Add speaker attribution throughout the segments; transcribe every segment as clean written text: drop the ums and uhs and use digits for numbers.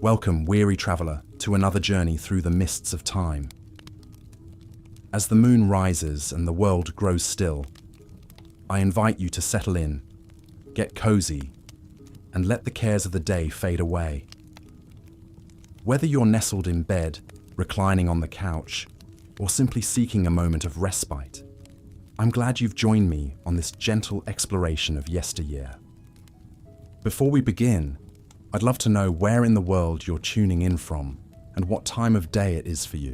Speaker 1: Welcome, weary traveller, to another journey through the mists of time. As the moon rises and the world grows still, I invite you to settle in, get cozy, and let the cares of the day fade away. Whether you're nestled in bed, reclining on the couch, or simply seeking a moment of respite, I'm glad you've joined me on this gentle exploration of yesteryear. Before we begin, I'd love to know where in the world you're tuning in from and what time of day it is for you.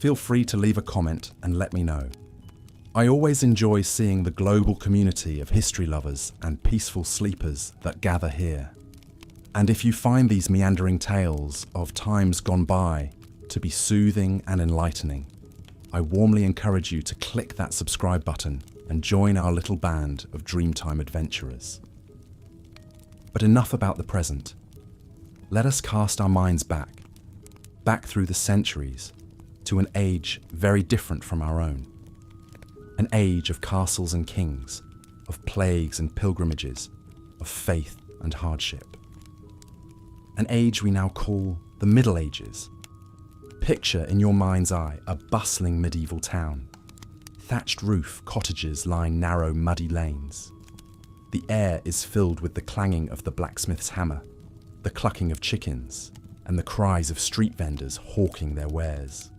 Speaker 1: Feel free to leave a comment and let me know. I always enjoy seeing the global community of history lovers and peaceful sleepers that gather here. And if you find these meandering tales of times gone by to be soothing and enlightening, I warmly encourage you to click that subscribe button and join our little band of Dreamtime adventurers. But enough about the present. Let us cast our minds back through the centuries, to an age very different from our own. An age of castles and kings, of plagues and pilgrimages, of faith and hardship. An age we now call the Middle Ages. Picture in your mind's eye a bustling medieval town. Thatched roof cottages line narrow, muddy lanes. The air is filled with the clanging of the blacksmith's hammer, the clucking of chickens, and the cries of street vendors hawking their wares.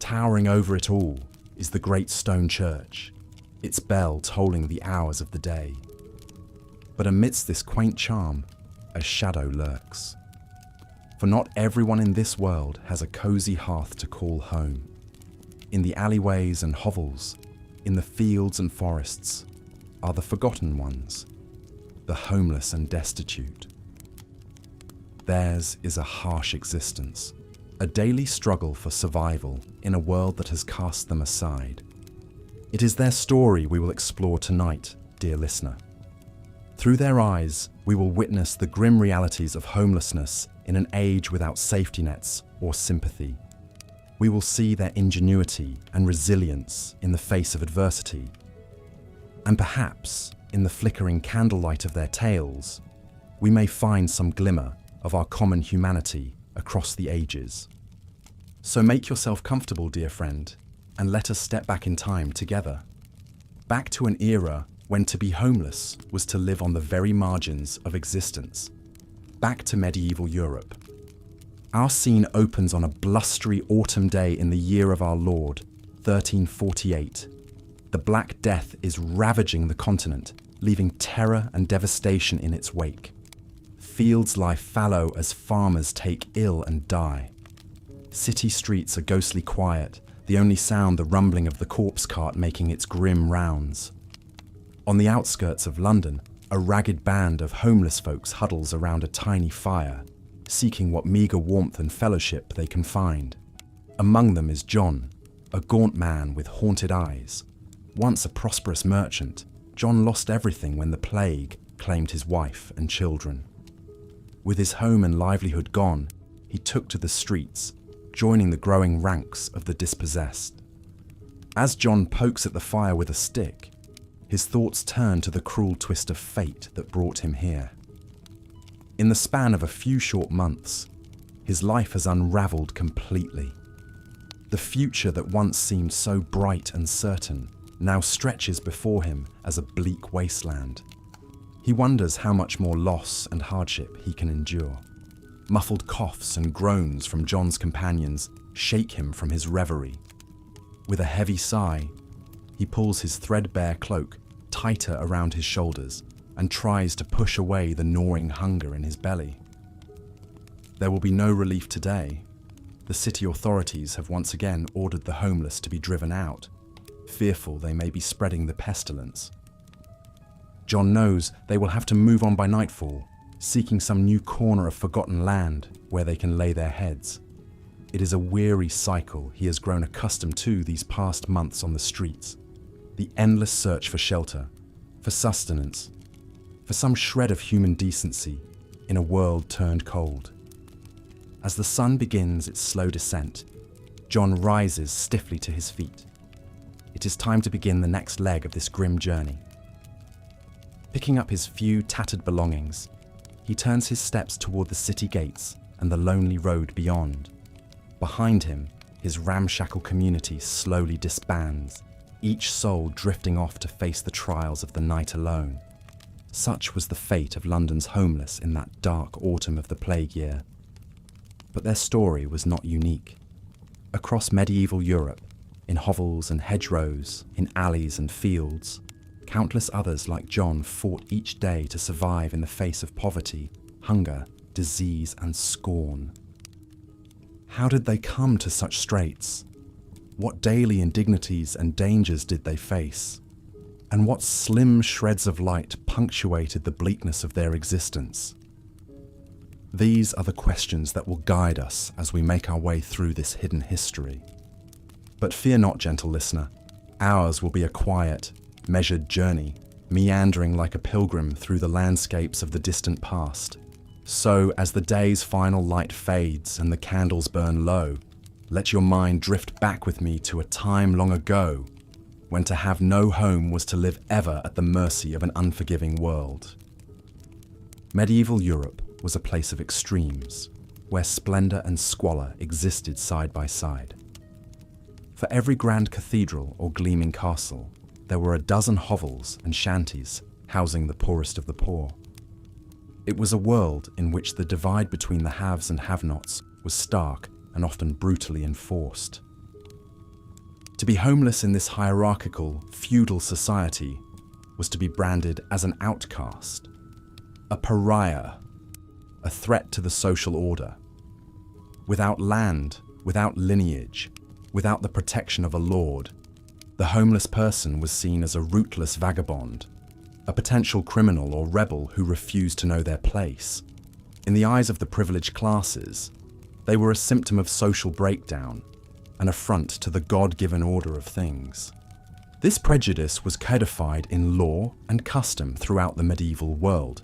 Speaker 1: Towering over it all is the great stone church, its bell tolling the hours of the day. But amidst this quaint charm, a shadow lurks. For not everyone in this world has a cozy hearth to call home. In the alleyways and hovels, in the fields and forests, are the forgotten ones, the homeless and destitute. Theirs is a harsh existence, a daily struggle for survival in a world that has cast them aside. It is their story we will explore tonight, dear listener. Through their eyes, we will witness the grim realities of homelessness in an age without safety nets or sympathy. We will see their ingenuity and resilience in the face of adversity. And perhaps, in the flickering candlelight of their tales, we may find some glimmer of our common humanity across the ages. So make yourself comfortable, dear friend, and let us step back in time together. Back to an era when to be homeless was to live on the very margins of existence. Back to medieval Europe. Our scene opens on a blustery autumn day in the year of our Lord, 1348. The Black Death is ravaging the continent, leaving terror and devastation in its wake. Fields lie fallow as farmers take ill and die. City streets are ghostly quiet, the only sound the rumbling of the corpse cart making its grim rounds. On the outskirts of London, a ragged band of homeless folks huddles around a tiny fire, seeking what meagre warmth and fellowship they can find. Among them is John, a gaunt man with haunted eyes. Once a prosperous merchant, John lost everything when the plague claimed his wife and children. With his home and livelihood gone, he took to the streets, joining the growing ranks of the dispossessed. As John pokes at the fire with a stick, his thoughts turn to the cruel twist of fate that brought him here. In the span of a few short months, his life has unraveled completely. The future that once seemed so bright and certain now stretches before him as a bleak wasteland. He wonders how much more loss and hardship he can endure. Muffled coughs and groans from John's companions shake him from his reverie. With a heavy sigh, he pulls his threadbare cloak tighter around his shoulders and tries to push away the gnawing hunger in his belly. There will be no relief today. The city authorities have once again ordered the homeless to be driven out, fearful they may be spreading the pestilence. John knows they will have to move on by nightfall, seeking some new corner of forgotten land where they can lay their heads. It is a weary cycle he has grown accustomed to these past months on the streets. The endless search for shelter, for sustenance, for some shred of human decency in a world turned cold. As the sun begins its slow descent, John rises stiffly to his feet. It is time to begin the next leg of this grim journey. Picking up his few tattered belongings, he turns his steps toward the city gates and the lonely road beyond. Behind him, his ramshackle community slowly disbands, each soul drifting off to face the trials of the night alone. Such was the fate of London's homeless in that dark autumn of the plague year. But their story was not unique. Across medieval Europe, in hovels and hedgerows, in alleys and fields, countless others like John fought each day to survive in the face of poverty, hunger, disease, and scorn. How did they come to such straits? What daily indignities and dangers did they face? And what slim shreds of light punctuated the bleakness of their existence? These are the questions that will guide us as we make our way through this hidden history. But fear not, gentle listener. Ours will be a quiet, measured journey, meandering like a pilgrim through the landscapes of the distant past. So, as the day's final light fades and the candles burn low, let your mind drift back with me to a time long ago, when to have no home was to live ever at the mercy of an unforgiving world. Medieval Europe was a place of extremes, where splendor and squalor existed side by side. For every grand cathedral or gleaming castle, there were a dozen hovels and shanties housing the poorest of the poor. It was a world in which the divide between the haves and have-nots was stark and often brutally enforced. To be homeless in this hierarchical, feudal society was to be branded as an outcast, a pariah, a threat to the social order. Without land, without lineage, without the protection of a lord, the homeless person was seen as a rootless vagabond, a potential criminal or rebel who refused to know their place. In the eyes of the privileged classes, they were a symptom of social breakdown, an affront to the God-given order of things. This prejudice was codified in law and custom throughout the medieval world.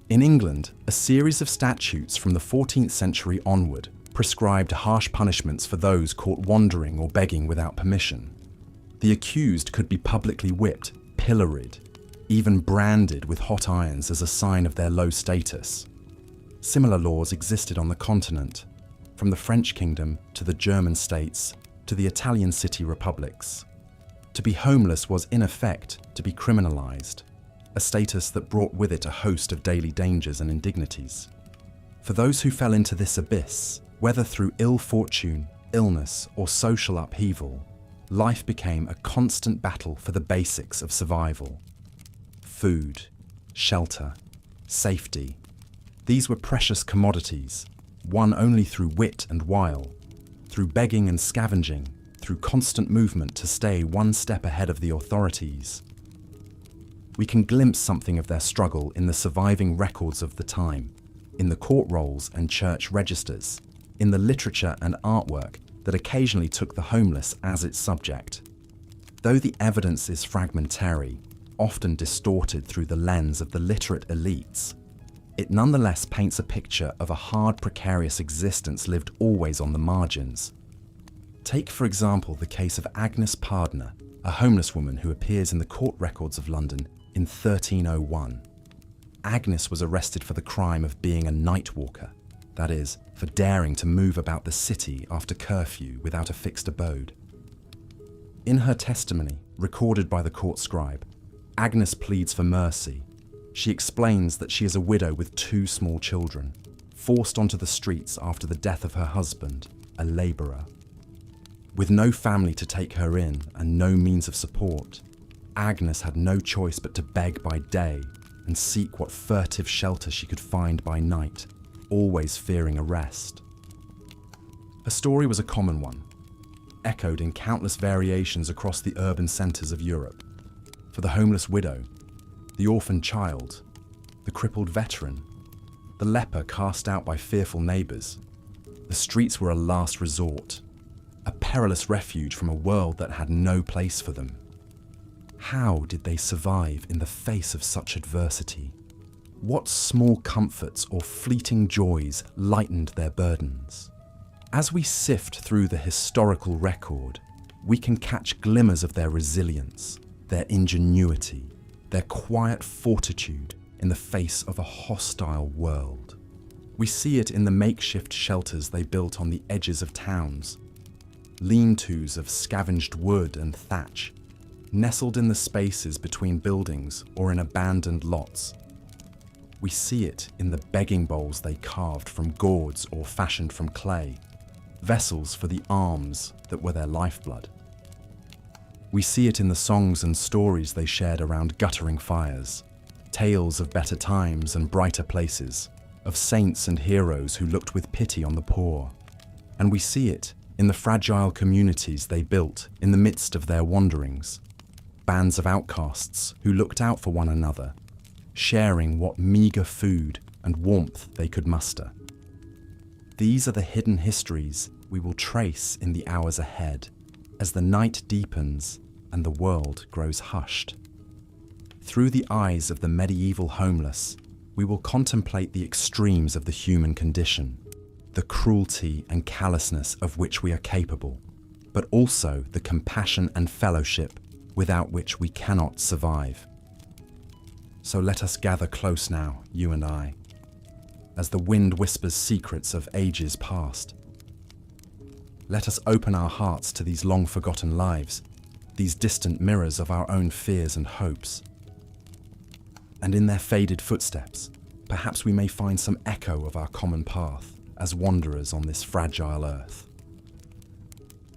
Speaker 1: In England, a series of statutes from the 14th century onward prescribed harsh punishments for those caught wandering or begging without permission. The accused could be publicly whipped, pilloried, even branded with hot irons as a sign of their low status. Similar laws existed on the continent, from the French kingdom to the German states to the Italian city republics. To be homeless was in effect to be criminalized, a status that brought with it a host of daily dangers and indignities. For those who fell into this abyss, whether through ill fortune, illness, or social upheaval, life became a constant battle for the basics of survival. Food, shelter, safety. These were precious commodities, won only through wit and wile, through begging and scavenging, through constant movement to stay one step ahead of the authorities. We can glimpse something of their struggle in the surviving records of the time, in the court rolls and church registers, in the literature and artwork that occasionally took the homeless as its subject. Though the evidence is fragmentary, often distorted through the lens of the literate elites, it nonetheless paints a picture of a hard, precarious existence lived always on the margins. Take, for example, the case of Agnes Pardner, a homeless woman who appears in the court records of London in 1301. Agnes was arrested for the crime of being a night walker, that is, for daring to move about the city after curfew without a fixed abode. In her testimony, recorded by the court scribe, Agnes pleads for mercy. She explains that she is a widow with 2 small children, forced onto the streets after the death of her husband, a labourer. With no family to take her in and no means of support, Agnes had no choice but to beg by day and seek what furtive shelter she could find by night, always fearing arrest. Her story was a common one, echoed in countless variations across the urban centres of Europe. For the homeless widow, the orphaned child, the crippled veteran, the leper cast out by fearful neighbours, the streets were a last resort, a perilous refuge from a world that had no place for them. How did they survive in the face of such adversity? What small comforts or fleeting joys lightened their burdens? As we sift through the historical record, we can catch glimmers of their resilience, their ingenuity, their quiet fortitude, in the face of a hostile world. We see it in the makeshift shelters they built on the edges of towns, lean-tos of scavenged wood and thatch, nestled in the spaces between buildings or in abandoned lots. We see it in the begging bowls they carved from gourds or fashioned from clay, vessels for the alms that were their lifeblood. We see it in the songs and stories they shared around guttering fires, tales of better times and brighter places, of saints and heroes who looked with pity on the poor. And we see it in the fragile communities they built in the midst of their wanderings, bands of outcasts who looked out for one another, sharing what meagre food and warmth they could muster. These are the hidden histories we will trace in the hours ahead, as the night deepens and the world grows hushed. Through the eyes of the medieval homeless, we will contemplate the extremes of the human condition, the cruelty and callousness of which we are capable, but also the compassion and fellowship without which we cannot survive. So let us gather close now, you and I, as the wind whispers secrets of ages past. Let us open our hearts to these long-forgotten lives, these distant mirrors of our own fears and hopes. And in their faded footsteps, perhaps we may find some echo of our common path as wanderers on this fragile earth.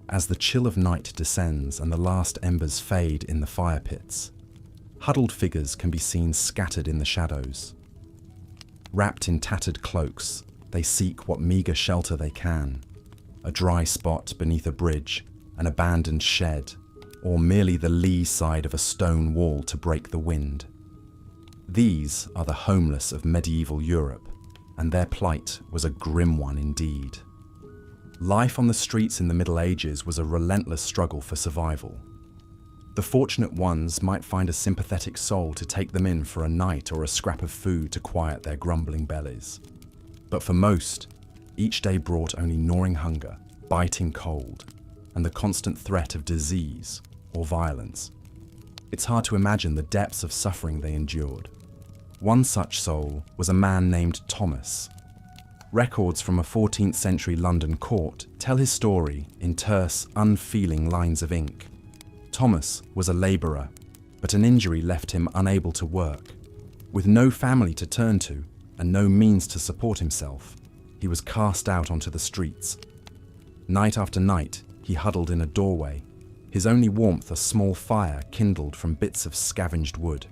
Speaker 1: As the chill of night descends and the last embers fade in the fire pits, huddled figures can be seen scattered in the shadows. Wrapped in tattered cloaks, they seek what meagre shelter they can, a dry spot beneath a bridge, an abandoned shed, or merely the lee side of a stone wall to break the wind. These are the homeless of medieval Europe, and their plight was a grim one indeed. Life on the streets in the Middle Ages was a relentless struggle for survival. The fortunate ones might find a sympathetic soul to take them in for a night or a scrap of food to quiet their grumbling bellies. But for most, each day brought only gnawing hunger, biting cold, and the constant threat of disease or violence. It's hard to imagine the depths of suffering they endured. One such soul was a man named Thomas. Records from a 14th century London court tell his story in terse, unfeeling lines of ink. Thomas was a labourer, but an injury left him unable to work. With no family to turn to and no means to support himself, he was cast out onto the streets. Night after night, he huddled in a doorway, his only warmth a small fire kindled from bits of scavenged wood.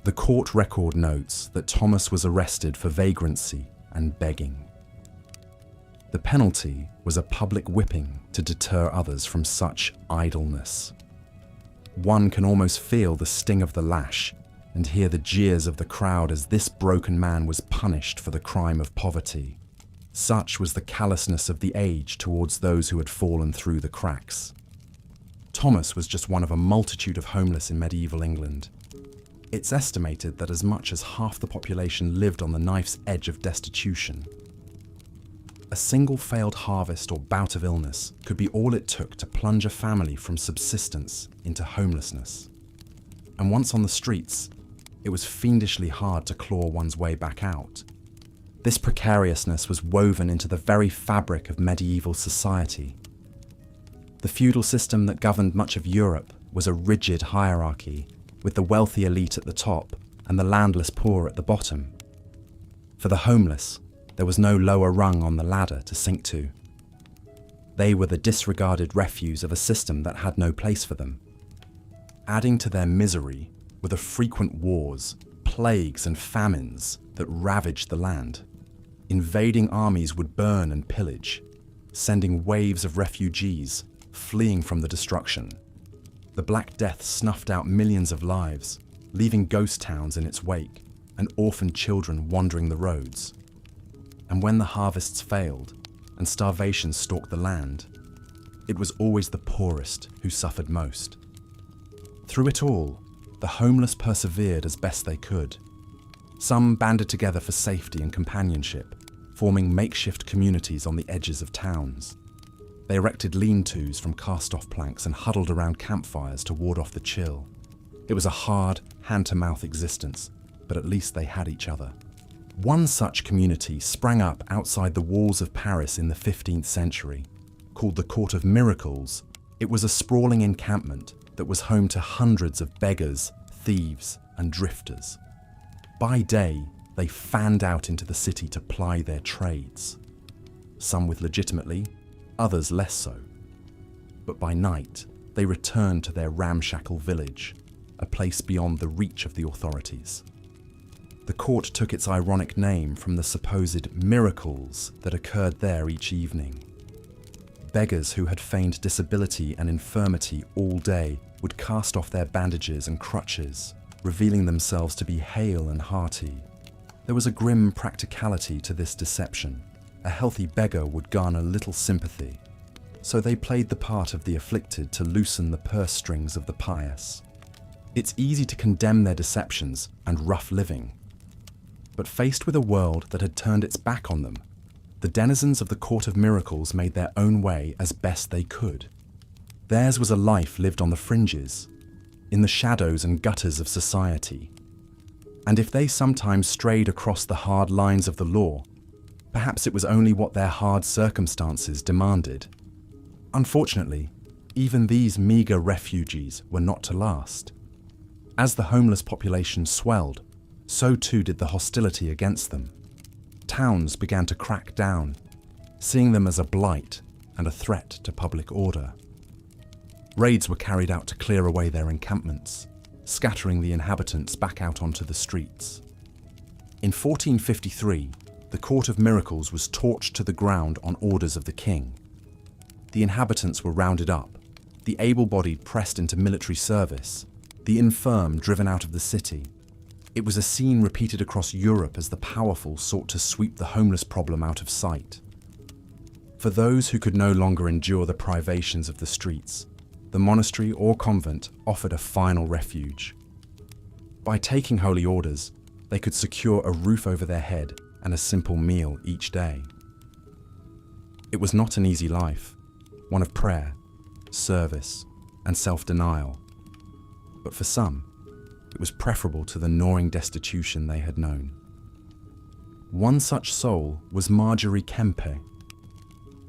Speaker 1: The court record notes that Thomas was arrested for vagrancy and begging. The penalty was a public whipping to deter others from such idleness. One can almost feel the sting of the lash and hear the jeers of the crowd as this broken man was punished for the crime of poverty. Such was the callousness of the age towards those who had fallen through the cracks. Thomas was just one of a multitude of homeless in medieval England. It's estimated that as much as half the population lived on the knife's edge of destitution. A single failed harvest or bout of illness could be all it took to plunge a family from subsistence into homelessness. And once on the streets, it was fiendishly hard to claw one's way back out. This precariousness was woven into the very fabric of medieval society. The feudal system that governed much of Europe was a rigid hierarchy, with the wealthy elite at the top and the landless poor at the bottom. For the homeless, there was no lower rung on the ladder to sink to. They were the disregarded refuse of a system that had no place for them. Adding to their misery were the frequent wars, plagues and famines that ravaged the land. Invading armies would burn and pillage, sending waves of refugees fleeing from the destruction. The Black Death snuffed out millions of lives, leaving ghost towns in its wake and orphaned children wandering the roads. And when the harvests failed and starvation stalked the land, it was always the poorest who suffered most. Through it all, the homeless persevered as best they could. Some banded together for safety and companionship, forming makeshift communities on the edges of towns. They erected lean-tos from cast-off planks and huddled around campfires to ward off the chill. It was a hard, hand-to-mouth existence, but at least they had each other. One such community sprang up outside the walls of Paris in the 15th century. Called the Court of Miracles, it was a sprawling encampment that was home to hundreds of beggars, thieves, and drifters. By day, they fanned out into the city to ply their trades. Some with legitimately, others less so. But by night, they returned to their ramshackle village, a place beyond the reach of the authorities. The court took its ironic name from the supposed miracles that occurred there each evening. Beggars who had feigned disability and infirmity all day would cast off their bandages and crutches, revealing themselves to be hale and hearty. There was a grim practicality to this deception. A healthy beggar would garner little sympathy, so they played the part of the afflicted to loosen the purse strings of the pious. It's easy to condemn their deceptions and rough living, but faced with a world that had turned its back on them, the denizens of the Court of Miracles made their own way as best they could. Theirs was a life lived on the fringes, in the shadows and gutters of society. And if they sometimes strayed across the hard lines of the law, perhaps it was only what their hard circumstances demanded. Unfortunately, even these meagre refugees were not to last. As the homeless population swelled, so too did the hostility against them. Towns began to crack down, seeing them as a blight and a threat to public order. Raids were carried out to clear away their encampments, scattering the inhabitants back out onto the streets. In 1453, the Court of Miracles was torched to the ground on orders of the king. The inhabitants were rounded up, the able-bodied pressed into military service, the infirm driven out of the city. It was a scene repeated across Europe as the powerful sought to sweep the homeless problem out of sight. For those who could no longer endure the privations of the streets, the monastery or convent offered a final refuge. By taking holy orders, they could secure a roof over their head and a simple meal each day. It was not an easy life, one of prayer, service, and self-denial. But for some, it was preferable to the gnawing destitution they had known. One such soul was Marjorie Kempe.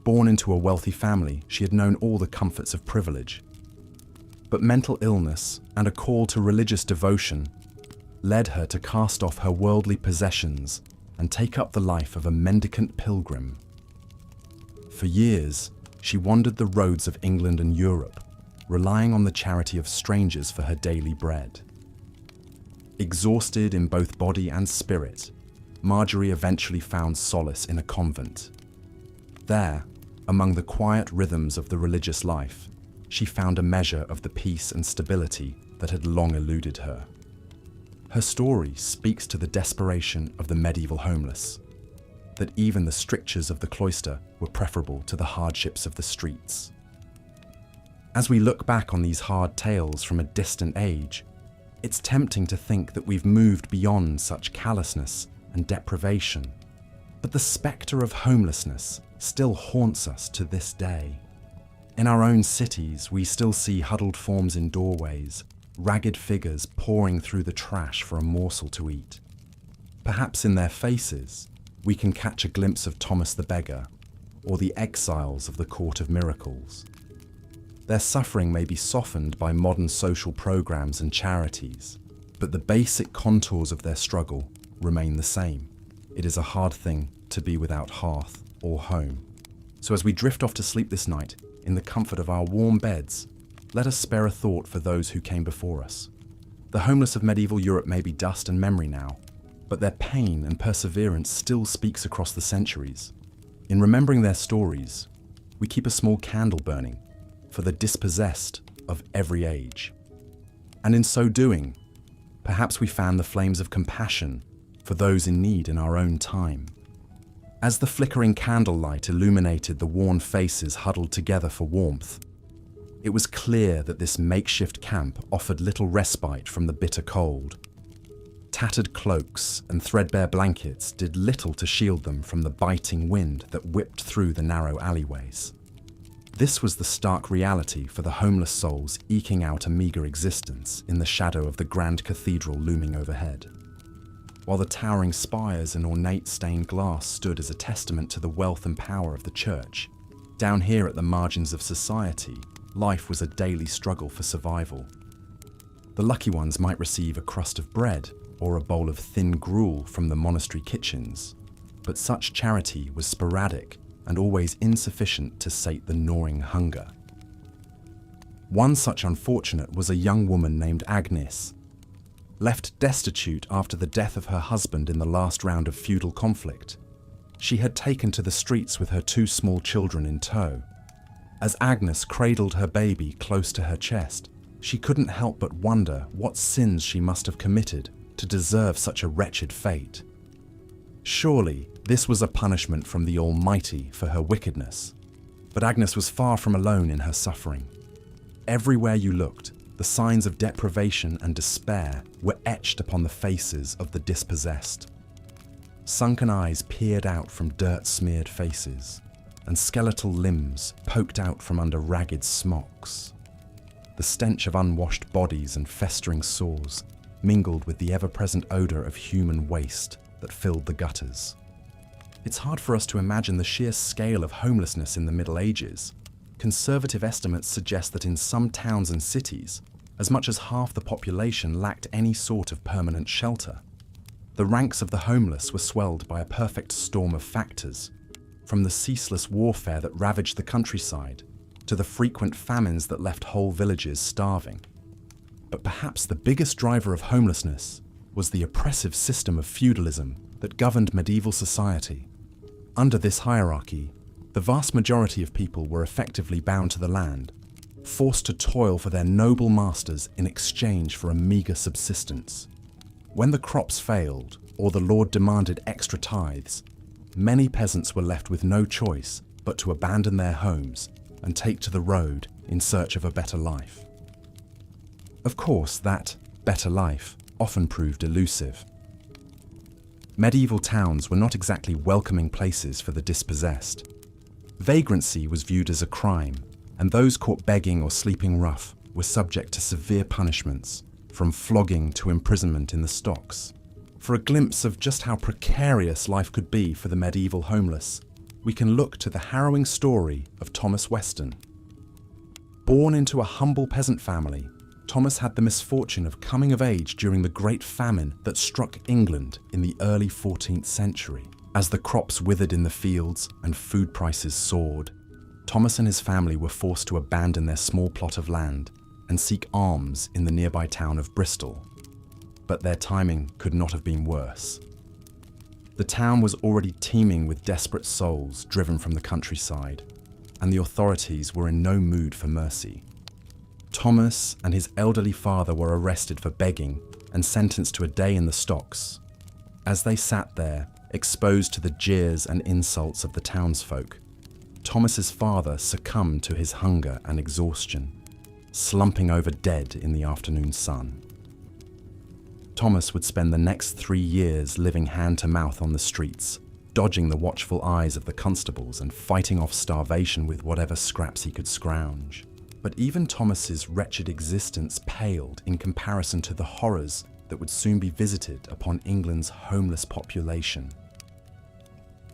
Speaker 1: Born into a wealthy family, she had known all the comforts of privilege. But mental illness and a call to religious devotion led her to cast off her worldly possessions and take up the life of a mendicant pilgrim. For years, she wandered the roads of England and Europe, relying on the charity of strangers for her daily bread. Exhausted in both body and spirit, Marjorie eventually found solace in a convent. There, among the quiet rhythms of the religious life, she found a measure of the peace and stability that had long eluded her. Her story speaks to the desperation of the medieval homeless, that even the strictures of the cloister were preferable to the hardships of the streets. As we look back on these hard tales from a distant age, it's tempting to think that we've moved beyond such callousness and deprivation, but the spectre of homelessness still haunts us to this day. In our own cities, we still see huddled forms in doorways, ragged figures pouring through the trash for a morsel to eat. Perhaps in their faces, we can catch a glimpse of Thomas the Beggar, or the exiles of the Court of Miracles. Their suffering may be softened by modern social programs and charities, but the basic contours of their struggle remain the same. It is a hard thing to be without hearth or home. So as we drift off to sleep this night, in the comfort of our warm beds, let us spare a thought for those who came before us. The homeless of medieval Europe may be dust and memory now, but their pain and perseverance still speaks across the centuries. In remembering their stories, we keep a small candle burning for the dispossessed of every age. And in so doing, perhaps we fan the flames of compassion for those in need in our own time. As the flickering candlelight illuminated the worn faces huddled together for warmth, it was clear that this makeshift camp offered little respite from the bitter cold. Tattered cloaks and threadbare blankets did little to shield them from the biting wind that whipped through the narrow alleyways. This was the stark reality for the homeless souls eking out a meagre existence in the shadow of the grand cathedral looming overhead. While the towering spires and ornate stained glass stood as a testament to the wealth and power of the church, down here at the margins of society, life was a daily struggle for survival. The lucky ones might receive a crust of bread or a bowl of thin gruel from the monastery kitchens, but such charity was sporadic and always insufficient to sate the gnawing hunger. One such unfortunate was a young woman named Agnes. Left destitute after the death of her husband in the last round of feudal conflict, she had taken to the streets with her 2 small children in tow. As Agnes cradled her baby close to her chest, she couldn't help but wonder what sins she must have committed to deserve such a wretched fate. Surely this was a punishment from the Almighty for her wickedness. But Agnes was far from alone in her suffering. Everywhere you looked, the signs of deprivation and despair were etched upon the faces of the dispossessed. Sunken eyes peered out from dirt-smeared faces, and skeletal limbs poked out from under ragged smocks. The stench of unwashed bodies and festering sores mingled with the ever-present odour of human waste that filled the gutters. It's hard for us to imagine the sheer scale of homelessness in the Middle Ages. Conservative estimates suggest that in some towns and cities, as much as half the population lacked any sort of permanent shelter. The ranks of the homeless were swelled by a perfect storm of factors, from the ceaseless warfare that ravaged the countryside to the frequent famines that left whole villages starving. But perhaps the biggest driver of homelessness was the oppressive system of feudalism that governed medieval society. Under this hierarchy, the vast majority of people were effectively bound to the land, forced to toil for their noble masters in exchange for a meagre subsistence. When the crops failed, or the lord demanded extra tithes, many peasants were left with no choice but to abandon their homes and take to the road in search of a better life. Of course, that better life often proved elusive. Medieval towns were not exactly welcoming places for the dispossessed. Vagrancy was viewed as a crime, and those caught begging or sleeping rough were subject to severe punishments, from flogging to imprisonment in the stocks. For a glimpse of just how precarious life could be for the medieval homeless, we can look to the harrowing story of Thomas Weston. Born into a humble peasant family, Thomas had the misfortune of coming of age during the Great Famine that struck England in the early 14th century. As the crops withered in the fields and food prices soared, Thomas and his family were forced to abandon their small plot of land and seek alms in the nearby town of Bristol. But their timing could not have been worse. The town was already teeming with desperate souls driven from the countryside, and the authorities were in no mood for mercy. Thomas and his elderly father were arrested for begging and sentenced to a day in the stocks. As they sat there, exposed to the jeers and insults of the townsfolk, Thomas's father succumbed to his hunger and exhaustion, slumping over dead in the afternoon sun. Thomas would spend the next 3 years living hand to mouth on the streets, dodging the watchful eyes of the constables and fighting off starvation with whatever scraps he could scrounge. But even Thomas's wretched existence paled in comparison to the horrors that would soon be visited upon England's homeless population.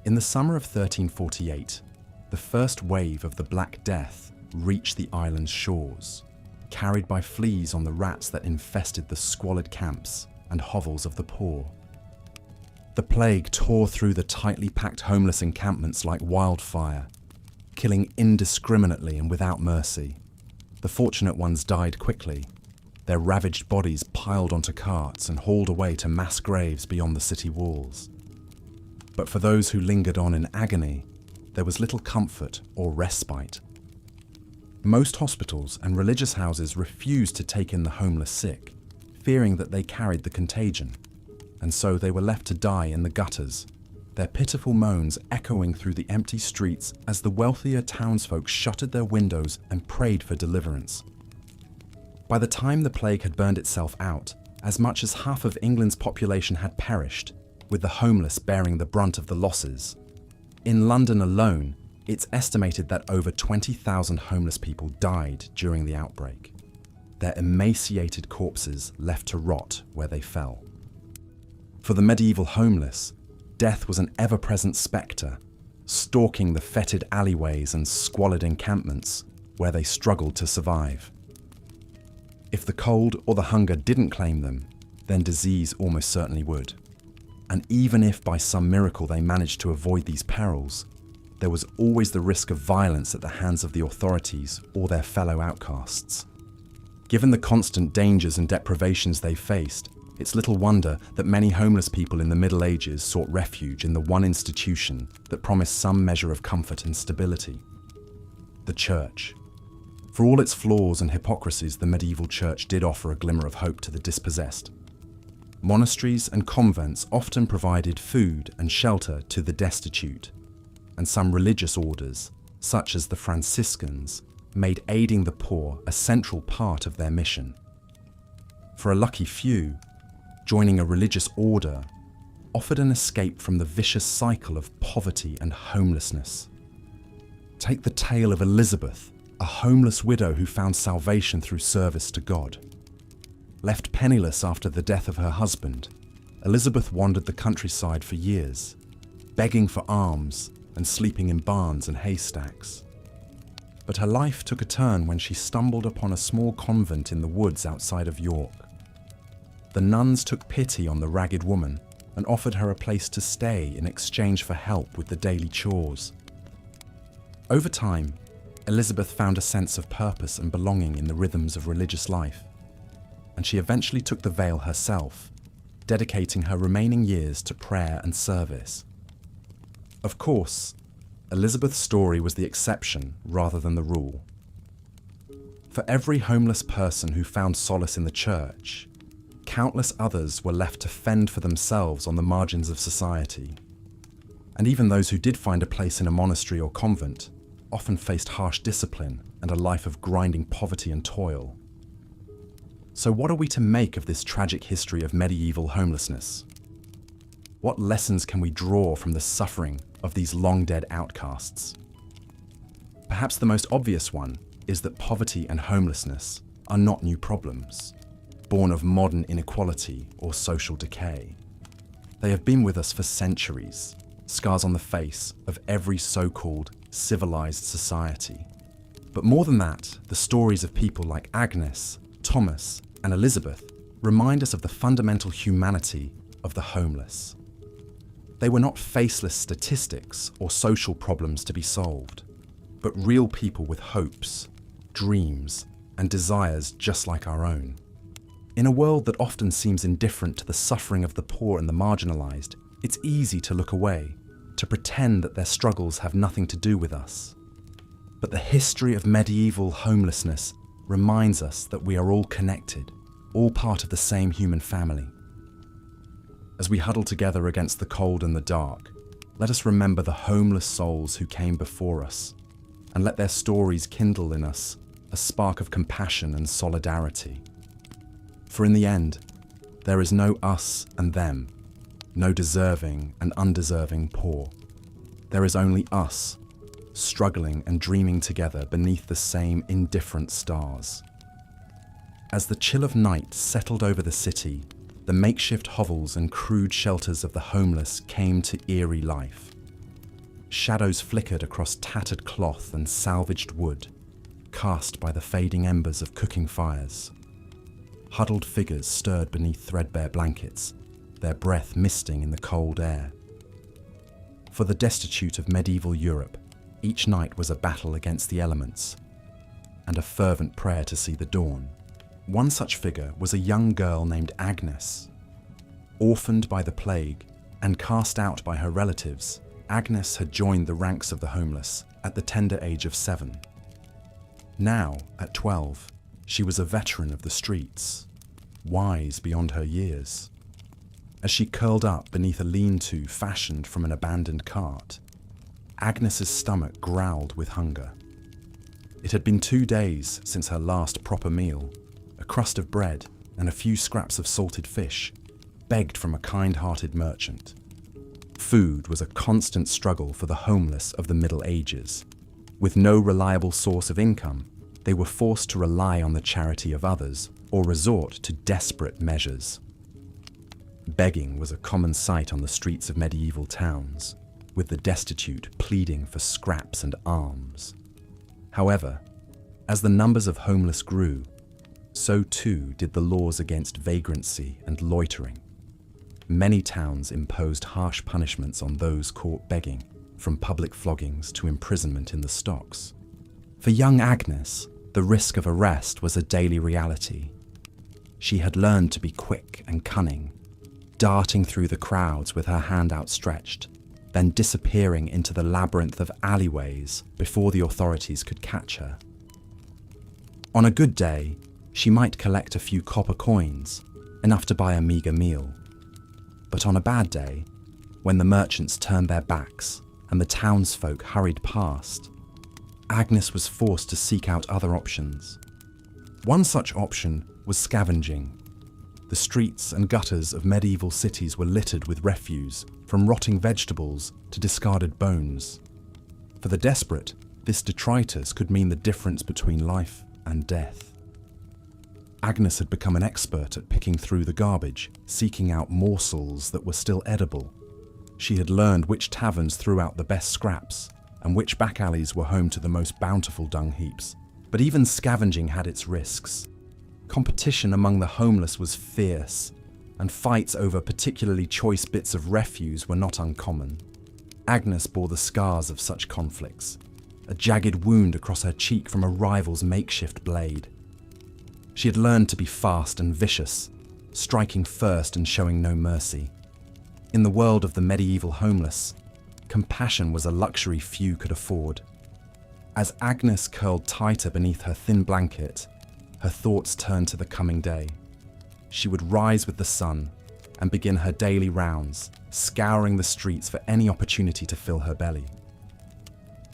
Speaker 1: In the summer of 1348, the first wave of the Black Death reached the island's shores, carried by fleas on the rats that infested the squalid camps and hovels of the poor. The plague tore through the tightly packed homeless encampments like wildfire, killing indiscriminately and without mercy. The fortunate ones died quickly, their ravaged bodies piled onto carts and hauled away to mass graves beyond the city walls. But for those who lingered on in agony, there was little comfort or respite. Most hospitals and religious houses refused to take in the homeless sick, fearing that they carried the contagion, and so they were left to die in the gutters, their pitiful moans echoing through the empty streets as the wealthier townsfolk shuttered their windows and prayed for deliverance. By the time the plague had burned itself out, as much as half of England's population had perished, with the homeless bearing the brunt of the losses. In London alone, it's estimated that over 20,000 homeless people died during the outbreak, their emaciated corpses left to rot where they fell. For the medieval homeless, death was an ever-present spectre, stalking the fetid alleyways and squalid encampments where they struggled to survive. If the cold or the hunger didn't claim them, then disease almost certainly would. And even if by some miracle they managed to avoid these perils, there was always the risk of violence at the hands of the authorities or their fellow outcasts. Given the constant dangers and deprivations they faced, it's little wonder that many homeless people in the Middle Ages sought refuge in the one institution that promised some measure of comfort and stability: the church. For all its flaws and hypocrisies, the medieval church did offer a glimmer of hope to the dispossessed. Monasteries and convents often provided food and shelter to the destitute, and some religious orders, such as the Franciscans, made aiding the poor a central part of their mission. For a lucky few, joining a religious order offered an escape from the vicious cycle of poverty and homelessness. Take the tale of Elizabeth, a homeless widow who found salvation through service to God. Left penniless after the death of her husband, Elizabeth wandered the countryside for years, begging for alms and sleeping in barns and haystacks. But her life took a turn when she stumbled upon a small convent in the woods outside of York. The nuns took pity on the ragged woman and offered her a place to stay in exchange for help with the daily chores. Over time, Elizabeth found a sense of purpose and belonging in the rhythms of religious life, and she eventually took the veil herself, dedicating her remaining years to prayer and service. Of course, Elizabeth's story was the exception rather than the rule. For every homeless person who found solace in the church, countless others were left to fend for themselves on the margins of society. And even those who did find a place in a monastery or convent often faced harsh discipline and a life of grinding poverty and toil. So what are we to make of this tragic history of medieval homelessness? What lessons can we draw from the suffering of these long-dead outcasts? Perhaps the most obvious one is that poverty and homelessness are not new problems, born of modern inequality or social decay. They have been with us for centuries, scars on the face of every so-called civilized society. But more than that, the stories of people like Agnes, Thomas, and Elizabeth remind us of the fundamental humanity of the homeless. They were not faceless statistics or social problems to be solved, but real people with hopes, dreams, and desires just like our own. In a world that often seems indifferent to the suffering of the poor and the marginalized, it's easy to look away, to pretend that their struggles have nothing to do with us. But the history of medieval homelessness reminds us that we are all connected, all part of the same human family. As we huddle together against the cold and the dark, let us remember the homeless souls who came before us, and let their stories kindle in us a spark of compassion and solidarity. For in the end, there is no us and them, no deserving and undeserving poor. There is only us, struggling and dreaming together beneath the same indifferent stars. As the chill of night settled over the city, the makeshift hovels and crude shelters of the homeless came to eerie life. Shadows flickered across tattered cloth and salvaged wood, cast by the fading embers of cooking fires. Huddled figures stirred beneath threadbare blankets, their breath misting in the cold air. For the destitute of medieval Europe, each night was a battle against the elements, and a fervent prayer to see the dawn. One such figure was a young girl named Agnes. Orphaned by the plague and cast out by her relatives, Agnes had joined the ranks of the homeless at the tender age of 7. Now, at 12, she was a veteran of the streets, wise beyond her years. As she curled up beneath a lean-to fashioned from an abandoned cart, Agnes's stomach growled with hunger. It had been 2 days since her last proper meal, a crust of bread and a few scraps of salted fish, begged from a kind-hearted merchant. Food was a constant struggle for the homeless of the Middle Ages. With no reliable source of income, they were forced to rely on the charity of others or resort to desperate measures. Begging was a common sight on the streets of medieval towns, with the destitute pleading for scraps and alms. However, as the numbers of homeless grew, so too did the laws against vagrancy and loitering. Many towns imposed harsh punishments on those caught begging, from public floggings to imprisonment in the stocks. For young Agnes, the risk of arrest was a daily reality. She had learned to be quick and cunning, darting through the crowds with her hand outstretched, then disappearing into the labyrinth of alleyways before the authorities could catch her. On a good day, she might collect a few copper coins, enough to buy a meagre meal. But on a bad day, when the merchants turned their backs and the townsfolk hurried past, Agnes was forced to seek out other options. One such option was scavenging. The streets and gutters of medieval cities were littered with refuse, from rotting vegetables to discarded bones. For the desperate, this detritus could mean the difference between life and death. Agnes had become an expert at picking through the garbage, seeking out morsels that were still edible. She had learned which taverns threw out the best scraps, and which back alleys were home to the most bountiful dung heaps. But even scavenging had its risks. Competition among the homeless was fierce, and fights over particularly choice bits of refuse were not uncommon. Agnes bore the scars of such conflicts, a jagged wound across her cheek from a rival's makeshift blade. She had learned to be fast and vicious, striking first and showing no mercy. In the world of the medieval homeless, compassion was a luxury few could afford. As Agnes curled tighter beneath her thin blanket, her thoughts turned to the coming day. She would rise with the sun and begin her daily rounds, scouring the streets for any opportunity to fill her belly.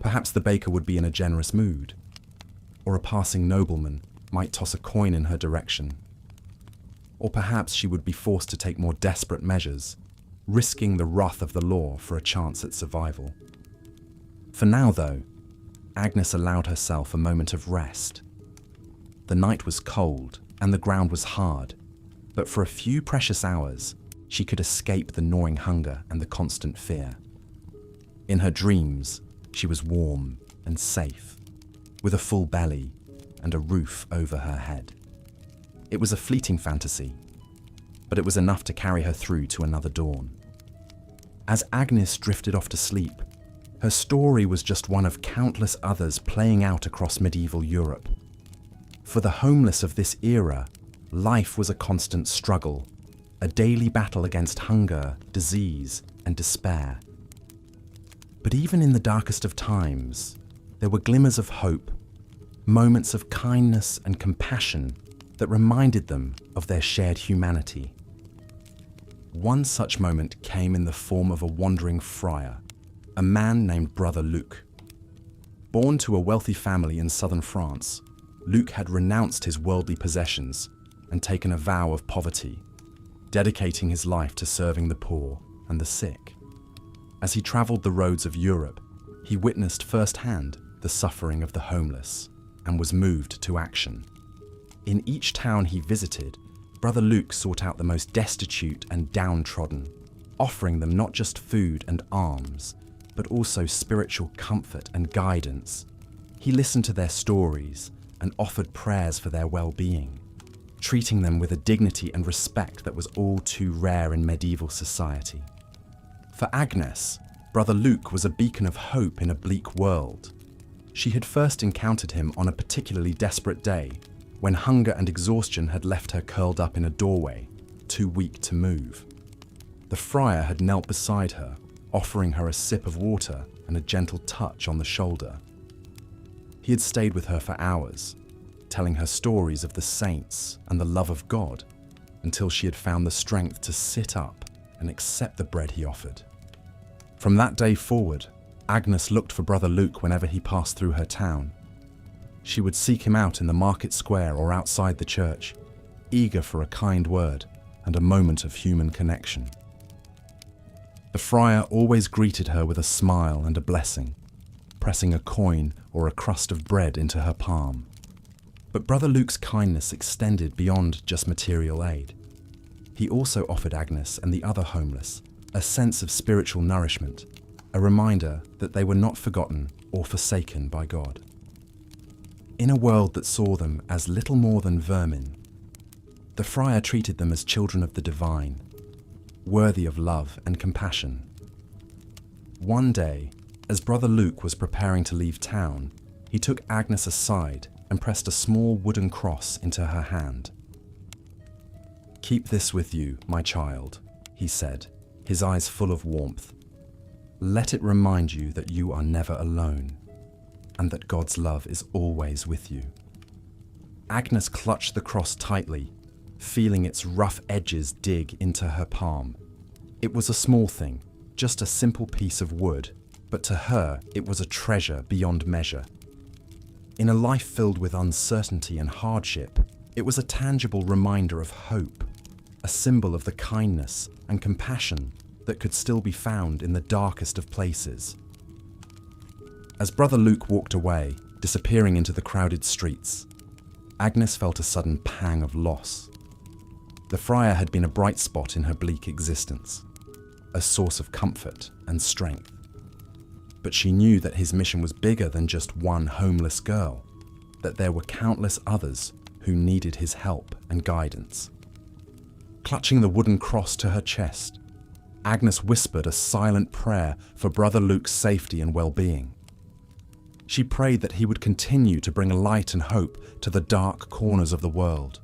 Speaker 1: Perhaps the baker would be in a generous mood, or a passing nobleman might toss a coin in her direction. Or perhaps she would be forced to take more desperate measures, risking the wrath of the law for a chance at survival. For now, though, Agnes allowed herself a moment of rest. The night was cold and the ground was hard, but for a few precious hours, she could escape the gnawing hunger and the constant fear. In her dreams, she was warm and safe, with a full belly and a roof over her head. It was a fleeting fantasy, but it was enough to carry her through to another dawn. As Agnes drifted off to sleep, her story was just one of countless others playing out across medieval Europe. For the homeless of this era, life was a constant struggle, a daily battle against hunger, disease, and despair. But even in the darkest of times, there were glimmers of hope, moments of kindness and compassion that reminded them of their shared humanity. One such moment came in the form of a wandering friar, a man named Brother Luc. Born to a wealthy family in southern France, Luc had renounced his worldly possessions and taken a vow of poverty, dedicating his life to serving the poor and the sick. As he traveled the roads of Europe, he witnessed firsthand the suffering of the homeless and was moved to action. In each town he visited, Brother Luc sought out the most destitute and downtrodden, offering them not just food and alms, but also spiritual comfort and guidance. He listened to their stories and offered prayers for their well-being, treating them with a dignity and respect that was all too rare in medieval society. For Agnes, Brother Luc was a beacon of hope in a bleak world. She had first encountered him on a particularly desperate day, when hunger and exhaustion had left her curled up in a doorway, too weak to move. The friar had knelt beside her, offering her a sip of water and a gentle touch on the shoulder. He had stayed with her for hours, telling her stories of the saints and the love of God, until she had found the strength to sit up and accept the bread he offered. From that day forward, Agnes looked for Brother Luc whenever he passed through her town. She would seek him out in the market square or outside the church, eager for a kind word and a moment of human connection. The friar always greeted her with a smile and a blessing, pressing a coin or a crust of bread into her palm. But Brother Luc's kindness extended beyond just material aid. He also offered Agnes and the other homeless a sense of spiritual nourishment, a reminder that they were not forgotten or forsaken by God. In a world that saw them as little more than vermin, the friar treated them as children of the divine, worthy of love and compassion. One day, as Brother Luke was preparing to leave town, he took Agnes aside and pressed a small wooden cross into her hand. "Keep this with you, my child," he said, his eyes full of warmth. "Let it remind you that you are never alone, and that God's love is always with you." Agnes clutched the cross tightly, feeling its rough edges dig into her palm. It was a small thing, just a simple piece of wood, but to her it was a treasure beyond measure. In a life filled with uncertainty and hardship, it was a tangible reminder of hope, a symbol of the kindness and compassion that could still be found in the darkest of places. As Brother Luke walked away, disappearing into the crowded streets, Agnes felt a sudden pang of loss. The friar had been a bright spot in her bleak existence, a source of comfort and strength. But she knew that his mission was bigger than just one homeless girl, that there were countless others who needed his help and guidance. Clutching the wooden cross to her chest, Agnes whispered a silent prayer for Brother Luke's safety and well-being. She prayed that he would continue to bring light and hope to the dark corners of the world,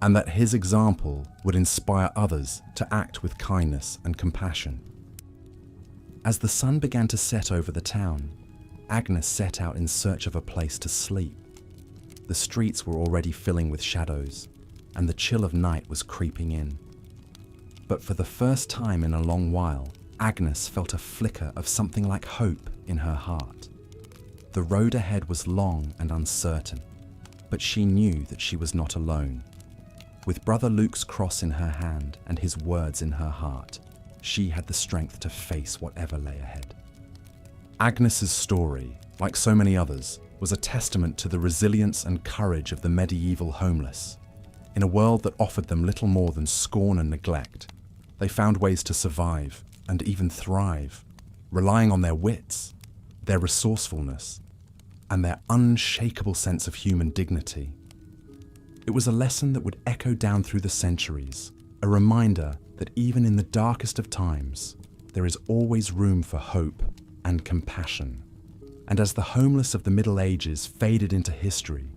Speaker 1: and that his example would inspire others to act with kindness and compassion. As the sun began to set over the town, Agnes set out in search of a place to sleep. The streets were already filling with shadows, and the chill of night was creeping in. But for the first time in a long while, Agnes felt a flicker of something like hope in her heart. The road ahead was long and uncertain, but she knew that she was not alone. With Brother Luke's cross in her hand and his words in her heart, she had the strength to face whatever lay ahead. Agnes's story, like so many others, was a testament to the resilience and courage of the medieval homeless. In a world that offered them little more than scorn and neglect, they found ways to survive and even thrive, relying on their wits, their resourcefulness, and their unshakable sense of human dignity. It was a lesson that would echo down through the centuries, a reminder that even in the darkest of times, there is always room for hope and compassion. And as the homeless of the Middle Ages faded into history,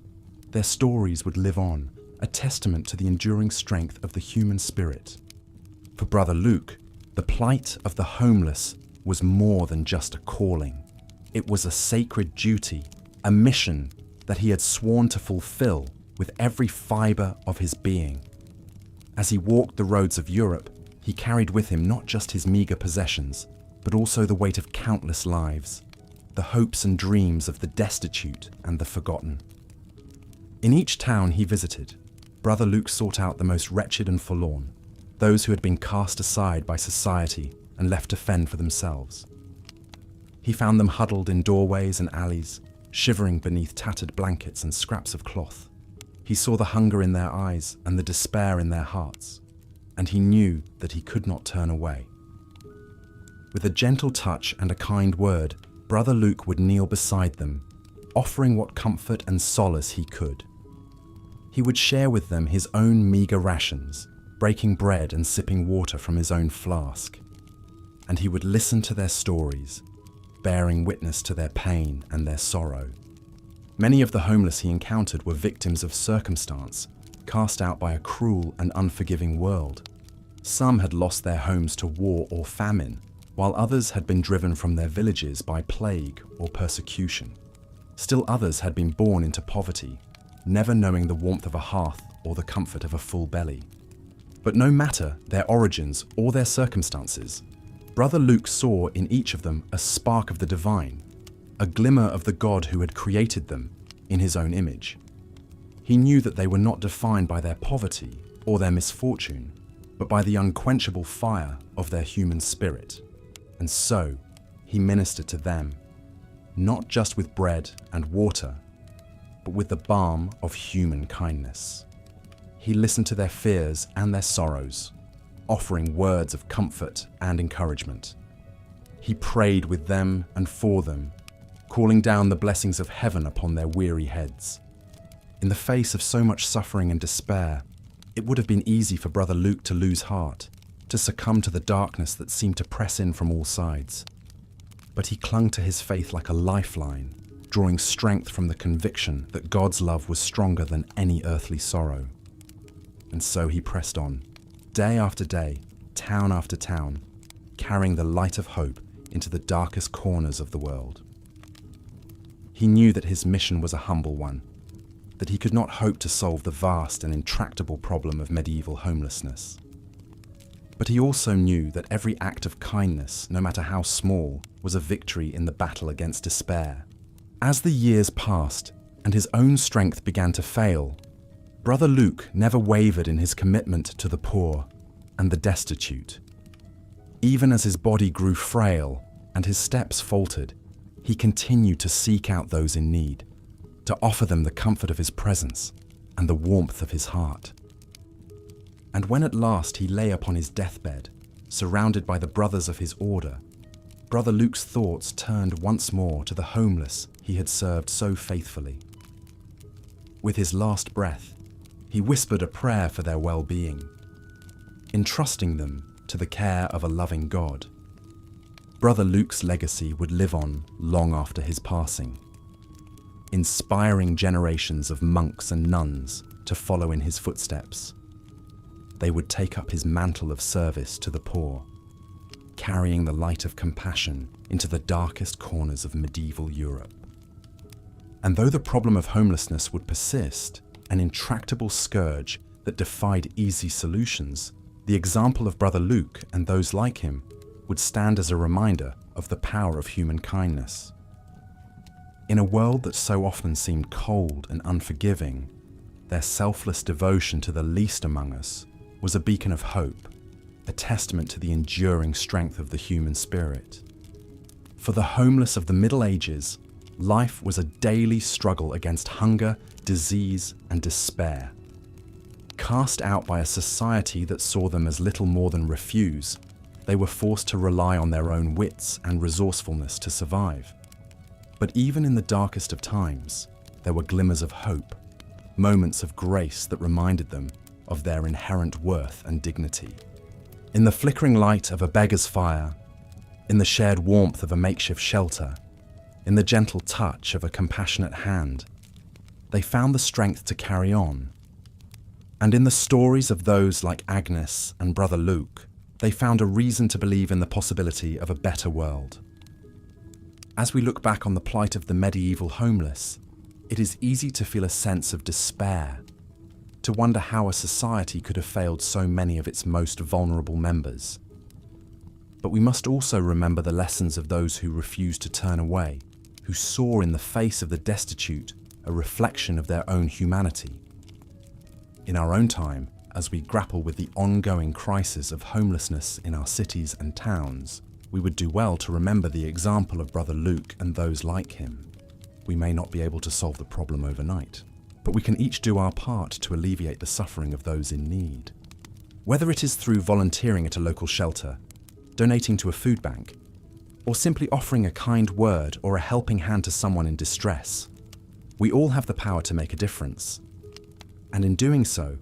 Speaker 1: their stories would live on, a testament to the enduring strength of the human spirit. For Brother Luke, the plight of the homeless was more than just a calling. It was a sacred duty, a mission that he had sworn to fulfill with every fibre of his being. As he walked the roads of Europe, he carried with him not just his meagre possessions, but also the weight of countless lives, the hopes and dreams of the destitute and the forgotten. In each town he visited, Brother Luke sought out the most wretched and forlorn, those who had been cast aside by society and left to fend for themselves. He found them huddled in doorways and alleys, shivering beneath tattered blankets and scraps of cloth. He saw the hunger in their eyes and the despair in their hearts, and he knew that he could not turn away. With a gentle touch and a kind word, Brother Luke would kneel beside them, offering what comfort and solace he could. He would share with them his own meagre rations, breaking bread and sipping water from his own flask. And he would listen to their stories, bearing witness to their pain and their sorrow. Many of the homeless he encountered were victims of circumstance, cast out by a cruel and unforgiving world. Some had lost their homes to war or famine, while others had been driven from their villages by plague or persecution. Still others had been born into poverty, never knowing the warmth of a hearth or the comfort of a full belly. But no matter their origins or their circumstances, Brother Luke saw in each of them a spark of the divine, a glimmer of the God who had created them in his own image. He knew that they were not defined by their poverty or their misfortune, but by the unquenchable fire of their human spirit. And so, he ministered to them, not just with bread and water, but with the balm of human kindness. He listened to their fears and their sorrows, offering words of comfort and encouragement. He prayed with them and for them, calling down the blessings of heaven upon their weary heads. In the face of so much suffering and despair, it would have been easy for Brother Luke to lose heart, to succumb to the darkness that seemed to press in from all sides. But he clung to his faith like a lifeline, drawing strength from the conviction that God's love was stronger than any earthly sorrow. And so he pressed on, day after day, town after town, carrying the light of hope into the darkest corners of the world. He knew that his mission was a humble one, that he could not hope to solve the vast and intractable problem of medieval homelessness. But he also knew that every act of kindness, no matter how small, was a victory in the battle against despair. As the years passed and his own strength began to fail, Brother Luke never wavered in his commitment to the poor and the destitute. Even as his body grew frail and his steps faltered, he continued to seek out those in need, to offer them the comfort of his presence and the warmth of his heart. And when at last he lay upon his deathbed, surrounded by the brothers of his order, Brother Luke's thoughts turned once more to the homeless he had served so faithfully. With his last breath, he whispered a prayer for their well-being, entrusting them to the care of a loving God. Brother Luke's legacy would live on long after his passing, inspiring generations of monks and nuns to follow in his footsteps. They would take up his mantle of service to the poor, carrying the light of compassion into the darkest corners of medieval Europe. And though the problem of homelessness would persist, an intractable scourge that defied easy solutions, the example of Brother Luke and those like him would stand as a reminder of the power of human kindness. In a world that so often seemed cold and unforgiving, their selfless devotion to the least among us was a beacon of hope, a testament to the enduring strength of the human spirit. For the homeless of the Middle Ages, life was a daily struggle against hunger, disease, and despair. Cast out by a society that saw them as little more than refuse, they were forced to rely on their own wits and resourcefulness to survive. But even in the darkest of times, there were glimmers of hope, moments of grace that reminded them of their inherent worth and dignity. In the flickering light of a beggar's fire, in the shared warmth of a makeshift shelter, in the gentle touch of a compassionate hand, they found the strength to carry on. And in the stories of those like Agnes and Brother Luke, they found a reason to believe in the possibility of a better world. As we look back on the plight of the medieval homeless, it is easy to feel a sense of despair, to wonder how a society could have failed so many of its most vulnerable members. But we must also remember the lessons of those who refused to turn away, who saw in the face of the destitute a reflection of their own humanity. In our own time, as we grapple with the ongoing crisis of homelessness in our cities and towns, we would do well to remember the example of Brother Luke and those like him. We may not be able to solve the problem overnight, but we can each do our part to alleviate the suffering of those in need. Whether it is through volunteering at a local shelter, donating to a food bank, or simply offering a kind word or a helping hand to someone in distress, we all have the power to make a difference. And in doing so,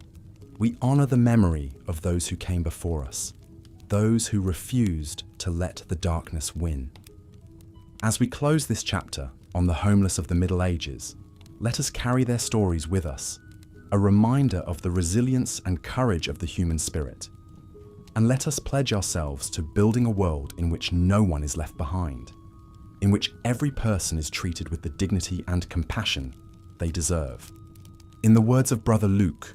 Speaker 1: we honor the memory of those who came before us, those who refused to let the darkness win. As we close this chapter on the homeless of the Middle Ages, let us carry their stories with us, a reminder of the resilience and courage of the human spirit. And let us pledge ourselves to building a world in which no one is left behind, in which every person is treated with the dignity and compassion they deserve. In the words of Brother Luke,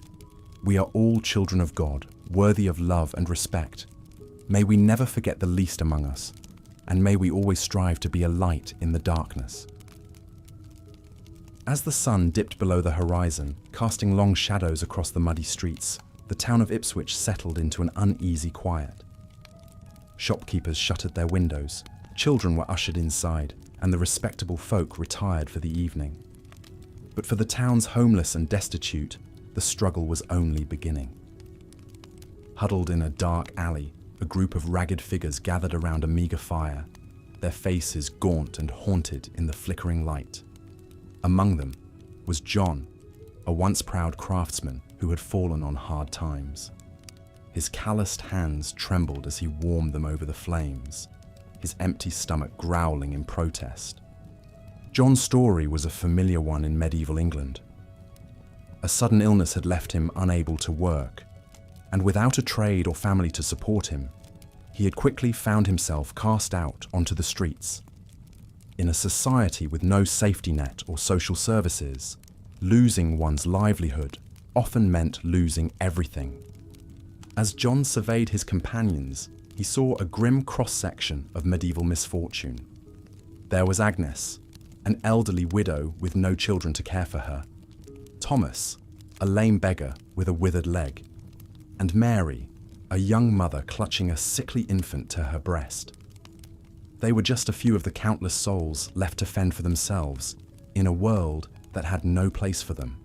Speaker 1: we are all children of God, worthy of love and respect. May we never forget the least among us, and may we always strive to be a light in the darkness. As the sun dipped below the horizon, casting long shadows across the muddy streets, the town of Ipswich settled into an uneasy quiet. Shopkeepers shuttered their windows, children were ushered inside, and the respectable folk retired for the evening. But for the town's homeless and destitute, the struggle was only beginning. Huddled in a dark alley, a group of ragged figures gathered around a meager fire, their faces gaunt and haunted in the flickering light. Among them was John, a once proud craftsman who had fallen on hard times. His calloused hands trembled as he warmed them over the flames, his empty stomach growling in protest. John's story was a familiar one in medieval England. A sudden illness had left him unable to work, and without a trade or family to support him, he had quickly found himself cast out onto the streets. In a society with no safety net or social services, losing one's livelihood often meant losing everything. As John surveyed his companions, he saw a grim cross-section of medieval misfortune. There was Agnes, an elderly widow with no children to care for her; Thomas, a lame beggar with a withered leg; and Mary, a young mother clutching a sickly infant to her breast. They were just a few of the countless souls left to fend for themselves in a world that had no place for them.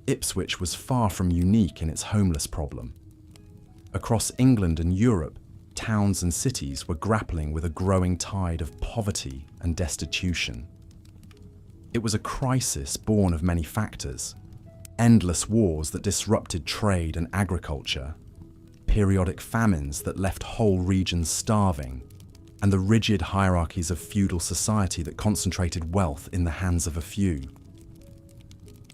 Speaker 1: Ipswich was far from unique in its homeless problem. Across England and Europe, towns and cities were grappling with a growing tide of poverty and destitution. It was a crisis born of many factors: endless wars that disrupted trade and agriculture, periodic famines that left whole regions starving, and the rigid hierarchies of feudal society that concentrated wealth in the hands of a few.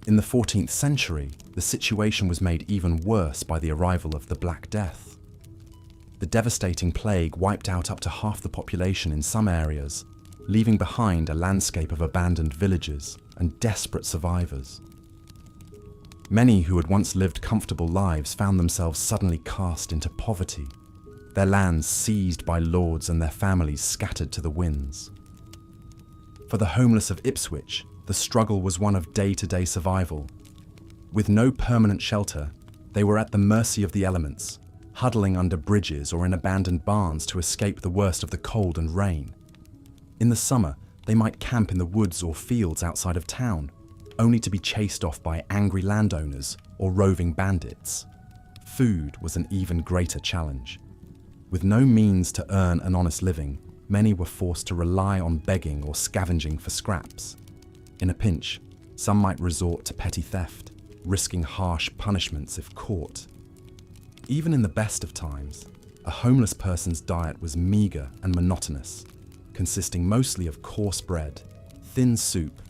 Speaker 1: In the 14th century, the situation was made even worse by the arrival of the Black Death. The devastating plague wiped out up to half the population in some areas, leaving behind a landscape of abandoned villages and desperate survivors. Many who had once lived comfortable lives found themselves suddenly cast into poverty, their lands seized by lords and their families scattered to the winds. For the homeless of Ipswich, the struggle was one of day-to-day survival. With no permanent shelter, they were at the mercy of the elements, huddling under bridges or in abandoned barns to escape the worst of the cold and rain. In the summer, they might camp in the woods or fields outside of town, only to be chased off by angry landowners or roving bandits. Food was an even greater challenge. With no means to earn an honest living, many were forced to rely on begging or scavenging for scraps. In a pinch, some might resort to petty theft, risking harsh punishments if caught. Even in the best of times, a homeless person's diet was meager and monotonous, consisting mostly of coarse bread, thin soup,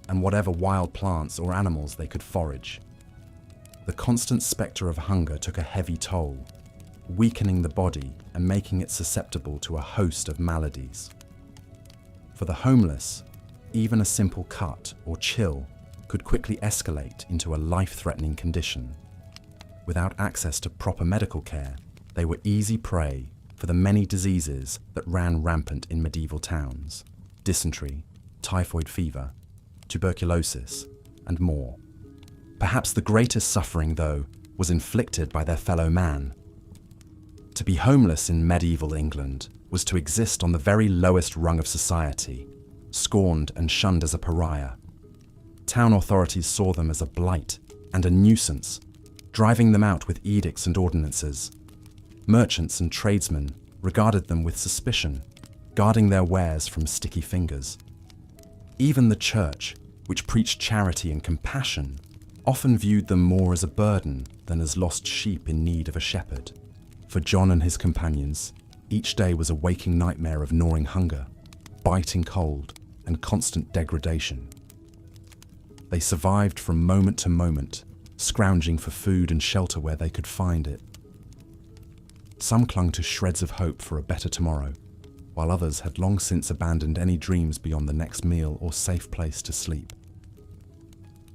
Speaker 1: and whatever wild plants or animals they could forage. The constant spectre of hunger took a heavy toll, weakening the body and making it susceptible to a host of maladies. For the homeless, even a simple cut or chill could quickly escalate into a life-threatening condition. Without access to proper medical care, they were easy prey for the many diseases that ran rampant in medieval towns: dysentery, typhoid fever, tuberculosis, and more. Perhaps the greatest suffering, though, was inflicted by their fellow man. To be homeless in medieval England was to exist on the very lowest rung of society, scorned and shunned as a pariah. Town authorities saw them as a blight and a nuisance, driving them out with edicts and ordinances. Merchants and tradesmen regarded them with suspicion, guarding their wares from sticky fingers. Even the church, which preached charity and compassion, often viewed them more as a burden than as lost sheep in need of a shepherd. For John and his companions, each day was a waking nightmare of gnawing hunger, biting cold, and constant degradation. They survived from moment to moment, scrounging for food and shelter where they could find it. Some clung to shreds of hope for a better tomorrow, while others had long since abandoned any dreams beyond the next meal or safe place to sleep.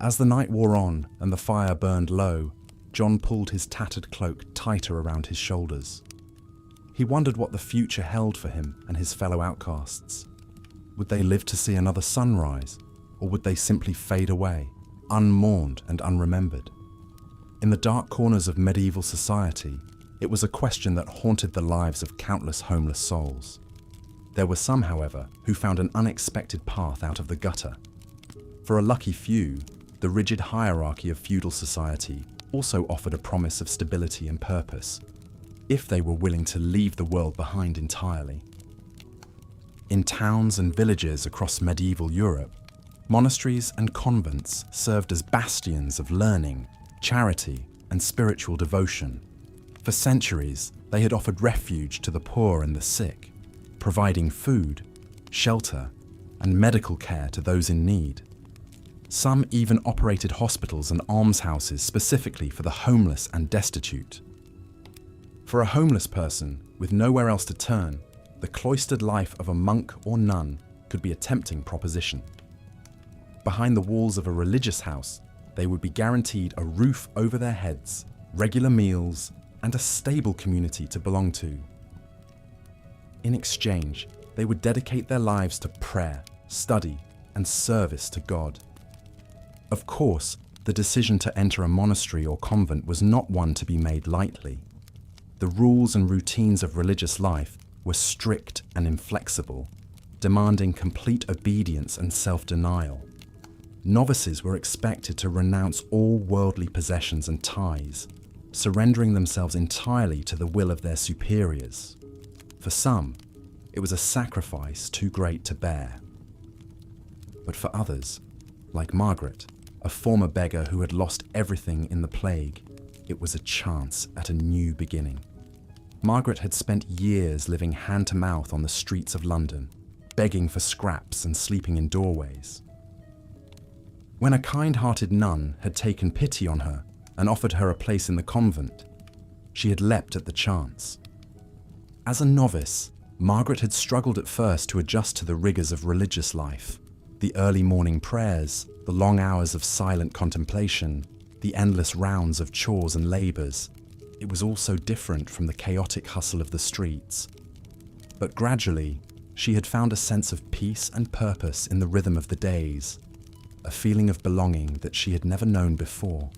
Speaker 1: As the night wore on and the fire burned low, John pulled his tattered cloak tighter around his shoulders. He wondered what the future held for him and his fellow outcasts. Would they live to see another sunrise, or would they simply fade away, unmourned and unremembered? In the dark corners of medieval society, it was a question that haunted the lives of countless homeless souls. There were some, however, who found an unexpected path out of the gutter. For a lucky few, the rigid hierarchy of feudal society also offered a promise of stability and purpose, if they were willing to leave the world behind entirely. In towns and villages across medieval Europe, monasteries and convents served as bastions of learning, charity, and spiritual devotion. For centuries, they had offered refuge to the poor and the sick, providing food, shelter, and medical care to those in need. Some even operated hospitals and almshouses specifically for the homeless and destitute. For a homeless person with nowhere else to turn, the cloistered life of a monk or nun could be a tempting proposition. Behind the walls of a religious house, they would be guaranteed a roof over their heads, regular meals, and a stable community to belong to. In exchange, they would dedicate their lives to prayer, study, and service to God. Of course, the decision to enter a monastery or convent was not one to be made lightly. The rules and routines of religious life were strict and inflexible, demanding complete obedience and self-denial. Novices were expected to renounce all worldly possessions and ties, surrendering themselves entirely to the will of their superiors. For some, it was a sacrifice too great to bear. But for others, like Margaret, a former beggar who had lost everything in the plague, it was a chance at a new beginning. Margaret had spent years living hand to mouth on the streets of London, begging for scraps and sleeping in doorways. When a kind-hearted nun had taken pity on her and offered her a place in the convent, she had leapt at the chance. As a novice, Margaret had struggled at first to adjust to the rigors of religious life, the early morning prayers, the long hours of silent contemplation, the endless rounds of chores and labours. It was all so different from the chaotic hustle of the streets. But gradually, she had found a sense of peace and purpose in the rhythm of the days, a feeling of belonging that she had never known before.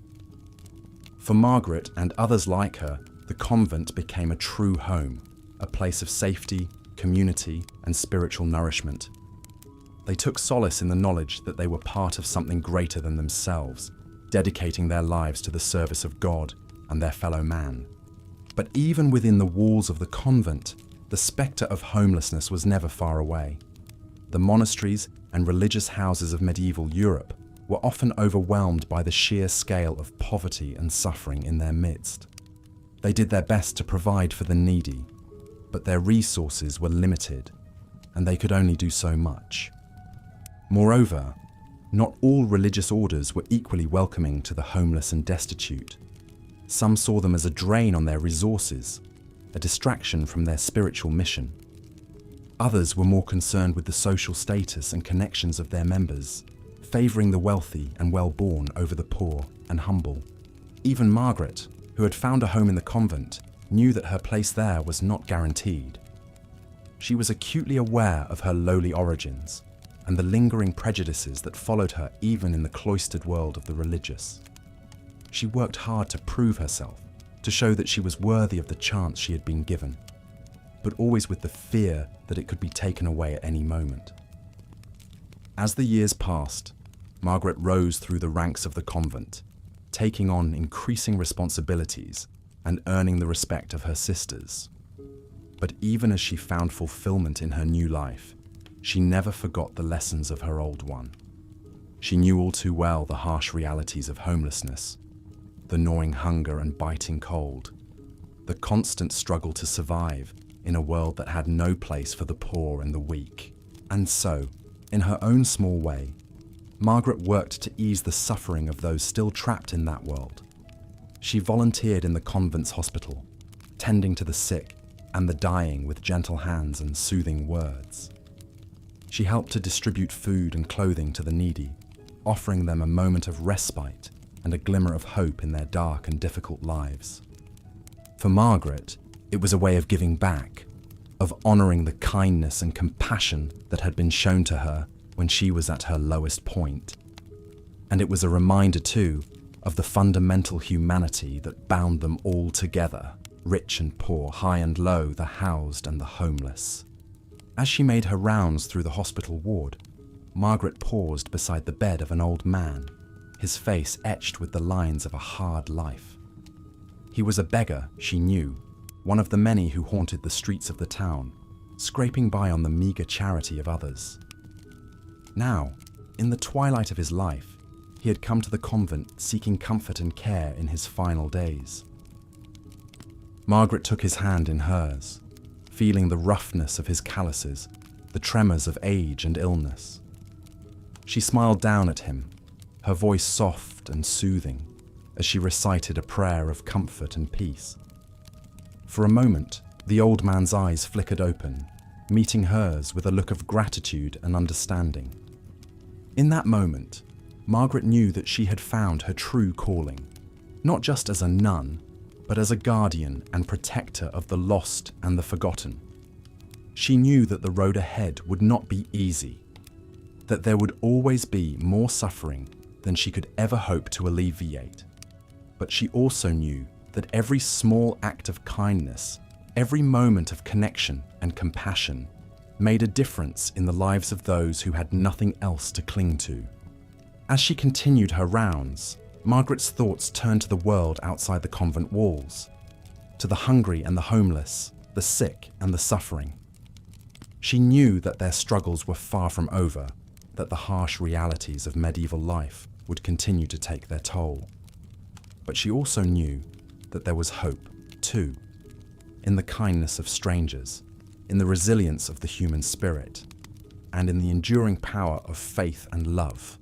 Speaker 1: For Margaret and others like her, the convent became a true home, a place of safety, community, and spiritual nourishment. They took solace in the knowledge that they were part of something greater than themselves, dedicating their lives to the service of God and their fellow man. But even within the walls of the convent, the spectre of homelessness was never far away. The monasteries and religious houses of medieval Europe were often overwhelmed by the sheer scale of poverty and suffering in their midst. They did their best to provide for the needy, but their resources were limited, and they could only do so much. Moreover, not all religious orders were equally welcoming to the homeless and destitute. Some saw them as a drain on their resources, a distraction from their spiritual mission. Others were more concerned with the social status and connections of their members, favouring the wealthy and well-born over the poor and humble. Even Margaret, who had found a home in the convent, knew that her place there was not guaranteed. She was acutely aware of her lowly origins and the lingering prejudices that followed her even in the cloistered world of the religious. She worked hard to prove herself, to show that she was worthy of the chance she had been given, but always with the fear that it could be taken away at any moment. As the years passed, Margaret rose through the ranks of the convent, taking on increasing responsibilities and earning the respect of her sisters. But even as she found fulfillment in her new life, she never forgot the lessons of her old one. She knew all too well the harsh realities of homelessness, the gnawing hunger and biting cold, the constant struggle to survive in a world that had no place for the poor and the weak. And so, in her own small way, Margaret worked to ease the suffering of those still trapped in that world. She volunteered in the convent's hospital, tending to the sick and the dying with gentle hands and soothing words. She helped to distribute food and clothing to the needy, offering them a moment of respite and a glimmer of hope in their dark and difficult lives. For Margaret, it was a way of giving back, of honouring the kindness and compassion that had been shown to her when she was at her lowest point. And it was a reminder too of the fundamental humanity that bound them all together, rich and poor, high and low, the housed and the homeless. As she made her rounds through the hospital ward, Margaret paused beside the bed of an old man, his face etched with the lines of a hard life. He was a beggar, she knew, one of the many who haunted the streets of the town, scraping by on the meager charity of others. Now, in the twilight of his life, he had come to the convent seeking comfort and care in his final days. Margaret took his hand in hers, feeling the roughness of his calluses, the tremors of age and illness. She smiled down at him, her voice soft and soothing, as she recited a prayer of comfort and peace. For a moment, the old man's eyes flickered open, meeting hers with a look of gratitude and understanding. In that moment, Margaret knew that she had found her true calling, not just as a nun, but as a guardian and protector of the lost and the forgotten. She knew that the road ahead would not be easy, that there would always be more suffering than she could ever hope to alleviate. But she also knew that every small act of kindness, every moment of connection and compassion, made a difference in the lives of those who had nothing else to cling to. As she continued her rounds, Margaret's thoughts turned to the world outside the convent walls, to the hungry and the homeless, the sick and the suffering. She knew that their struggles were far from over, that the harsh realities of medieval life would continue to take their toll. But she also knew that there was hope, too, in the kindness of strangers, in the resilience of the human spirit, and in the enduring power of faith and love.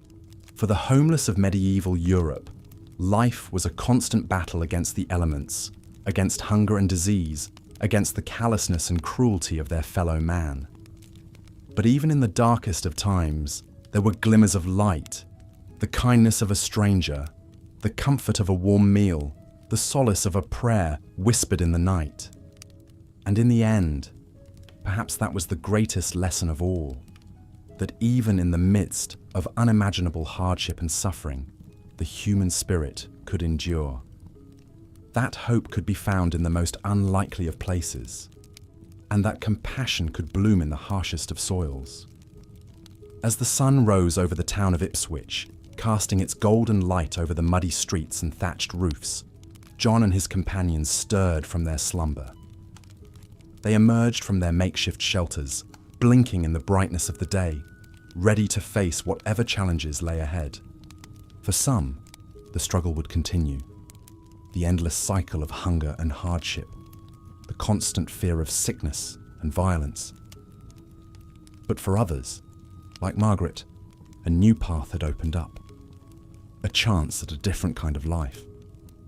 Speaker 1: For the homeless of medieval Europe, life was a constant battle against the elements, against hunger and disease, against the callousness and cruelty of their fellow man. But even in the darkest of times, there were glimmers of light, the kindness of a stranger, the comfort of a warm meal, the solace of a prayer whispered in the night. And in the end, perhaps that was the greatest lesson of all, that even in the midst of unimaginable hardship and suffering, the human spirit could endure. That hope could be found in the most unlikely of places, and that compassion could bloom in the harshest of soils. As the sun rose over the town of Ipswich, casting its golden light over the muddy streets and thatched roofs, John and his companions stirred from their slumber. They emerged from their makeshift shelters, blinking in the brightness of the day, ready to face whatever challenges lay ahead. For some, the struggle would continue. The endless cycle of hunger and hardship, the constant fear of sickness and violence. But for others, like Margaret, a new path had opened up. A chance at a different kind of life,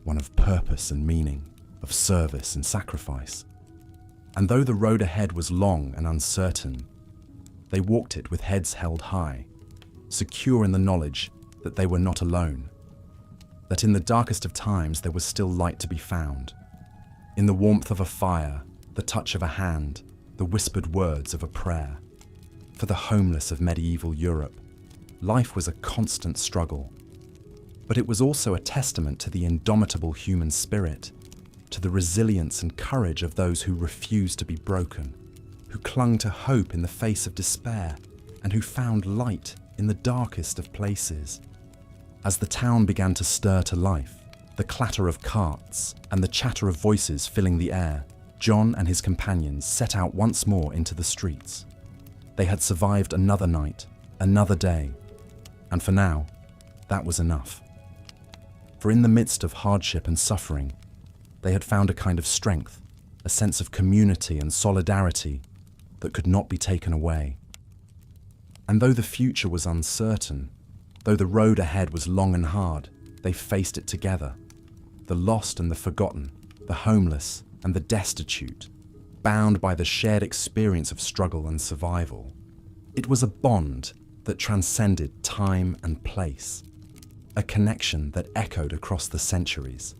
Speaker 1: one of purpose and meaning, of service and sacrifice. And though the road ahead was long and uncertain, they walked it with heads held high, secure in the knowledge that they were not alone, that in the darkest of times there was still light to be found. In the warmth of a fire, the touch of a hand, the whispered words of a prayer. For the homeless of medieval Europe, life was a constant struggle. But it was also a testament to the indomitable human spirit, to the resilience and courage of those who refused to be broken, who clung to hope in the face of despair, and who found light in the darkest of places. As the town began to stir to life, the clatter of carts and the chatter of voices filling the air, John and his companions set out once more into the streets. They had survived another night, another day, and for now, that was enough. For in the midst of hardship and suffering, they had found a kind of strength, a sense of community and solidarity that could not be taken away. And though the future was uncertain, though the road ahead was long and hard, they faced it together. The lost and the forgotten, the homeless and the destitute, bound by the shared experience of struggle and survival. It was a bond that transcended time and place, a connection that echoed across the centuries.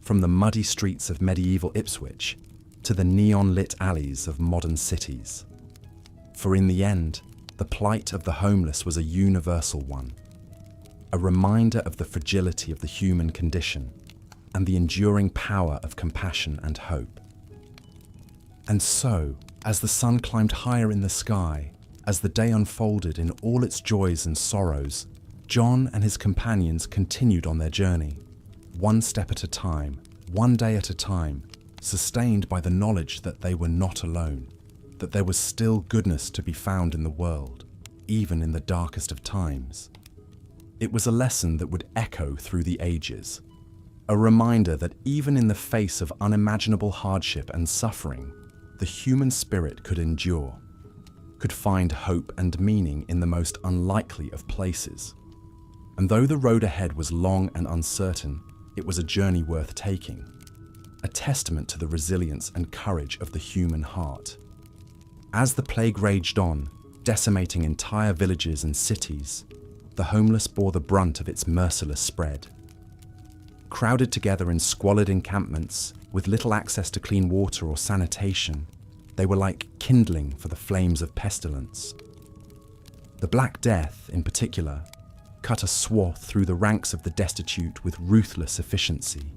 Speaker 1: From the muddy streets of medieval Ipswich to the neon-lit alleys of modern cities. For in the end, the plight of the homeless was a universal one, a reminder of the fragility of the human condition and the enduring power of compassion and hope. And so, as the sun climbed higher in the sky, as the day unfolded in all its joys and sorrows, John and his companions continued on their journey, one step at a time, one day at a time, sustained by the knowledge that they were not alone, that there was still goodness to be found in the world, even in the darkest of times. It was a lesson that would echo through the ages, a reminder that even in the face of unimaginable hardship and suffering, the human spirit could endure, could find hope and meaning in the most unlikely of places. And though the road ahead was long and uncertain, it was a journey worth taking, a testament to the resilience and courage of the human heart. As the plague raged on, decimating entire villages and cities, the homeless bore the brunt of its merciless spread. Crowded together in squalid encampments, with little access to clean water or sanitation, they were like kindling for the flames of pestilence. The Black Death, in particular, cut a swath through the ranks of the destitute with ruthless efficiency.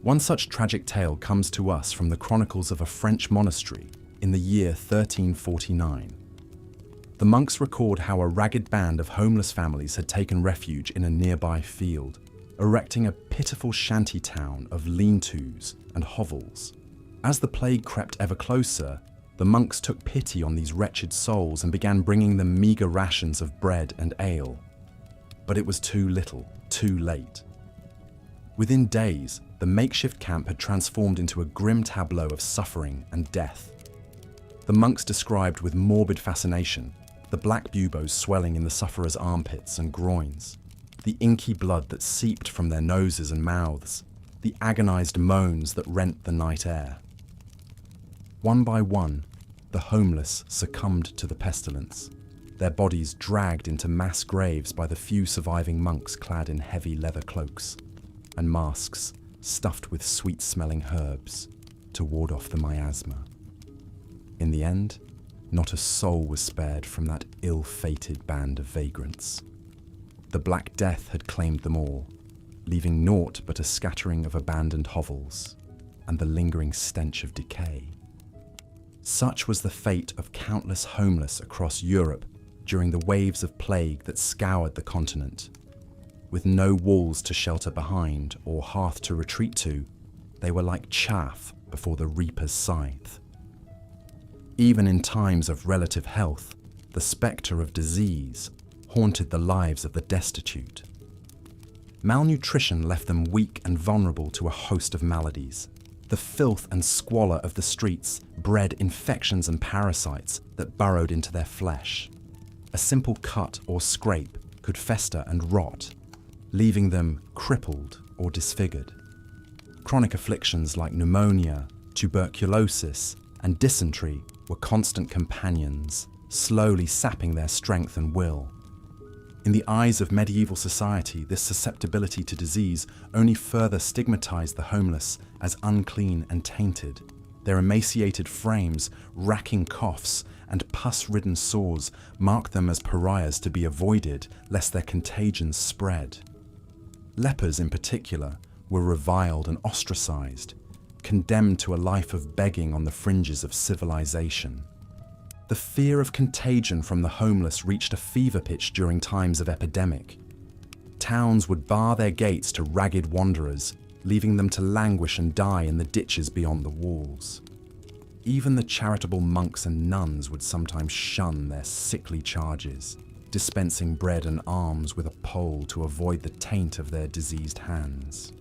Speaker 1: One such tragic tale comes to us from the chronicles of a French monastery in the year 1349. The monks record how a ragged band of homeless families had taken refuge in a nearby field, erecting a pitiful shanty town of lean-tos and hovels. As the plague crept ever closer, the monks took pity on these wretched souls and began bringing them meagre rations of bread and ale. But it was too little, too late. Within days, the makeshift camp had transformed into a grim tableau of suffering and death. The monks described with morbid fascination the black buboes swelling in the sufferers' armpits and groins, the inky blood that seeped from their noses and mouths, the agonized moans that rent the night air. One by one, the homeless succumbed to the pestilence, their bodies dragged into mass graves by the few surviving monks clad in heavy leather cloaks and masks stuffed with sweet-smelling herbs to ward off the miasma. In the end, not a soul was spared from that ill-fated band of vagrants. The Black Death had claimed them all, leaving naught but a scattering of abandoned hovels and the lingering stench of decay. Such was the fate of countless homeless across Europe during the waves of plague that scoured the continent. With no walls to shelter behind or hearth to retreat to, they were like chaff before the reaper's scythe. Even in times of relative health, the spectre of disease haunted the lives of the destitute. Malnutrition left them weak and vulnerable to a host of maladies. The filth and squalor of the streets bred infections and parasites that burrowed into their flesh. A simple cut or scrape could fester and rot, leaving them crippled or disfigured. Chronic afflictions like pneumonia, tuberculosis, and dysentery were constant companions, slowly sapping their strength and will. In the eyes of medieval society, this susceptibility to disease only further stigmatized the homeless as unclean and tainted, their emaciated frames, racking coughs, and pus-ridden sores marked them as pariahs to be avoided lest their contagions spread. Lepers in particular were reviled and ostracized, condemned to a life of begging on the fringes of civilization. The fear of contagion from the homeless reached a fever pitch during times of epidemic. Towns would bar their gates to ragged wanderers, leaving them to languish and die in the ditches beyond the walls. Even the charitable monks and nuns would sometimes shun their sickly charges, dispensing bread and alms with a pole to avoid the taint of their diseased hands.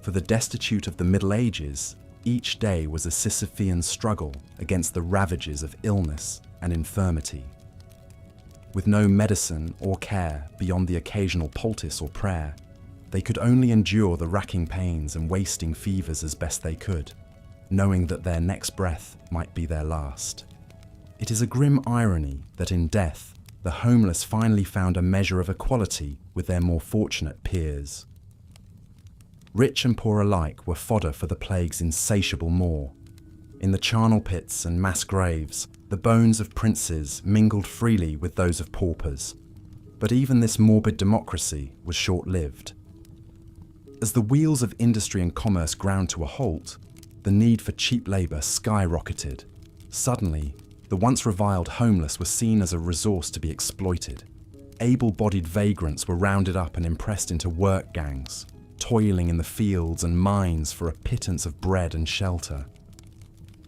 Speaker 1: For the destitute of the Middle Ages, each day was a Sisyphean struggle against the ravages of illness and infirmity. With no medicine or care beyond the occasional poultice or prayer, they could only endure the racking pains and wasting fevers as best they could, knowing that their next breath might be their last. It is a grim irony that in death, the homeless finally found a measure of equality with their more fortunate peers. Rich and poor alike were fodder for the plague's insatiable maw. In the charnel pits and mass graves, the bones of princes mingled freely with those of paupers. But even this morbid democracy was short-lived. As the wheels of industry and commerce ground to a halt, the need for cheap labour skyrocketed. Suddenly, the once reviled homeless were seen as a resource to be exploited. able-bodied vagrants were rounded up and impressed into work gangs, toiling in the fields and mines for a pittance of bread and shelter.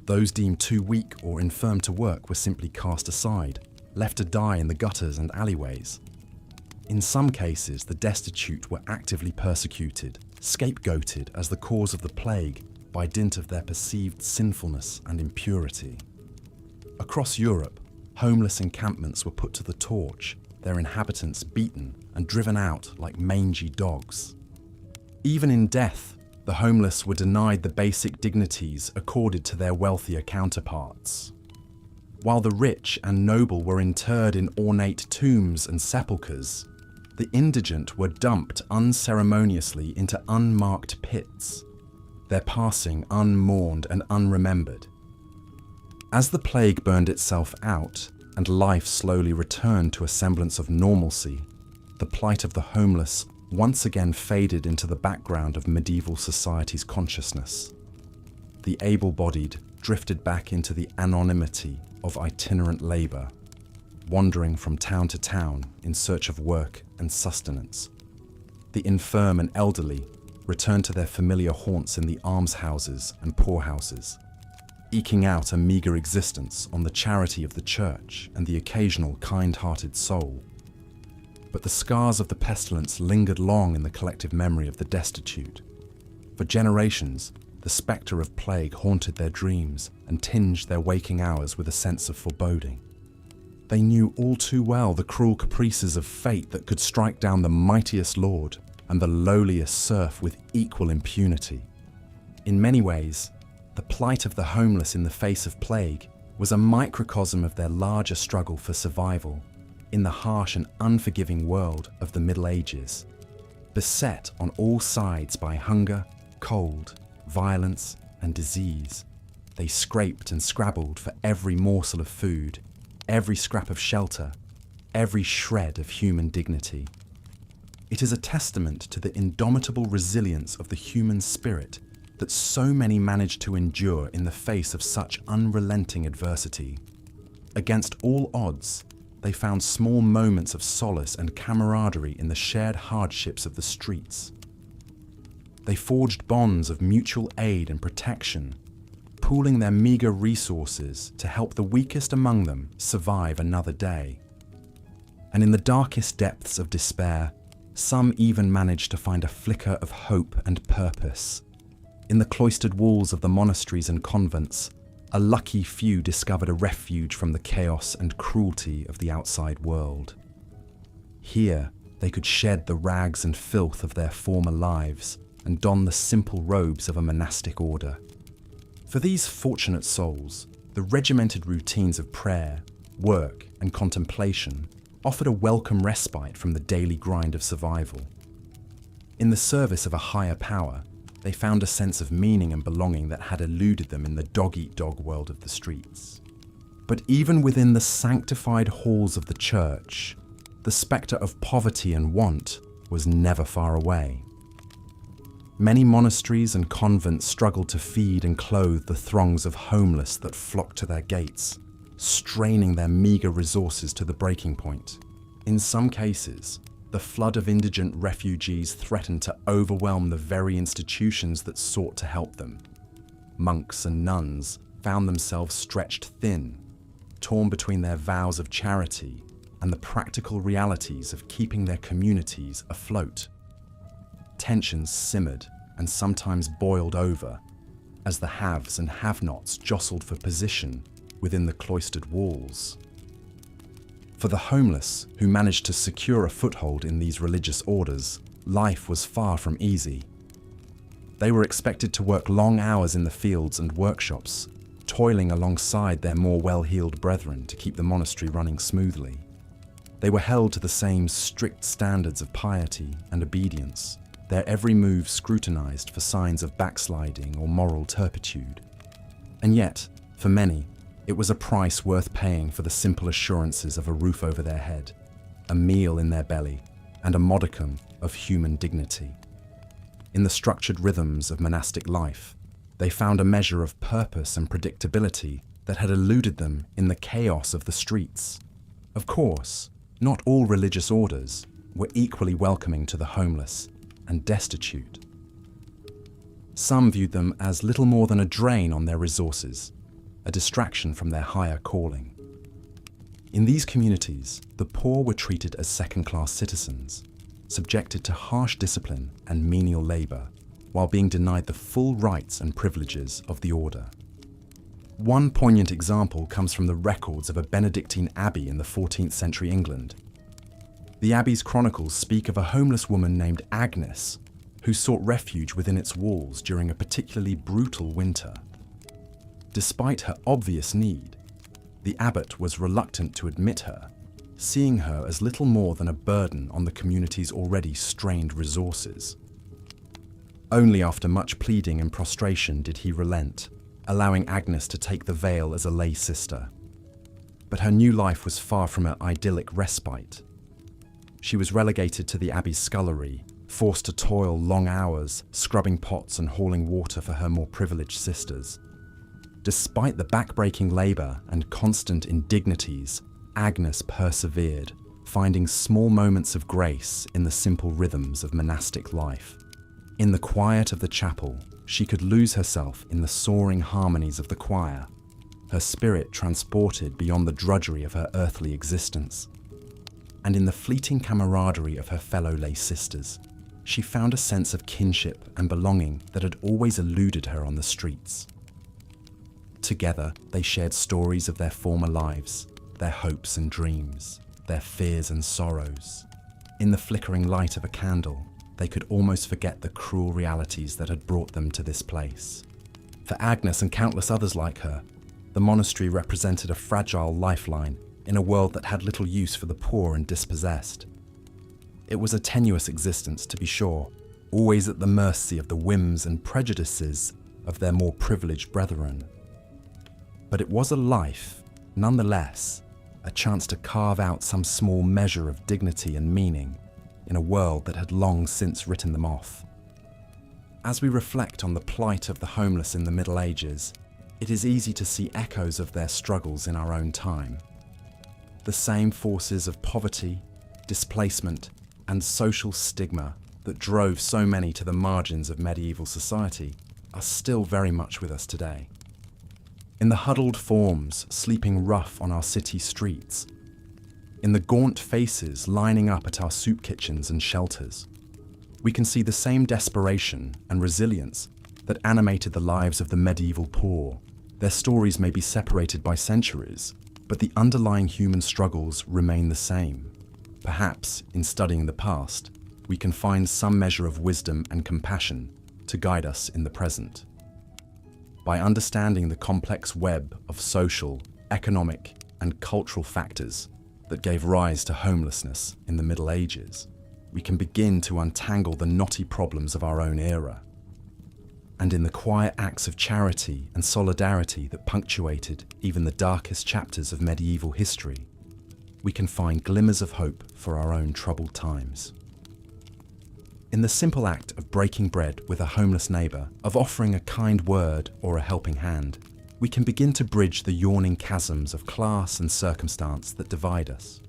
Speaker 1: Those deemed too weak or infirm to work were simply cast aside, left to die in the gutters and alleyways. In some cases, the destitute were actively persecuted, scapegoated as the cause of the plague by dint of their perceived sinfulness and impurity. Across Europe, homeless encampments were put to the torch, their inhabitants beaten and driven out like mangy dogs. Even in death, the homeless were denied the basic dignities accorded to their wealthier counterparts. While the rich and noble were interred in ornate tombs and sepulchres, the indigent were dumped unceremoniously into unmarked pits, their passing unmourned and unremembered. As the plague burned itself out and life slowly returned to a semblance of normalcy, the plight of the homeless once again faded into the background of medieval society's consciousness. The able-bodied drifted back into the anonymity of itinerant labour, wandering from town to town in search of work and sustenance. The infirm and elderly returned to their familiar haunts in the almshouses and poorhouses, eking out a meagre existence on the charity of the church and the occasional kind-hearted soul. But the scars of the pestilence lingered long in the collective memory of the destitute. For generations, the spectre of plague haunted their dreams and tinged their waking hours with a sense of foreboding. They knew all too well the cruel caprices of fate that could strike down the mightiest lord and the lowliest serf with equal impunity. In many ways, the plight of the homeless in the face of plague was a microcosm of their larger struggle for survival in the harsh and unforgiving world of the Middle Ages. Beset on all sides by hunger, cold, violence, and disease, they scraped and scrabbled for every morsel of food, every scrap of shelter, every shred of human dignity. It is a testament to the indomitable resilience of the human spirit that so many managed to endure in the face of such unrelenting adversity. Against all odds, they found small moments of solace and camaraderie in the shared hardships of the streets. They forged bonds of mutual aid and protection, pooling their meager resources to help the weakest among them survive another day. And in the darkest depths of despair, some even managed to find a flicker of hope and purpose. In the cloistered walls of the monasteries and convents, a lucky few discovered a refuge from the chaos and cruelty of the outside world. Here, they could shed the rags and filth of their former lives and don the simple robes of a monastic order. For these fortunate souls, the regimented routines of prayer, work, and contemplation offered a welcome respite from the daily grind of survival. In the service of a higher power, they found a sense of meaning and belonging that had eluded them in the dog-eat-dog world of the streets. But even within the sanctified halls of the church, the spectre of poverty and want was never far away. Many monasteries and convents struggled to feed and clothe the throngs of homeless that flocked to their gates, straining their meager resources to the breaking point. In some cases, the flood of indigent refugees threatened to overwhelm the very institutions that sought to help them. Monks and nuns found themselves stretched thin, torn between their vows of charity and the practical realities of keeping their communities afloat. Tensions simmered and sometimes boiled over as the haves and have-nots jostled for position within the cloistered walls. For the homeless who managed to secure a foothold in these religious orders, life was far from easy. They were expected to work long hours in the fields and workshops, toiling alongside their more well-heeled brethren to keep the monastery running smoothly. They were held to the same strict standards of piety and obedience, their every move scrutinized for signs of backsliding or moral turpitude. And yet, for many, it was a price worth paying for the simple assurances of a roof over their head, a meal in their belly, and a modicum of human dignity. In the structured rhythms of monastic life, they found a measure of purpose and predictability that had eluded them in the chaos of the streets. Of course, Not all religious orders were equally welcoming to the homeless and destitute. Some viewed them as little more than a drain on their resources, a distraction from their higher calling. In these communities, the poor were treated as second-class citizens, subjected to harsh discipline and menial labor, while being denied the full rights and privileges of the order. One poignant example comes from the records of a Benedictine abbey in the 14th century England. The abbey's chronicles speak of a homeless woman named Agnes, who sought refuge within its walls during a particularly brutal winter. Despite her obvious need, the abbot was reluctant to admit her, seeing her as little more than a burden on the community's already strained resources. Only after much pleading and prostration did he relent, allowing Agnes to take the veil as a lay sister. But her new life was far from an idyllic respite. She was relegated to the abbey's scullery, forced to toil long hours, scrubbing pots and hauling water for her more privileged sisters. Despite the backbreaking labour and constant indignities, Agnes persevered, finding small moments of grace in the simple rhythms of monastic life. In the quiet of the chapel, she could lose herself in the soaring harmonies of the choir, her spirit transported beyond the drudgery of her earthly existence. And in the fleeting camaraderie of her fellow lay sisters, she found a sense of kinship and belonging that had always eluded her on the streets. Together, they shared stories of their former lives, their hopes and dreams, their fears and sorrows. In the flickering light of a candle, they could almost forget the cruel realities that had brought them to this place. For Agnes and countless others like her, the monastery represented a fragile lifeline in a world that had little use for the poor and dispossessed. It was a tenuous existence, to be sure, always at the mercy of the whims and prejudices of their more privileged brethren. But it was a life, nonetheless, a chance to carve out some small measure of dignity and meaning in a world that had long since written them off. As we reflect on the plight of the homeless in the Middle Ages, it is easy to see echoes of their struggles in our own time. The same forces of poverty, displacement, and social stigma that drove so many to the margins of medieval society are still very much with us today. In the huddled forms sleeping rough on our city streets, in the gaunt faces lining up at our soup kitchens and shelters, we can see the same desperation and resilience that animated the lives of the medieval poor. Their stories may be separated by centuries, but the underlying human struggles remain the same. Perhaps, in studying the past, we can find some measure of wisdom and compassion to guide us in the present. By understanding the complex web of social, economic, and cultural factors that gave rise to homelessness in the Middle Ages, we can begin to untangle the knotty problems of our own era. And in the quiet acts of charity and solidarity that punctuated even the darkest chapters of medieval history, we can find glimmers of hope for our own troubled times. In the simple act of breaking bread with a homeless neighbour, of offering a kind word or a helping hand, we can begin to bridge the yawning chasms of class and circumstance that divide us.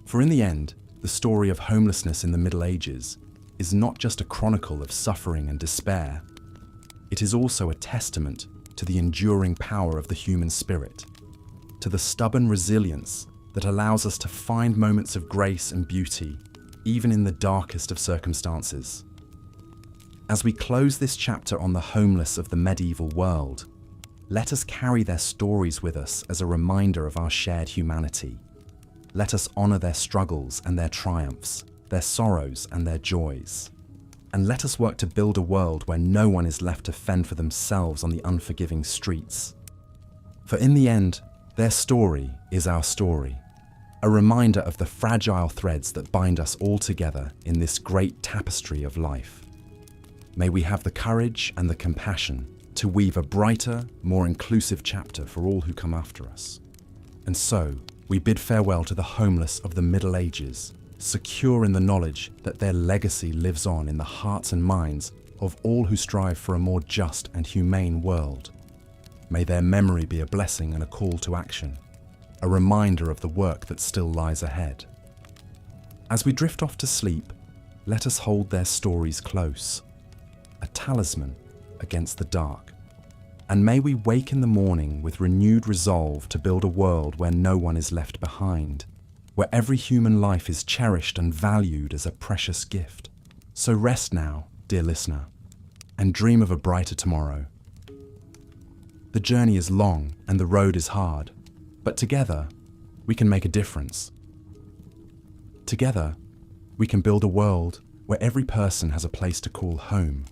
Speaker 1: For in the end, the story of homelessness in the Middle Ages is not just a chronicle of suffering and despair. It is also a testament to the enduring power of the human spirit, to the stubborn resilience that allows us to find moments of grace and beauty, even in the darkest of circumstances. As we close this chapter on the homeless of the medieval world, let us carry their stories with us as a reminder of our shared humanity. Let us honour their struggles and their triumphs, their sorrows and their joys. And let us work to build a world where no one is left to fend for themselves on the unforgiving streets. For in the end, their story is our story, a reminder of the fragile threads that bind us all together in this great tapestry of life. May we have the courage and the compassion to weave a brighter, more inclusive chapter for all who come after us. And so, we bid farewell to the homeless of the Middle Ages, secure in the knowledge that their legacy lives on in the hearts and minds of all who strive for a more just and humane world. May their memory be a blessing and a call to action, a reminder of the work that still lies ahead. As we drift off to sleep, let us hold their stories close, a talisman against the dark. And may we wake in the morning with renewed resolve to build a world where no one is left behind, where every human life is cherished and valued as a precious gift. So rest now, dear listener, and dream of a brighter tomorrow. The journey is long and the road is hard, but together we can make a difference. Together we can build a world where every person has a place to call home,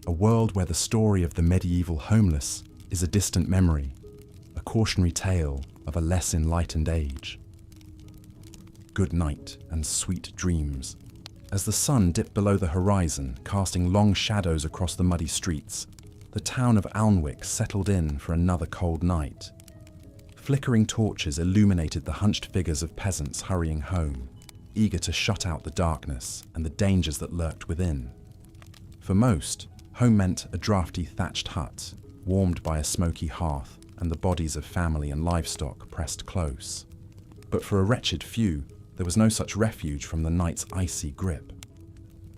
Speaker 1: a world where the story of the medieval homeless is a distant memory, a cautionary tale of a less enlightened age. Good night and sweet dreams. As the sun dipped below the horizon, casting long shadows across the muddy streets, the town of Alnwick settled in for another cold night. Flickering torches illuminated the hunched figures of peasants hurrying home, eager to shut out the darkness and the dangers that lurked within. For most, home meant a drafty thatched hut, warmed by a smoky hearth and the bodies of family and livestock pressed close. But for a wretched few, there was no such refuge from the night's icy grip.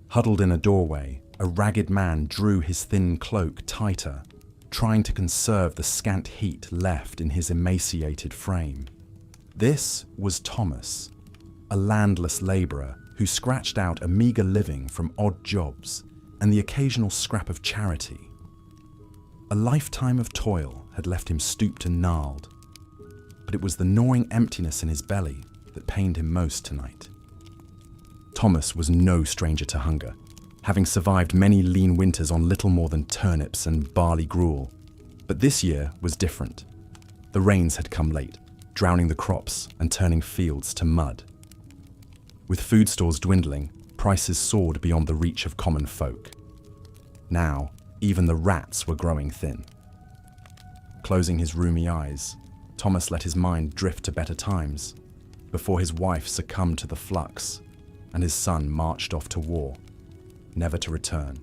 Speaker 1: Huddled in a doorway, a ragged man drew his thin cloak tighter, trying to conserve the scant heat left in his emaciated frame. This was Thomas, a landless labourer who scratched out a meagre living from odd jobs and the occasional scrap of charity. A lifetime of toil had left him stooped and gnarled, but it was the gnawing emptiness in his belly that pained him most tonight. Thomas was no stranger to hunger, having survived many lean winters on little more than turnips and barley gruel. But this year was different. The rains had come late, drowning the crops and turning fields to mud. With food stores dwindling, prices soared beyond the reach of common folk. Now, even the rats were growing thin. Closing his rheumy eyes, Thomas let his mind drift to better times, before his wife succumbed to the flux and his son marched off to war, never to return.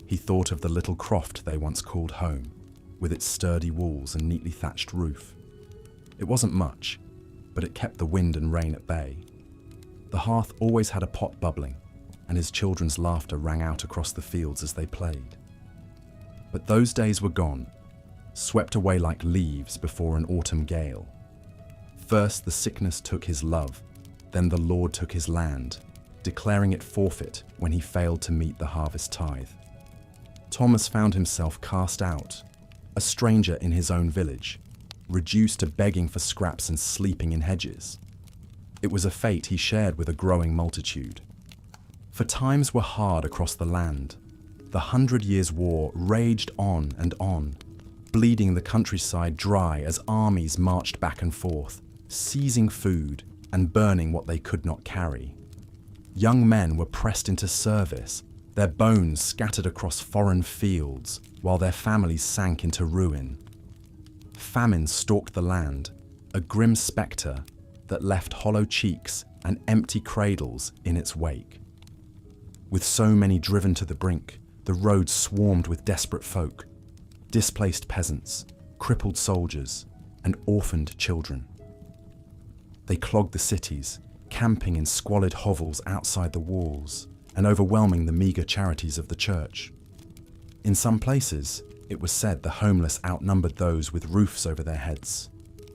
Speaker 1: He thought of the little croft they once called home, with its sturdy walls and neatly thatched roof. It wasn't much, but it kept the wind and rain at bay. The hearth always had a pot bubbling, and his children's laughter rang out across the fields as they played. But those days were gone, swept away like leaves before an autumn gale. First the sickness took his love, then the Lord took his land, declaring it forfeit when he failed to meet the harvest tithe. Thomas found himself cast out, a stranger in his own village, reduced to begging for scraps and sleeping in hedges. It was a fate he shared with a growing multitude. For times were hard across the land. The 100 Years' War raged on and on, bleeding the countryside dry as armies marched back and forth, seizing food and burning what they could not carry. Young men were pressed into service, their bones scattered across foreign fields, while their families sank into ruin. Famine stalked the land, a grim spectre that left hollow cheeks and empty cradles in its wake. With so many driven to the brink, the roads swarmed with desperate folk, displaced peasants, crippled soldiers, and orphaned children. They clogged the cities, camping in squalid hovels outside the walls, and overwhelming the meagre charities of the church. In some places, it was said the homeless outnumbered those with roofs over their heads.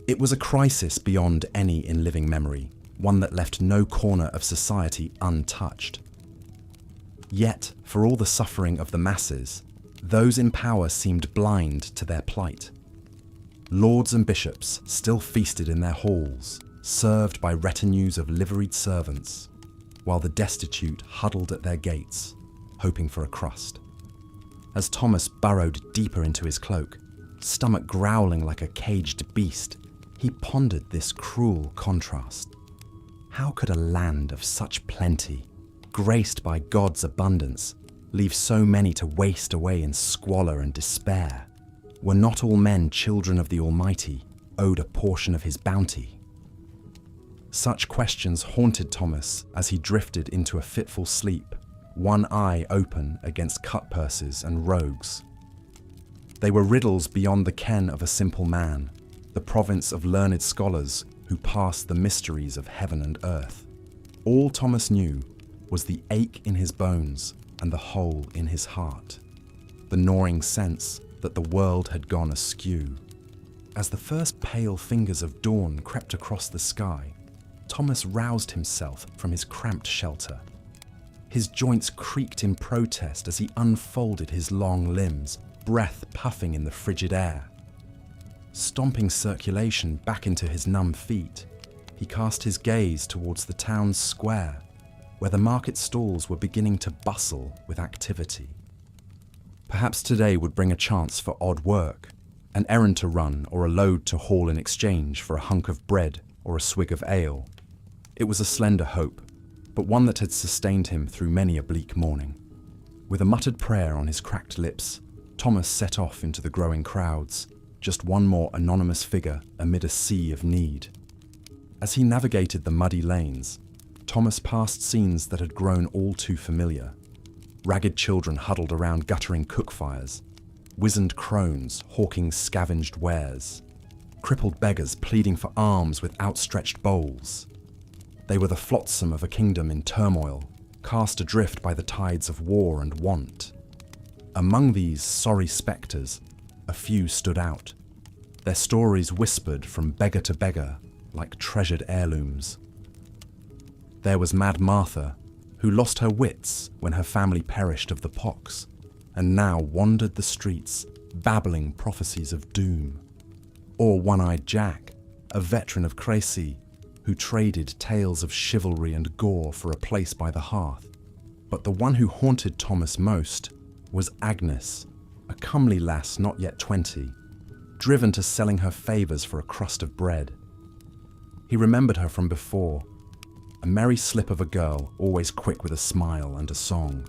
Speaker 1: It was a crisis beyond any in living memory, one that left no corner of society untouched. Yet, for all the suffering of the masses, those in power seemed blind to their plight. Lords and bishops still feasted in their halls, served by retinues of liveried servants, while the destitute huddled at their gates, hoping for a crust. As Thomas burrowed deeper into his cloak, stomach growling like a caged beast, he pondered this cruel contrast. How could a land of such plenty, graced by God's abundance, leave so many to waste away in squalor and despair? Were not all men children of the Almighty, owed a portion of his bounty? Such questions haunted Thomas as he drifted into a fitful sleep, one eye open against cutpurses and rogues. They were riddles beyond the ken of a simple man, the province of learned scholars who passed the mysteries of heaven and earth. All Thomas knew was the ache in his bones and the hole in his heart, the gnawing sense that the world had gone askew. As the first pale fingers of dawn crept across the sky, Thomas roused himself from his cramped shelter. His joints creaked in protest as he unfolded his long limbs, breath puffing in the frigid air. Stomping circulation back into his numb feet, he cast his gaze towards the town's square, where the market stalls were beginning to bustle with activity. Perhaps today would bring a chance for odd work, an errand to run or a load to haul in exchange for a hunk of bread or a swig of ale. It was a slender hope, but one that had sustained him through many a bleak morning. With a muttered prayer on his cracked lips, Thomas set off into the growing crowds, just one more anonymous figure amid a sea of need. As he navigated the muddy lanes, Thomas passed scenes that had grown all too familiar. Ragged children huddled around guttering cookfires, wizened crones hawking scavenged wares, crippled beggars pleading for alms with outstretched bowls. They were the flotsam of a kingdom in turmoil, cast adrift by the tides of war and want. Among these sorry spectres, a few stood out, their stories whispered from beggar to beggar like treasured heirlooms. There was Mad Martha, who lost her wits when her family perished of the pox, and now wandered the streets, babbling prophecies of doom. Or One-Eyed Jack, a veteran of Crécy, who traded tales of chivalry and gore for a place by the hearth. But the one who haunted Thomas most was Agnes, a comely lass not yet 20, driven to selling her favours for a crust of bread. He remembered her from before, a merry slip of a girl, always quick with a smile and a song.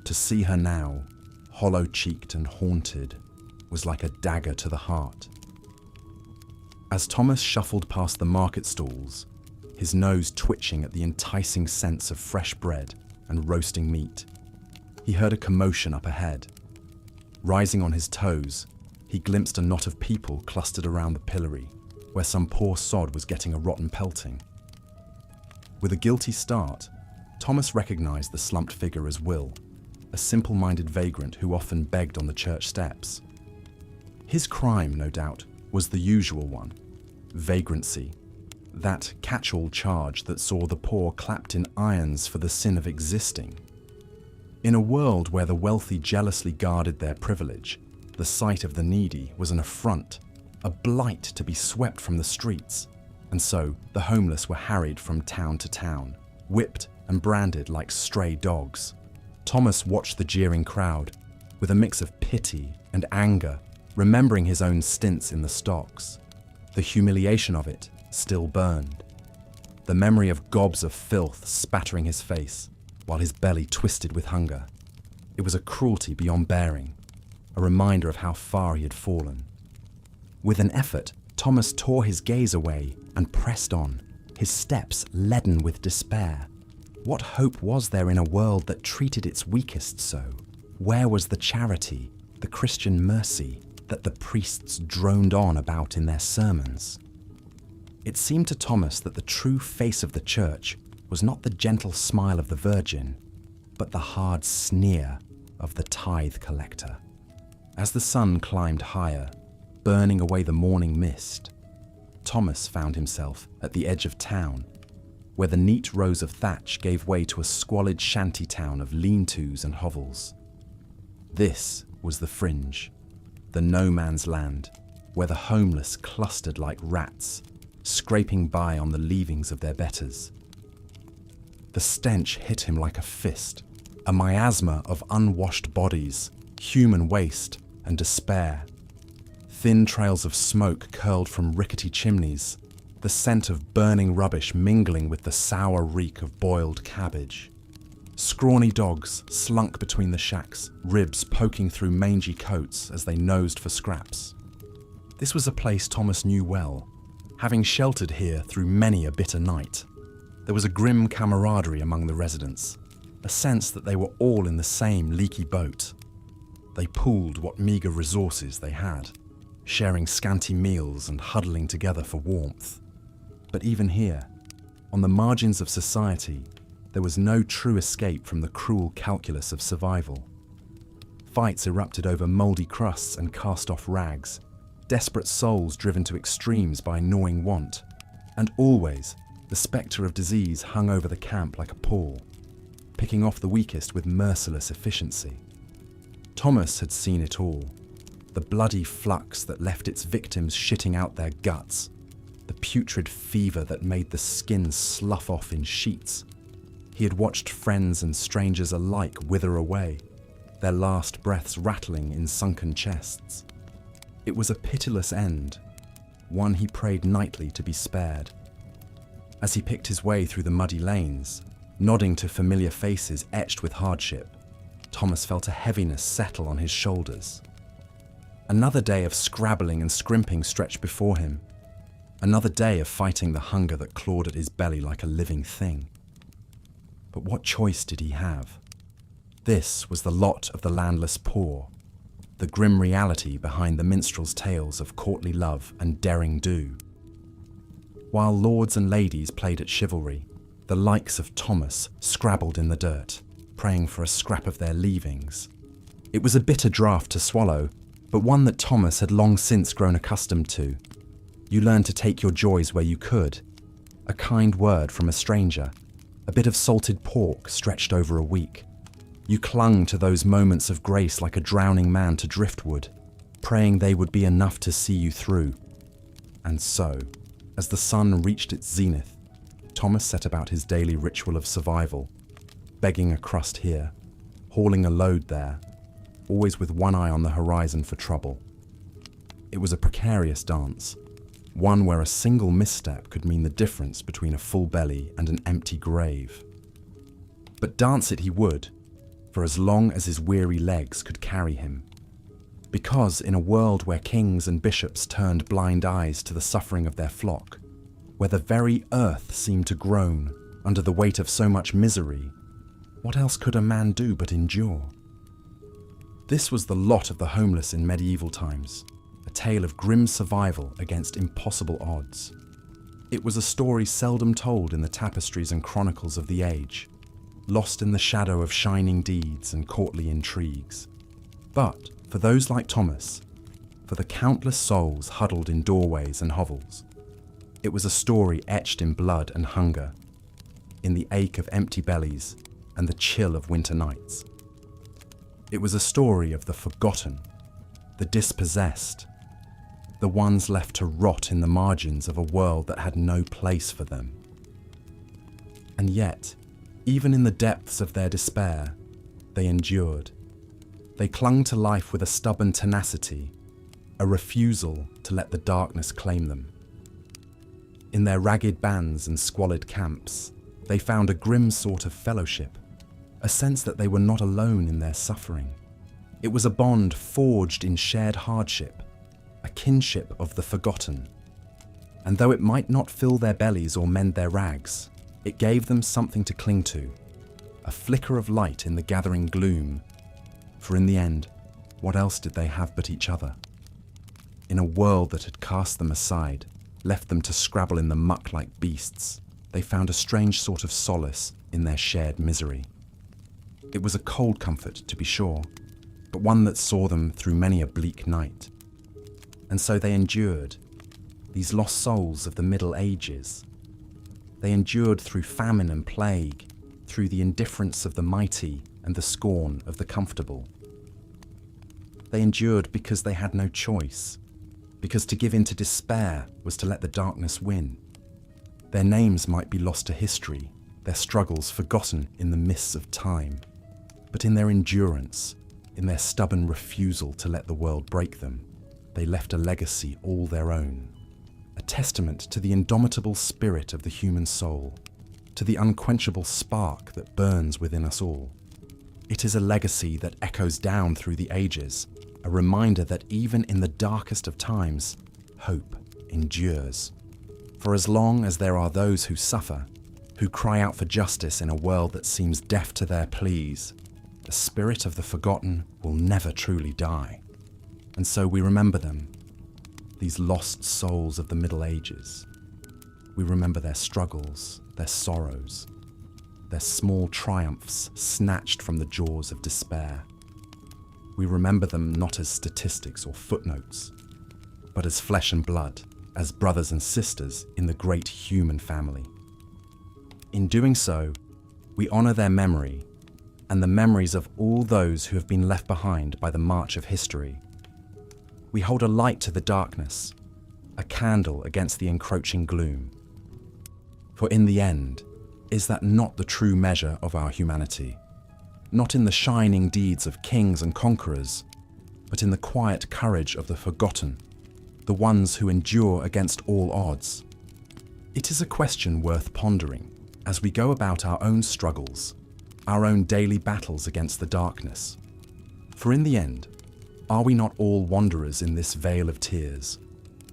Speaker 1: To see her now, hollow-cheeked and haunted, was like a dagger to the heart. As Thomas shuffled past the market stalls, his nose twitching at the enticing scents of fresh bread and roasting meat, he heard a commotion up ahead. Rising on his toes, he glimpsed a knot of people clustered around the pillory, where some poor sod was getting a rotten pelting. With a guilty start, Thomas recognized the slumped figure as Will, a simple-minded vagrant who often begged on the church steps. His crime, no doubt, was the usual one: vagrancy, that catch-all charge that saw the poor clapped in irons for the sin of existing. In a world where the wealthy jealously guarded their privilege, the sight of the needy was an affront, a blight to be swept from the streets, and so the homeless were harried from town to town, whipped and branded like stray dogs. Thomas watched the jeering crowd with a mix of pity and anger, remembering his own stints in the stocks. The humiliation of it still burned. The memory of gobs of filth spattering his face while his belly twisted with hunger. It was a cruelty beyond bearing, a reminder of how far he had fallen. With an effort, Thomas tore his gaze away and pressed on, his steps leaden with despair. What hope was there in a world that treated its weakest so? Where was the charity, the Christian mercy, that the priests droned on about in their sermons? It seemed to Thomas that the true face of the church was not the gentle smile of the Virgin, but the hard sneer of the tithe collector. As the sun climbed higher, burning away the morning mist, Thomas found himself at the edge of town, where the neat rows of thatch gave way to a squalid shanty town of lean-tos and hovels. This was the fringe, the no-man's land, where the homeless clustered like rats, scraping by on the leavings of their betters. The stench hit him like a fist, a miasma of unwashed bodies, human waste and despair. Thin trails of smoke curled from rickety chimneys, the scent of burning rubbish mingling with the sour reek of boiled cabbage. Scrawny dogs slunk between the shacks, ribs poking through mangy coats as they nosed for scraps. This was a place Thomas knew well, having sheltered here through many a bitter night. There was a grim camaraderie among the residents, a sense that they were all in the same leaky boat. They pooled what meagre resources they had, sharing scanty meals and huddling together for warmth. But even here, On the margins of society, there was no true escape from the cruel calculus of survival. Fights erupted over mouldy crusts and cast-off rags, desperate souls driven to extremes by gnawing want, and always the spectre of disease hung over the camp like a pall, picking off the weakest with merciless efficiency. Thomas had seen it all, the bloody flux that left its victims shitting out their guts, the putrid fever that made the skin slough off in sheets. He had watched friends and strangers alike wither away, their last breaths rattling in sunken chests. It was a pitiless end, one he prayed nightly to be spared. As he picked his way through the muddy lanes, nodding to familiar faces etched with hardship, Thomas felt a heaviness settle on his shoulders. Another day of scrabbling and scrimping stretched before him. Another day of fighting the hunger that clawed at his belly like a living thing. But what choice did he have? This was the lot of the landless poor, the grim reality behind the minstrel's tales of courtly love and daring do. While lords and ladies played at chivalry, the likes of Thomas scrabbled in the dirt, praying for a scrap of their leavings. It was a bitter draught to swallow, but one that Thomas had long since grown accustomed to. You learned to take your joys where you could. A kind word from a stranger, a bit of salted pork stretched over a week. You clung to those moments of grace like a drowning man to driftwood, praying they would be enough to see you through. And so, as the sun reached its zenith, Thomas set about his daily ritual of survival, begging a crust here, hauling a load there, always with one eye on the horizon for trouble. It was a precarious dance, one where a single misstep could mean the difference between a full belly and an empty grave. But dance it he would, for as long as his weary legs could carry him. Because in a world where kings and bishops turned blind eyes to the suffering of their flock, where the very earth seemed to groan under the weight of so much misery, what else could a man do but endure? This was the lot of the homeless in medieval times, a tale of grim survival against impossible odds. It was a story seldom told in the tapestries and chronicles of the age, lost in the shadow of shining deeds and courtly intrigues. But for those like Thomas, for the countless souls huddled in doorways and hovels, it was a story etched in blood and hunger, in the ache of empty bellies and the chill of winter nights. It was a story of the forgotten, the dispossessed, the ones left to rot in the margins of a world that had no place for them. And yet, even in the depths of their despair, they endured. They clung to life with a stubborn tenacity, a refusal to let the darkness claim them. In their ragged bands and squalid camps, they found a grim sort of fellowship, a sense that they were not alone in their suffering. It was a bond forged in shared hardship, a kinship of the forgotten. And though it might not fill their bellies or mend their rags, it gave them something to cling to, a flicker of light in the gathering gloom. For in the end, what else did they have but each other? In a world that had cast them aside, left them to scrabble in the muck like beasts, they found a strange sort of solace in their shared misery. It was a cold comfort, to be sure, but one that saw them through many a bleak night. And so they endured, these lost souls of the Middle Ages. They endured through famine and plague, through the indifference of the mighty and the scorn of the comfortable. They endured because they had no choice, because to give in to despair was to let the darkness win. Their names might be lost to history, their struggles forgotten in the mists of time, but in their endurance, in their stubborn refusal to let the world break them, they left a legacy all their own, a testament to the indomitable spirit of the human soul, to the unquenchable spark that burns within us all. It is a legacy that echoes down through the ages, a reminder that even in the darkest of times, hope endures. For as long as there are those who suffer, who cry out for justice in a world that seems deaf to their pleas, the spirit of the forgotten will never truly die. And so we remember them, these lost souls of the Middle Ages. We remember their struggles, their sorrows, their small triumphs snatched from the jaws of despair. We remember them not as statistics or footnotes, but as flesh and blood, as brothers and sisters in the great human family. In doing so, we honor their memory and the memories of all those who have been left behind by the march of history. We hold a light to the darkness, a candle against the encroaching gloom. For in the end, is that not the true measure of our humanity? Not in the shining deeds of kings and conquerors, but in the quiet courage of the forgotten, the ones who endure against all odds. It is a question worth pondering as we go about our own struggles, our own daily battles against the darkness. For in the end, are we not all wanderers in this vale of tears,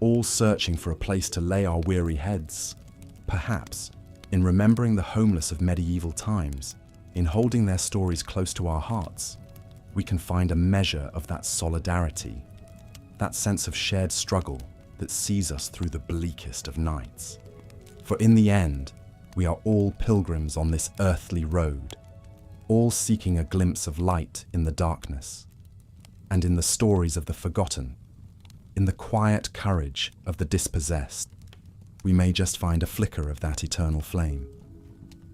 Speaker 1: all searching for a place to lay our weary heads? Perhaps, in remembering the homeless of medieval times, in holding their stories close to our hearts, we can find a measure of that solidarity, that sense of shared struggle that sees us through the bleakest of nights. For in the end, we are all pilgrims on this earthly road, all seeking a glimpse of light in the darkness, and in the stories of the forgotten, in the quiet courage of the dispossessed, we may just find a flicker of that eternal flame,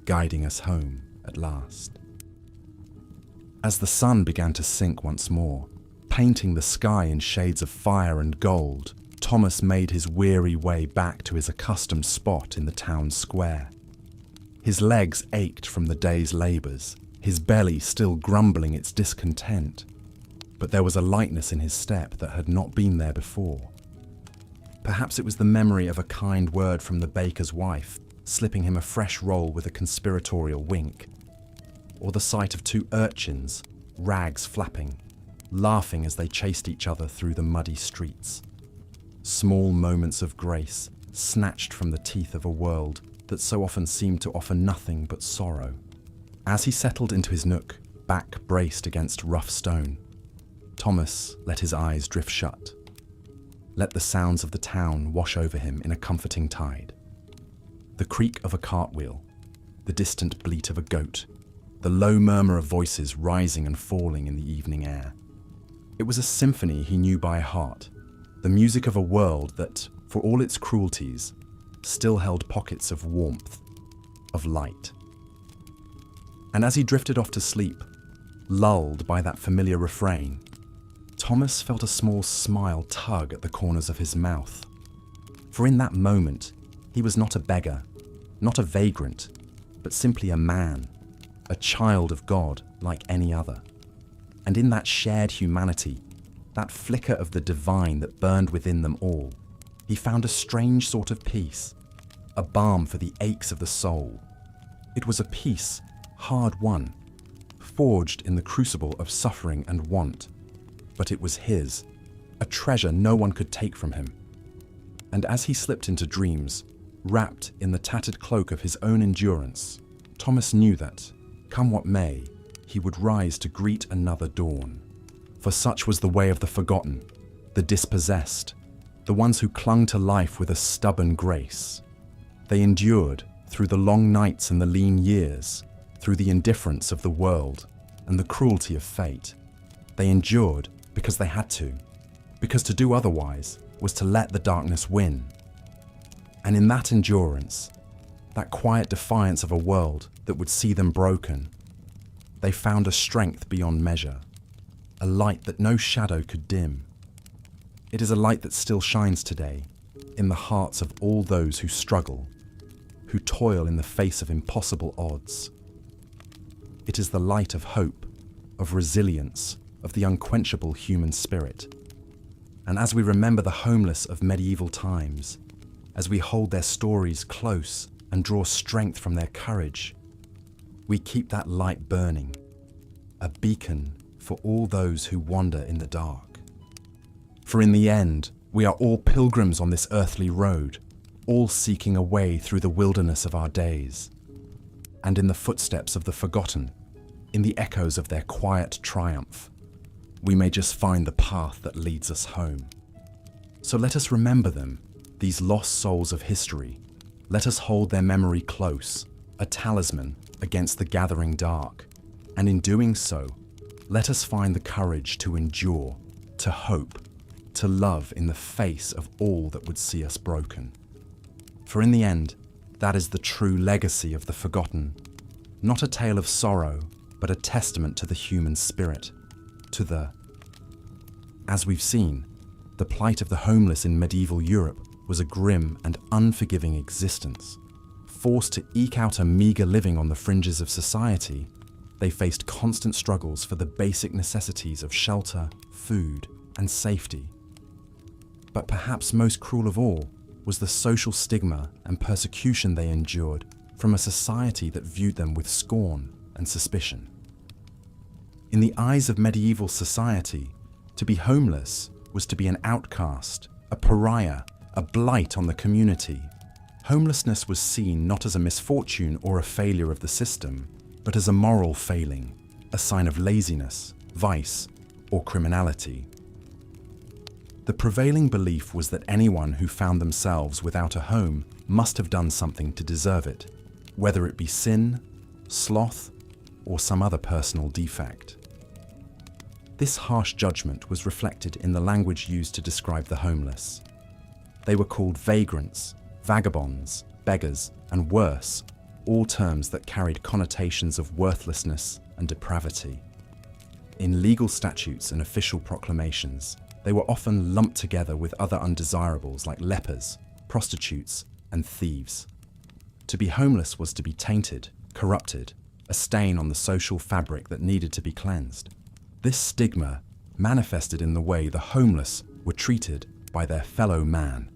Speaker 1: guiding us home at last. As the sun began to sink once more, painting the sky in shades of fire and gold, Thomas made his weary way back to his accustomed spot in the town square. His legs ached from the day's labours, his belly still grumbling its discontent, but there was a lightness in his step that had not been there before. Perhaps it was the memory of a kind word from the baker's wife, slipping him a fresh roll with a conspiratorial wink, or the sight of two urchins, rags flapping, laughing as they chased each other through the muddy streets. Small moments of grace, snatched from the teeth of a world that so often seemed to offer nothing but sorrow. As he settled into his nook, back braced against rough stone, Thomas let his eyes drift shut. Let the sounds of the town wash over him in a comforting tide. The creak of a cartwheel, the distant bleat of a goat, the low murmur of voices rising and falling in the evening air. It was a symphony he knew by heart, the music of a world that, for all its cruelties, still held pockets of warmth, of light. And as he drifted off to sleep, lulled by that familiar refrain, Thomas felt a small smile tug at the corners of his mouth. For in that moment, he was not a beggar, not a vagrant, but simply a man, a child of God like any other. And in that shared humanity, that flicker of the divine that burned within them all, he found a strange sort of peace, a balm for the aches of the soul. It was a peace hard won, forged in the crucible of suffering and want, but it was his, a treasure no one could take from him. And as he slipped into dreams, wrapped in the tattered cloak of his own endurance, Thomas knew that, come what may, he would rise to greet another dawn. For such was the way of the forgotten, the dispossessed, the ones who clung to life with a stubborn grace. They endured through the long nights and the lean years, through the indifference of the world and the cruelty of fate. They endured because they had to, because to do otherwise was to let the darkness win. And in that endurance, that quiet defiance of a world that would see them broken, they found a strength beyond measure, a light that no shadow could dim. It is a light that still shines today in the hearts of all those who struggle, who toil in the face of impossible odds. It is the light of hope, of resilience, of the unquenchable human spirit. And as we remember the homeless of medieval times, as we hold their stories close and draw strength from their courage, we keep that light burning, a beacon for all those who wander in the dark. For in the end, we are all pilgrims on this earthly road, all seeking a way through the wilderness of our days. And in the footsteps of the forgotten, in the echoes of their quiet triumph, we may just find the path that leads us home. So let us remember them, these lost souls of history, Let us hold their memory close, a talisman against the gathering dark. And in doing so, let us find the courage to endure, to hope, to love in the face of all that would see us broken. For in the end, that is the true legacy of the forgotten. Not a tale of sorrow, but a testament to the human spirit, As we've seen, the plight of the homeless in medieval Europe was a grim and unforgiving existence. Forced to eke out a meager living on the fringes of society, they faced constant struggles for the basic necessities of shelter, food, and safety. But perhaps most cruel of all was the social stigma and persecution they endured from a society that viewed them with scorn and suspicion. In the eyes of medieval society, to be homeless was to be an outcast, a pariah, a blight on the community. Homelessness was seen not as a misfortune or a failure of the system, but as a moral failing, a sign of laziness, vice, or criminality. The prevailing belief was that anyone who found themselves without a home must have done something to deserve it, whether it be sin, sloth, or some other personal defect. This harsh judgment was reflected in the language used to describe the homeless. They were called vagrants, vagabonds, beggars, and worse, all terms that carried connotations of worthlessness and depravity. In legal statutes and official proclamations, they were often lumped together with other undesirables like lepers, prostitutes, and thieves. To be homeless was to be tainted, corrupted, a stain on the social fabric that needed to be cleansed. This stigma manifested in the way the homeless were treated by their fellow man.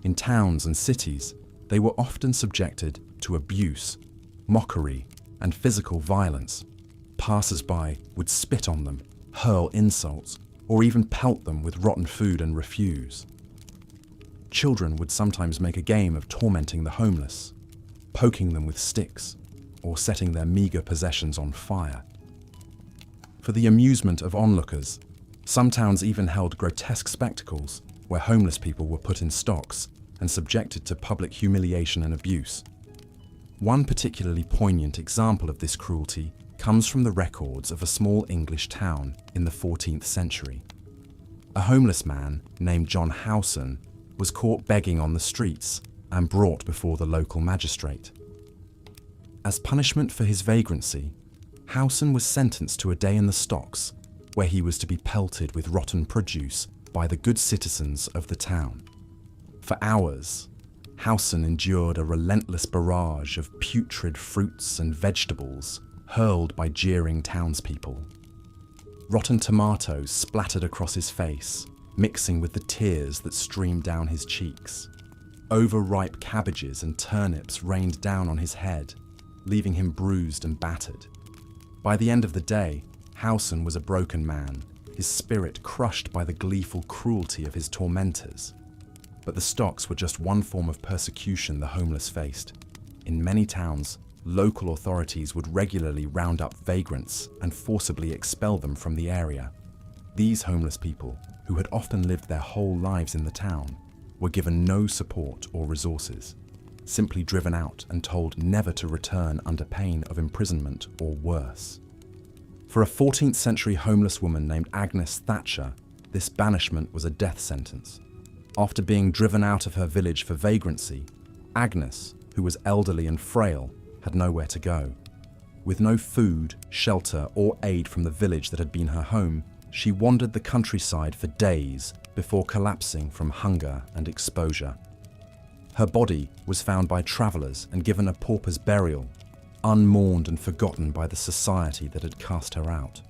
Speaker 1: In towns and cities, they were often subjected to abuse, mockery, and physical violence. Passers-by would spit on them, hurl insults, or even pelt them with rotten food and refuse. Children would sometimes make a game of tormenting the homeless, poking them with sticks, or setting their meager possessions on fire. For the amusement of onlookers, some towns even held grotesque spectacles where homeless people were put in stocks and subjected to public humiliation and abuse. One particularly poignant example of this cruelty comes from the records of a small English town in the 14th century. A homeless man named John Howson was caught begging on the streets and brought before the local magistrate. As punishment for his vagrancy, Howson was sentenced to a day in the stocks, where he was to be pelted with rotten produce by the good citizens of the town. For hours, Howson endured a relentless barrage of putrid fruits and vegetables hurled by jeering townspeople. Rotten tomatoes splattered across his face, mixing with the tears that streamed down his cheeks. Overripe cabbages and turnips rained down on his head, leaving him bruised and battered. By the end of the day, Howson was a broken man, his spirit crushed by the gleeful cruelty of his tormentors. But the stocks were just one form of persecution the homeless faced. In many towns, local authorities would regularly round up vagrants and forcibly expel them from the area. These homeless people, who had often lived their whole lives in the town, were given no support or resources, simply driven out and told never to return under pain of imprisonment or worse. For a 14th century homeless woman named Agnes Thatcher, this banishment was a death sentence. After being driven out of her village for vagrancy, Agnes, who was elderly and frail, had nowhere to go. With no food, shelter, or aid from the village that had been her home, she wandered the countryside for days before collapsing from hunger and exposure. Her body was found by travellers and given a pauper's burial, unmourned and forgotten by the society that had cast her out.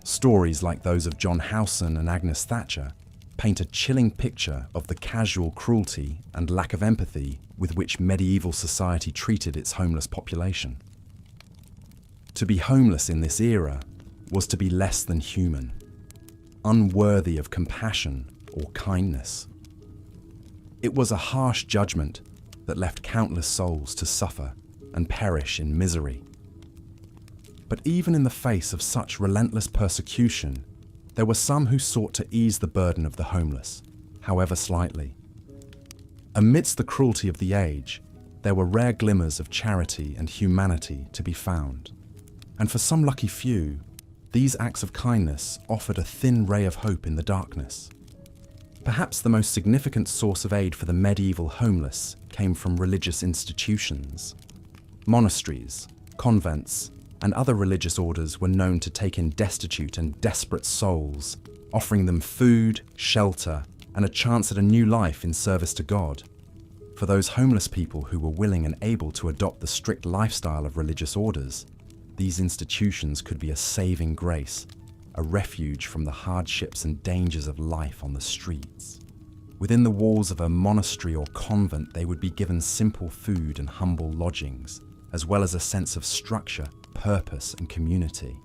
Speaker 1: Stories like those of John Howson and Agnes Thatcher paint a chilling picture of the casual cruelty and lack of empathy with which medieval society treated its homeless population. To be homeless in this era was to be less than human, unworthy of compassion or kindness. It was a harsh judgment that left countless souls to suffer and perish in misery. But even in the face of such relentless persecution, there were some who sought to ease the burden of the homeless, however slightly. Amidst the cruelty of the age, there were rare glimmers of charity and humanity to be found. And for some lucky few, these acts of kindness offered a thin ray of hope in the darkness. Perhaps the most significant source of aid for the medieval homeless came from religious institutions. Monasteries, convents, and other religious orders were known to take in destitute and desperate souls, offering them food, shelter, and a chance at a new life in service to God. For those homeless people who were willing and able to adopt the strict lifestyle of religious orders, these institutions could be a saving grace, a refuge from the hardships and dangers of life on the streets. Within the walls of a monastery or convent, they would be given simple food and humble lodgings, as well as a sense of structure, purpose, and community.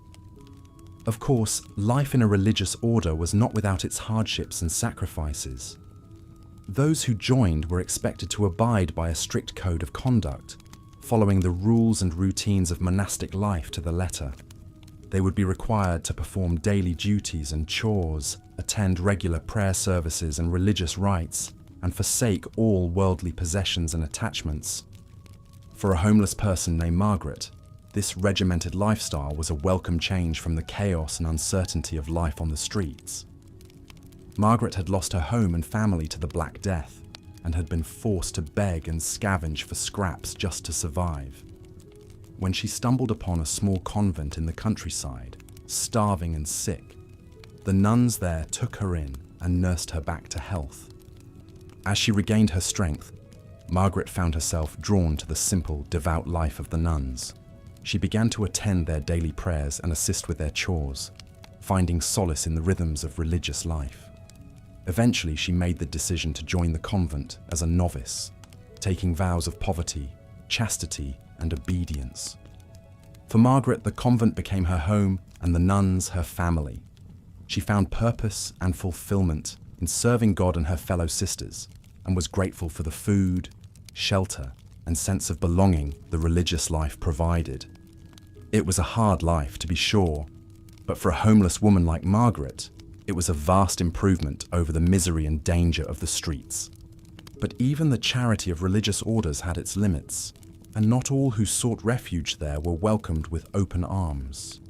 Speaker 1: Of course, life in a religious order was not without its hardships and sacrifices. Those who joined were expected to abide by a strict code of conduct, following the rules and routines of monastic life to the letter. They would be required to perform daily duties and chores, attend regular prayer services and religious rites, and forsake all worldly possessions and attachments. For a homeless person named Margaret, this regimented lifestyle was a welcome change from the chaos and uncertainty of life on the streets. Margaret had lost her home and family to the Black Death, and had been forced to beg and scavenge for scraps just to survive. When she stumbled upon a small convent in the countryside, starving and sick, the nuns there took her in and nursed her back to health. As she regained her strength, Margaret found herself drawn to the simple, devout life of the nuns. She began to attend their daily prayers and assist with their chores, finding solace in the rhythms of religious life. Eventually, she made the decision to join the convent as a novice, taking vows of poverty, chastity, and obedience. For Margaret, the convent became her home and the nuns her family. She found purpose and fulfillment in serving God and her fellow sisters, and was grateful for the food, shelter, and sense of belonging the religious life provided. It was a hard life, to be sure, but for a homeless woman like Margaret, it was a vast improvement over the misery and danger of the streets. But even the charity of religious orders had its limits, and not all who sought refuge there were welcomed with open arms.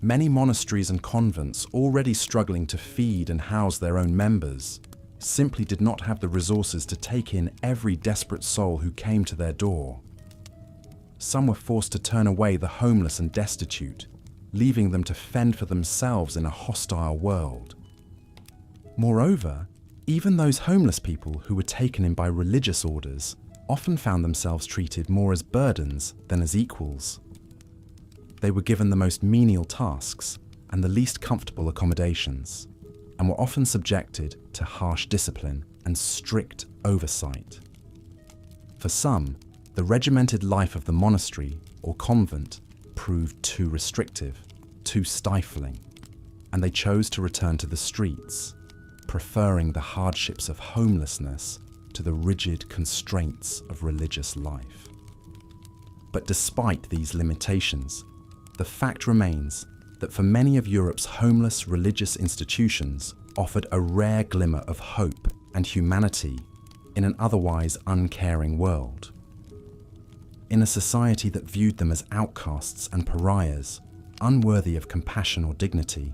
Speaker 1: Many monasteries and convents, already struggling to feed and house their own members, simply did not have the resources to take in every desperate soul who came to their door. Some were forced to turn away the homeless and destitute, leaving them to fend for themselves in a hostile world. Moreover, even those homeless people who were taken in by religious orders often found themselves treated more as burdens than as equals. They were given the most menial tasks and the least comfortable accommodations, and were often subjected to harsh discipline and strict oversight. For some, the regimented life of the monastery or convent proved too restrictive, too stifling, and they chose to return to the streets, preferring the hardships of homelessness to the rigid constraints of religious life. But despite these limitations, the fact remains that for many of Europe's homeless religious institutions offered a rare glimmer of hope and humanity in an otherwise uncaring world. In a society that viewed them as outcasts and pariahs, unworthy of compassion or dignity,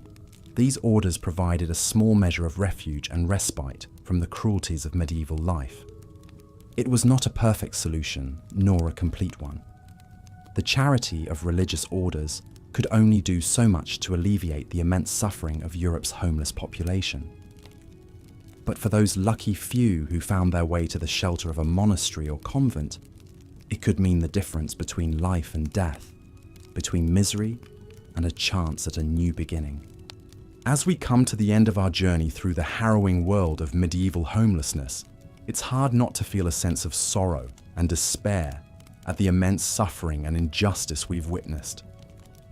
Speaker 1: these orders provided a small measure of refuge and respite from the cruelties of medieval life. It was not a perfect solution, nor a complete one. The charity of religious orders could only do so much to alleviate the immense suffering of Europe's homeless population. But for those lucky few who found their way to the shelter of a monastery or convent, it could mean the difference between life and death, between misery and a chance at a new beginning. As we come to the end of our journey through the harrowing world of medieval homelessness, it's hard not to feel a sense of sorrow and despair at the immense suffering and injustice we've witnessed.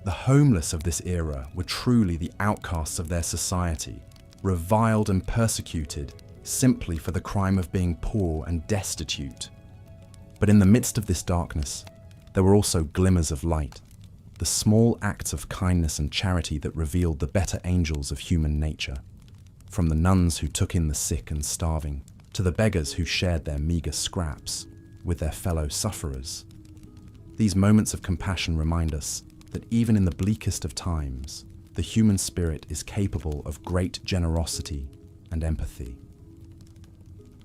Speaker 1: The homeless of this era were truly the outcasts of their society, reviled and persecuted simply for the crime of being poor and destitute. But in the midst of this darkness, there were also glimmers of light, the small acts of kindness and charity that revealed the better angels of human nature. From the nuns who took in the sick and starving, to the beggars who shared their meagre scraps, with their fellow sufferers. These moments of compassion remind us that even in the bleakest of times, the human spirit is capable of great generosity and empathy.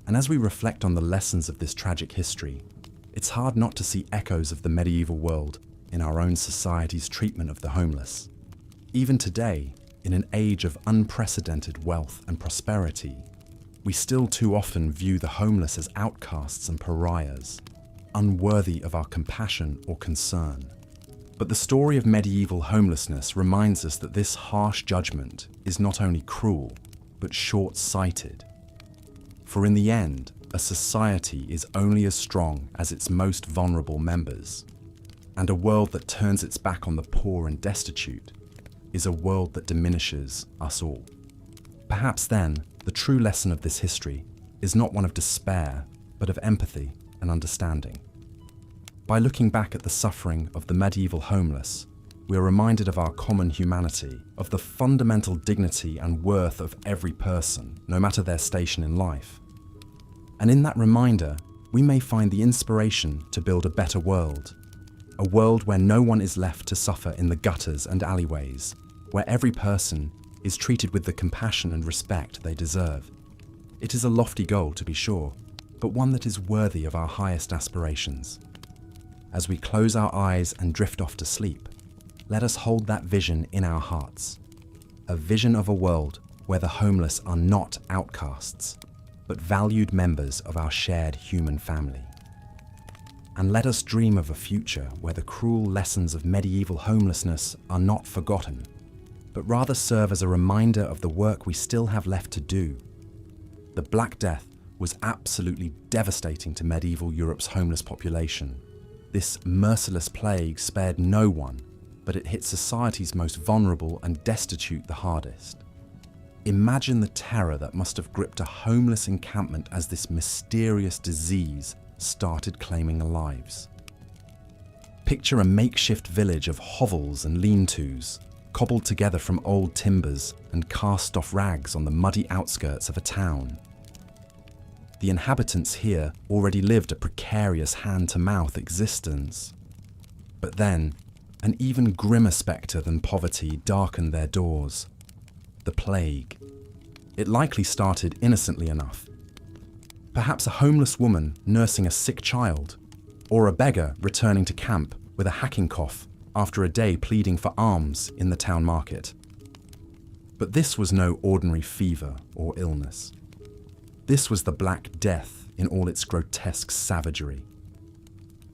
Speaker 1: And as we reflect on the lessons of this tragic history, it's hard not to see echoes of the medieval world in our own society's treatment of the homeless. Even today, in an age of unprecedented wealth and prosperity, we still too often view the homeless as outcasts and pariahs, unworthy of our compassion or concern. But the story of medieval homelessness reminds us that this harsh judgment is not only cruel, but short-sighted. For in the end, a society is only as strong as its most vulnerable members, and a world that turns its back on the poor and destitute is a world that diminishes us all. Perhaps then, the true lesson of this history is not one of despair, but of empathy and understanding. By looking back at the suffering of the medieval homeless, we are reminded of our common humanity, of the fundamental dignity and worth of every person, no matter their station in life. And in that reminder, we may find the inspiration to build a better world, a world where no one is left to suffer in the gutters and alleyways, where every person is treated with the compassion and respect they deserve. It is a lofty goal, to be sure, but one that is worthy of our highest aspirations. As we close our eyes and drift off to sleep, let us hold that vision in our hearts. A vision of a world where the homeless are not outcasts, but valued members of our shared human family. And let us dream of a future where the cruel lessons of medieval homelessness are not forgotten, but rather serve as a reminder of the work we still have left to do. The Black Death was absolutely devastating to medieval Europe's homeless population. This merciless plague spared no one, but it hit society's most vulnerable and destitute the hardest. Imagine the terror that must have gripped a homeless encampment as this mysterious disease started claiming lives. Picture a makeshift village of hovels and lean-tos, cobbled together from old timbers and cast-off rags on the muddy outskirts of a town. The inhabitants here already lived a precarious hand-to-mouth existence. But then, an even grimmer spectre than poverty darkened their doors. The plague. It likely started innocently enough. Perhaps a homeless woman nursing a sick child, or a beggar returning to camp with a hacking cough after a day pleading for alms in the town market. But this was no ordinary fever or illness. This was the Black Death in all its grotesque savagery.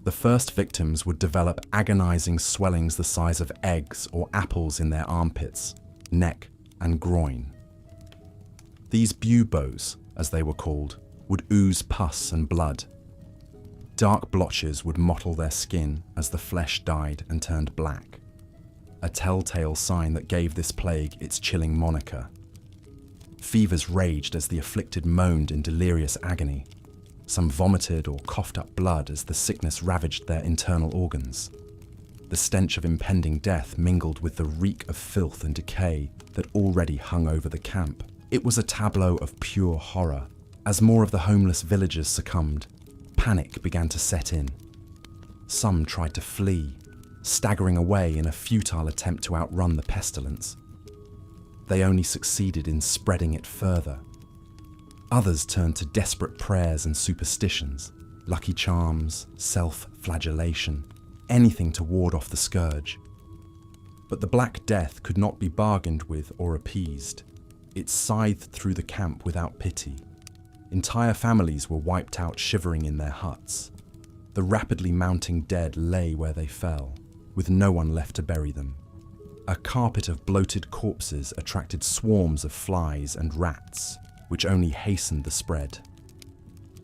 Speaker 1: The first victims would develop agonizing swellings the size of eggs or apples in their armpits, neck, and groin. These buboes, as they were called, would ooze pus and blood. Dark blotches would mottle their skin as the flesh died and turned black, a telltale sign that gave this plague its chilling moniker. Fevers raged as the afflicted moaned in delirious agony. Some vomited or coughed up blood as the sickness ravaged their internal organs. The stench of impending death mingled with the reek of filth and decay that already hung over the camp. It was a tableau of pure horror. As more of the homeless villagers succumbed, panic began to set in. Some tried to flee, staggering away in a futile attempt to outrun the pestilence. They only succeeded in spreading it further. Others turned to desperate prayers and superstitions, lucky charms, self-flagellation, anything to ward off the scourge. But the Black Death could not be bargained with or appeased. It scythed through the camp without pity. Entire families were wiped out shivering in their huts. The rapidly mounting dead lay where they fell, with no one left to bury them. A carpet of bloated corpses attracted swarms of flies and rats, which only hastened the spread.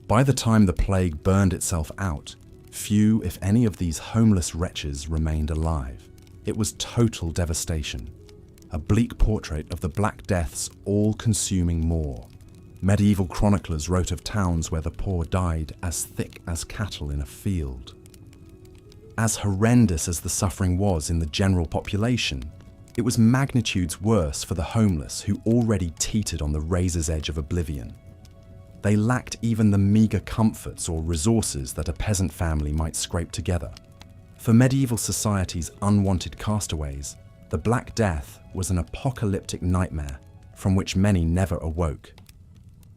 Speaker 1: By the time the plague burned itself out, few, if any, of these homeless wretches remained alive. It was total devastation, a bleak portrait of the Black Death's all-consuming maw. Medieval chroniclers wrote of towns where the poor died as thick as cattle in a field. As horrendous as the suffering was in the general population, it was magnitudes worse for the homeless who already teetered on the razor's edge of oblivion. They lacked even the meagre comforts or resources that a peasant family might scrape together. For medieval society's unwanted castaways, the Black Death was an apocalyptic nightmare from which many never awoke.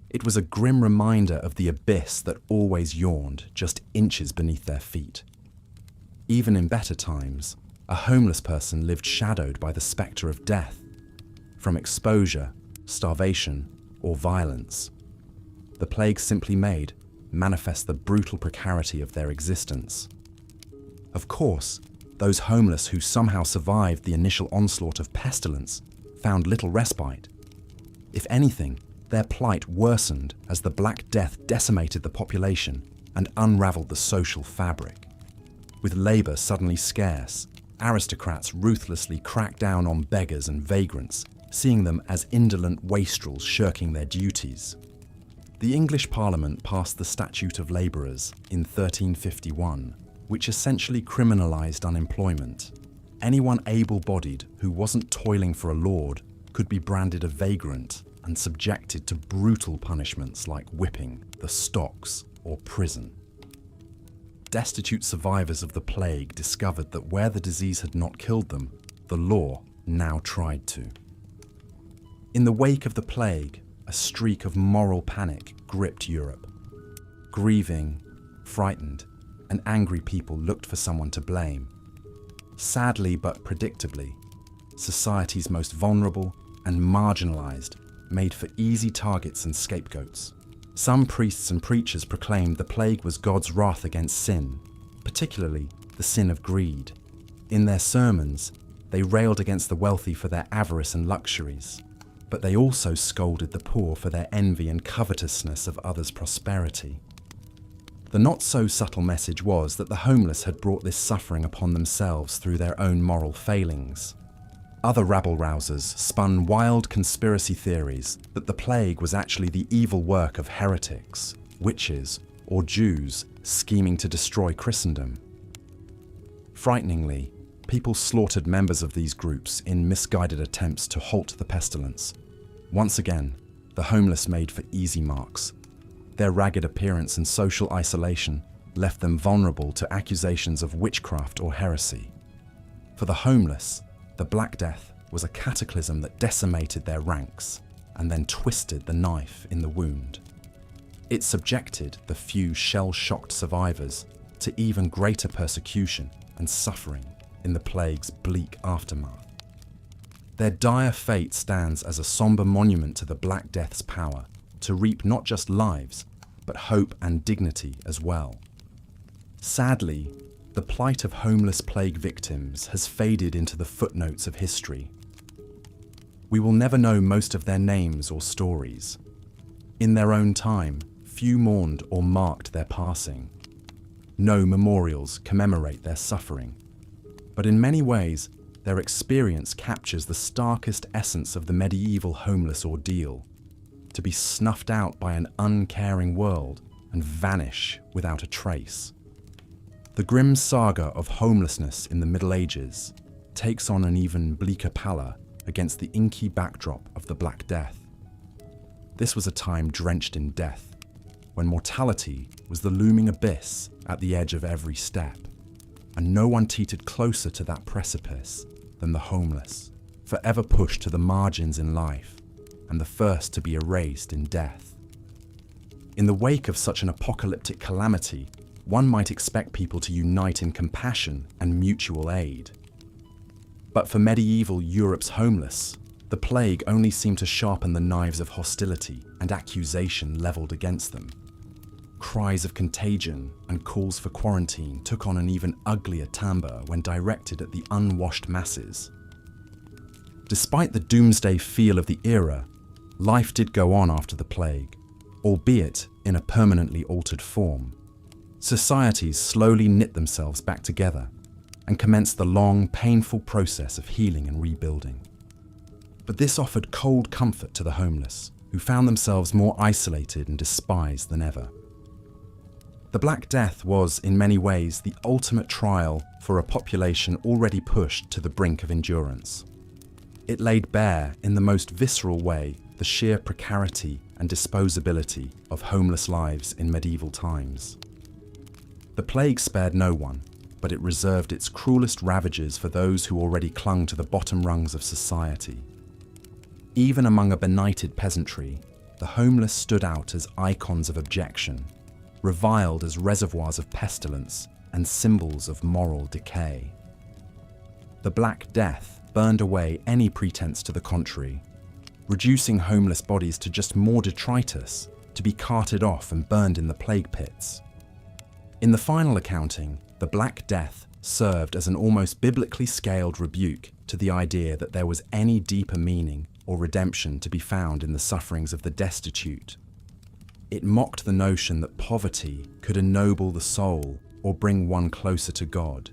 Speaker 1: It was a grim reminder of the abyss that always yawned just inches beneath their feet. Even in better times, a homeless person lived shadowed by the spectre of death, from exposure, starvation, or violence. The plague simply made manifest the brutal precarity of their existence. Of course, those homeless who somehow survived the initial onslaught of pestilence found little respite. If anything, their plight worsened as the Black Death decimated the population and unraveled the social fabric. With labour suddenly scarce, aristocrats ruthlessly cracked down on beggars and vagrants, seeing them as indolent wastrels shirking their duties. The English Parliament passed the Statute of Labourers in 1351, which essentially criminalised unemployment. Anyone able-bodied who wasn't toiling for a lord could be branded a vagrant and subjected to brutal punishments like whipping, the stocks, or prison. Destitute survivors of the plague discovered that where the disease had not killed them, the law now tried to. In the wake of the plague, a streak of moral panic gripped Europe. Grieving, frightened, and angry people looked for someone to blame. Sadly but predictably, society's most vulnerable and marginalised made for easy targets and scapegoats. Some priests and preachers proclaimed the plague was God's wrath against sin, particularly the sin of greed. In their sermons, they railed against the wealthy for their avarice and luxuries, but they also scolded the poor for their envy and covetousness of others' prosperity. The not-so-subtle message was that the homeless had brought this suffering upon themselves through their own moral failings. Other rabble-rousers spun wild conspiracy theories that the plague was actually the evil work of heretics, witches, or Jews scheming to destroy Christendom. Frighteningly, people slaughtered members of these groups in misguided attempts to halt the pestilence. Once again, the homeless made for easy marks. Their ragged appearance and social isolation left them vulnerable to accusations of witchcraft or heresy. For the homeless, the Black Death was a cataclysm that decimated their ranks and then twisted the knife in the wound. It subjected the few shell-shocked survivors to even greater persecution and suffering in the plague's bleak aftermath. Their dire fate stands as a somber monument to the Black Death's power to reap not just lives, but hope and dignity as well. Sadly, the plight of homeless plague victims has faded into the footnotes of history. We will never know most of their names or stories. In their own time, few mourned or marked their passing. No memorials commemorate their suffering. But in many ways, their experience captures the starkest essence of the medieval homeless ordeal: to be snuffed out by an uncaring world and vanish without a trace. The grim saga of homelessness in the Middle Ages takes on an even bleaker pallor against the inky backdrop of the Black Death. This was a time drenched in death, when mortality was the looming abyss at the edge of every step, and no one teetered closer to that precipice than the homeless, forever pushed to the margins in life, and the first to be erased in death. In the wake of such an apocalyptic calamity, one might expect people to unite in compassion and mutual aid. But for medieval Europe's homeless, the plague only seemed to sharpen the knives of hostility and accusation levelled against them. Cries of contagion and calls for quarantine took on an even uglier timbre when directed at the unwashed masses. Despite the doomsday feel of the era, life did go on after the plague, albeit in a permanently altered form. Societies slowly knit themselves back together and commenced the long, painful process of healing and rebuilding. But this offered cold comfort to the homeless, who found themselves more isolated and despised than ever. The Black Death was, in many ways, the ultimate trial for a population already pushed to the brink of endurance. It laid bare, in the most visceral way, the sheer precarity and disposability of homeless lives in medieval times. The plague spared no one, but it reserved its cruelest ravages for those who already clung to the bottom rungs of society. Even among a benighted peasantry, the homeless stood out as icons of abjection, reviled as reservoirs of pestilence and symbols of moral decay. The Black Death burned away any pretense to the contrary, reducing homeless bodies to just more detritus to be carted off and burned in the plague pits. In the final accounting, the Black Death served as an almost biblically scaled rebuke to the idea that there was any deeper meaning or redemption to be found in the sufferings of the destitute. It mocked the notion that poverty could ennoble the soul or bring one closer to God.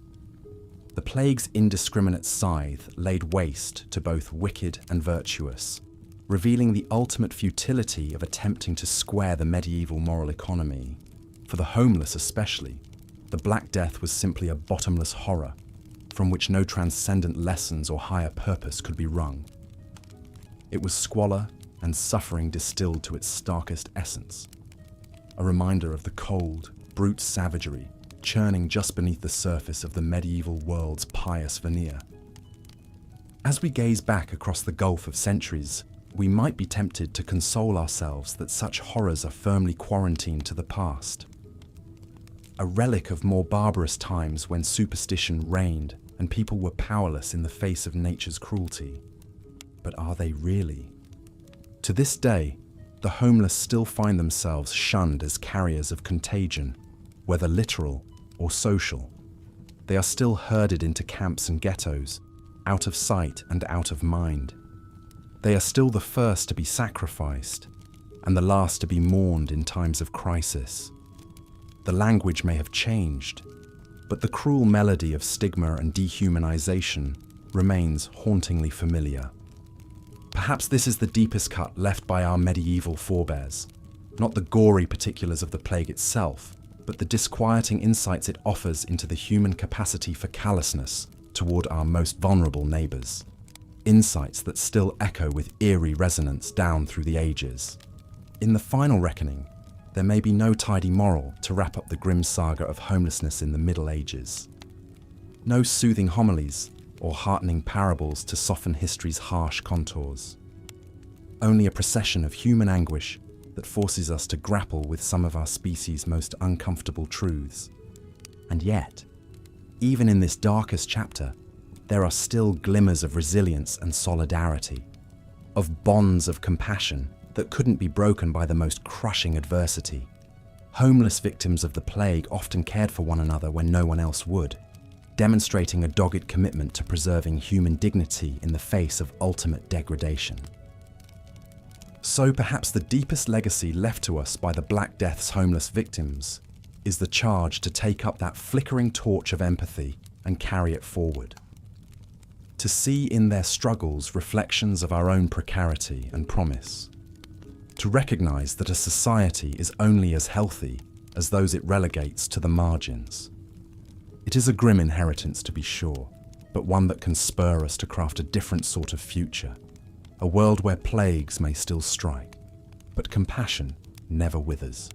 Speaker 1: The plague's indiscriminate scythe laid waste to both wicked and virtuous, revealing the ultimate futility of attempting to square the medieval moral economy. For the homeless especially, the Black Death was simply a bottomless horror, from which no transcendent lessons or higher purpose could be wrung. It was squalor and suffering distilled to its starkest essence, a reminder of the cold, brute savagery churning just beneath the surface of the medieval world's pious veneer. As we gaze back across the gulf of centuries, we might be tempted to console ourselves that such horrors are firmly quarantined to the past. A relic of more barbarous times when superstition reigned and people were powerless in the face of nature's cruelty. But are they really? To this day, the homeless still find themselves shunned as carriers of contagion, whether literal or social. They are still herded into camps and ghettos, out of sight and out of mind. They are still the first to be sacrificed, and the last to be mourned in times of crisis. The language may have changed, but the cruel melody of stigma and dehumanization remains hauntingly familiar. Perhaps this is the deepest cut left by our medieval forebears, not the gory particulars of the plague itself, but the disquieting insights it offers into the human capacity for callousness toward our most vulnerable neighbors. Insights that still echo with eerie resonance down through the ages. In the final reckoning, there may be no tidy moral to wrap up the grim saga of homelessness in the Middle Ages. No soothing homilies or heartening parables to soften history's harsh contours. Only a procession of human anguish that forces us to grapple with some of our species' most uncomfortable truths. And yet, even in this darkest chapter, there are still glimmers of resilience and solidarity, of bonds of compassion that couldn't be broken by the most crushing adversity. Homeless victims of the plague often cared for one another when no one else would, demonstrating a dogged commitment to preserving human dignity in the face of ultimate degradation. So perhaps the deepest legacy left to us by the Black Death's homeless victims is the charge to take up that flickering torch of empathy and carry it forward. To see in their struggles reflections of our own precarity and promise. To recognize that a society is only as healthy as those it relegates to the margins. It is a grim inheritance, to be sure, but one that can spur us to craft a different sort of future. A world where plagues may still strike, but compassion never withers.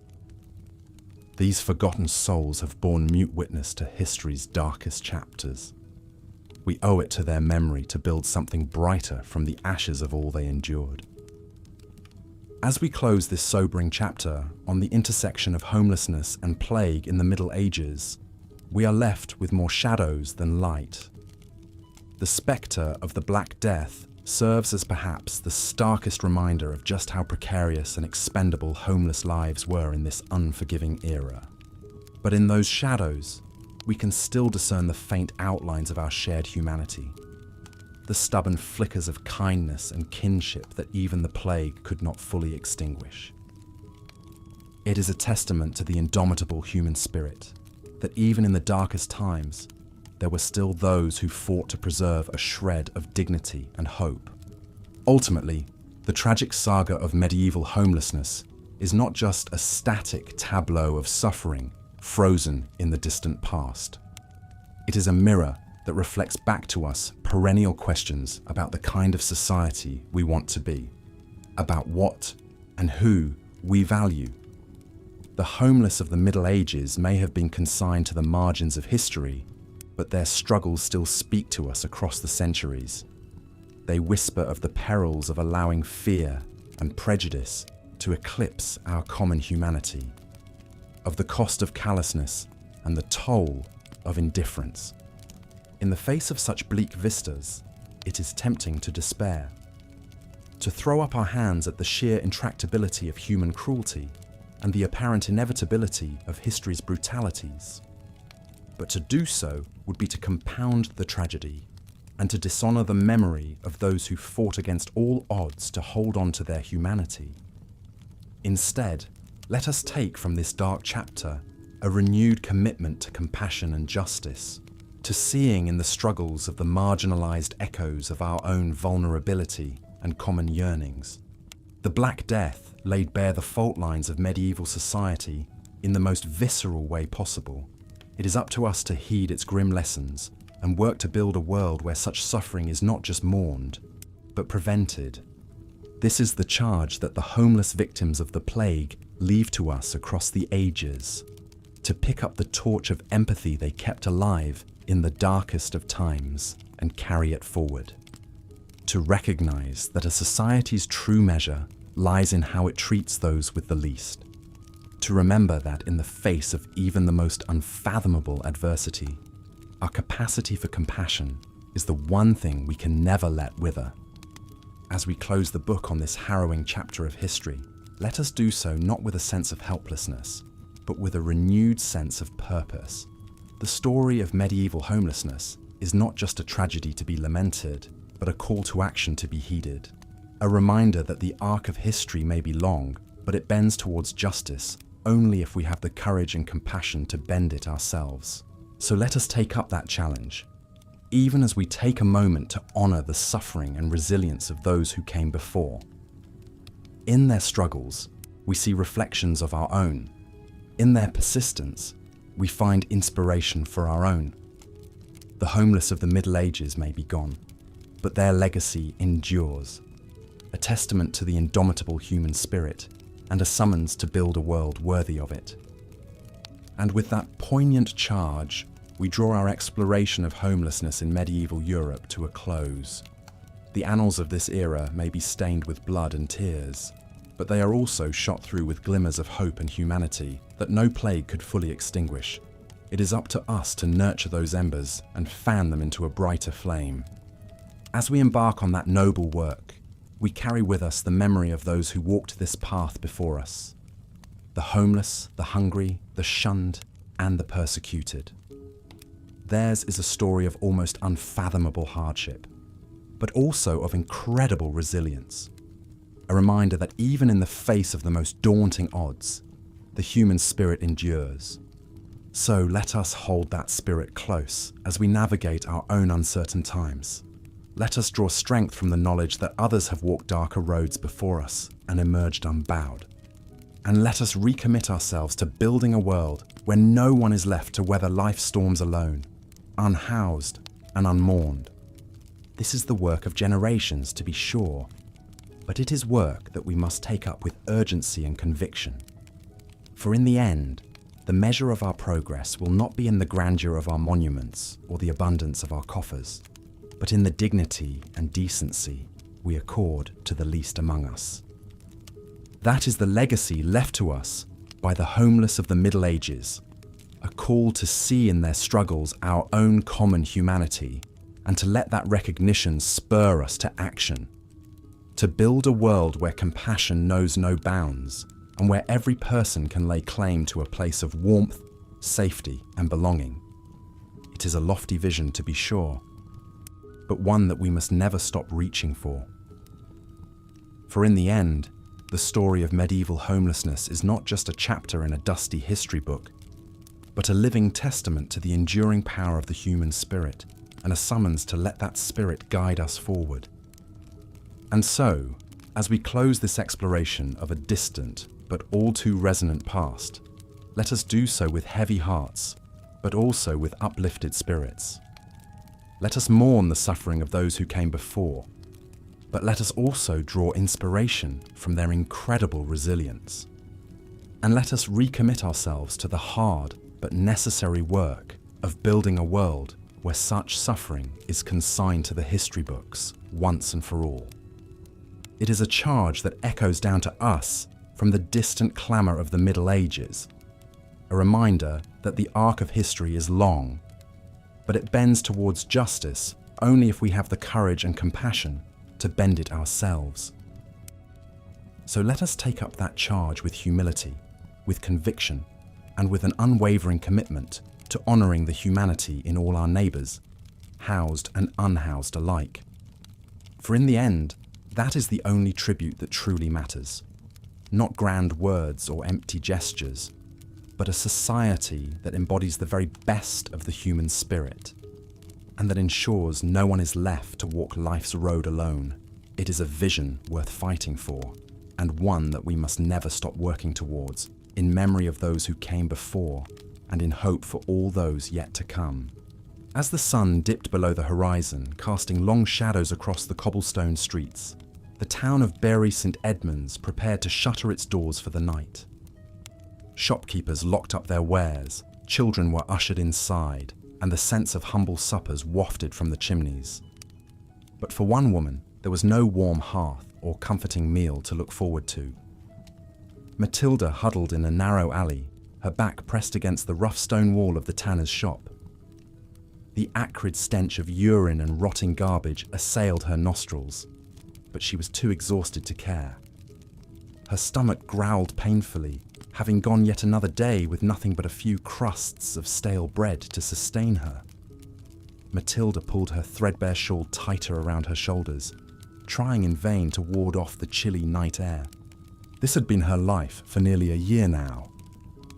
Speaker 1: These forgotten souls have borne mute witness to history's darkest chapters. We owe it to their memory to build something brighter from the ashes of all they endured. As we close this sobering chapter on the intersection of homelessness and plague in the Middle Ages, we are left with more shadows than light. The spectre of the Black Death serves as perhaps the starkest reminder of just how precarious and expendable homeless lives were in this unforgiving era. But in those shadows, we can still discern the faint outlines of our shared humanity, the stubborn flickers of kindness and kinship that even the plague could not fully extinguish. It is a testament to the indomitable human spirit that even in the darkest times, there were still those who fought to preserve a shred of dignity and hope. Ultimately, the tragic saga of medieval homelessness is not just a static tableau of suffering frozen in the distant past. It is a mirror that reflects back to us perennial questions about the kind of society we want to be, about what and who we value. The homeless of the Middle Ages may have been consigned to the margins of history, but their struggles still speak to us across the centuries. They whisper of the perils of allowing fear and prejudice to eclipse our common humanity, of the cost of callousness and the toll of indifference. In the face of such bleak vistas, it is tempting to despair, to throw up our hands at the sheer intractability of human cruelty and the apparent inevitability of history's brutalities. But to do so would be to compound the tragedy and to dishonor the memory of those who fought against all odds to hold on to their humanity. Instead, let us take from this dark chapter a renewed commitment to compassion and justice, to seeing in the struggles of the marginalized echoes of our own vulnerability and common yearnings. The Black Death laid bare the fault lines of medieval society in the most visceral way possible. It is up to us to heed its grim lessons and work to build a world where such suffering is not just mourned, but prevented. This is the charge that the homeless victims of the plague leave to us across the ages, to pick up the torch of empathy they kept alive in the darkest of times and carry it forward. To recognize that a society's true measure lies in how it treats those with the least. To remember that in the face of even the most unfathomable adversity, our capacity for compassion is the one thing we can never let wither. As we close the book on this harrowing chapter of history, let us do so not with a sense of helplessness, but with a renewed sense of purpose. The story of medieval homelessness is not just a tragedy to be lamented, but a call to action to be heeded. A reminder that the arc of history may be long, but it bends towards justice only if we have the courage and compassion to bend it ourselves. So let us take up that challenge, even as we take a moment to honor the suffering and resilience of those who came before. In their struggles, we see reflections of our own. In their persistence, we find inspiration for our own. The homeless of the Middle Ages may be gone, but their legacy endures, a testament to the indomitable human spirit and a summons to build a world worthy of it. And with that poignant charge, we draw our exploration of homelessness in medieval Europe to a close. The annals of this era may be stained with blood and tears, but they are also shot through with glimmers of hope and humanity that no plague could fully extinguish. It is up to us to nurture those embers and fan them into a brighter flame. As we embark on that noble work, we carry with us the memory of those who walked this path before us. The homeless, the hungry, the shunned, and the persecuted. Theirs is a story of almost unfathomable hardship, but also of incredible resilience. A reminder that even in the face of the most daunting odds, the human spirit endures. So let us hold that spirit close as we navigate our own uncertain times. Let us draw strength from the knowledge that others have walked darker roads before us and emerged unbowed. And let us recommit ourselves to building a world where no one is left to weather life's storms alone, unhoused and unmourned. This is the work of generations, to be sure, but it is work that we must take up with urgency and conviction. For in the end, the measure of our progress will not be in the grandeur of our monuments or the abundance of our coffers, but in the dignity and decency we accord to the least among us. That is the legacy left to us by the homeless of the Middle Ages, a call to see in their struggles our own common humanity and to let that recognition spur us to action, to build a world where compassion knows no bounds and where every person can lay claim to a place of warmth, safety, and belonging. It is a lofty vision, to be sure, but one that we must never stop reaching for. For in the end, the story of medieval homelessness is not just a chapter in a dusty history book, but a living testament to the enduring power of the human spirit and a summons to let that spirit guide us forward. And so, as we close this exploration of a distant but all too resonant past, let us do so with heavy hearts, but also with uplifted spirits. Let us mourn the suffering of those who came before, but let us also draw inspiration from their incredible resilience. And let us recommit ourselves to the hard but necessary work of building a world where such suffering is consigned to the history books once and for all. It is a charge that echoes down to us from the distant clamour of the Middle Ages, a reminder that the arc of history is long, but it bends towards justice only if we have the courage and compassion to bend it ourselves. So let us take up that charge with humility, with conviction, and with an unwavering commitment to honouring the humanity in all our neighbours, housed and unhoused alike. For in the end, that is the only tribute that truly matters. Not grand words or empty gestures, but a society that embodies the very best of the human spirit, and that ensures no one is left to walk life's road alone. It is a vision worth fighting for, and one that we must never stop working towards, in memory of those who came before, and in hope for all those yet to come. As the sun dipped below the horizon, casting long shadows across the cobblestone streets, the town of Bury St Edmunds prepared to shutter its doors for the night. Shopkeepers locked up their wares, children were ushered inside, and the scents of humble suppers wafted from the chimneys. But for one woman, there was no warm hearth or comforting meal to look forward to. Matilda huddled in a narrow alley, her back pressed against the rough stone wall of the tanner's shop. The acrid stench of urine and rotting garbage assailed her nostrils, but she was too exhausted to care. Her stomach growled painfully, having gone yet another day with nothing but a few crusts of stale bread to sustain her. Matilda pulled her threadbare shawl tighter around her shoulders, trying in vain to ward off the chilly night air. This had been her life for nearly a year now,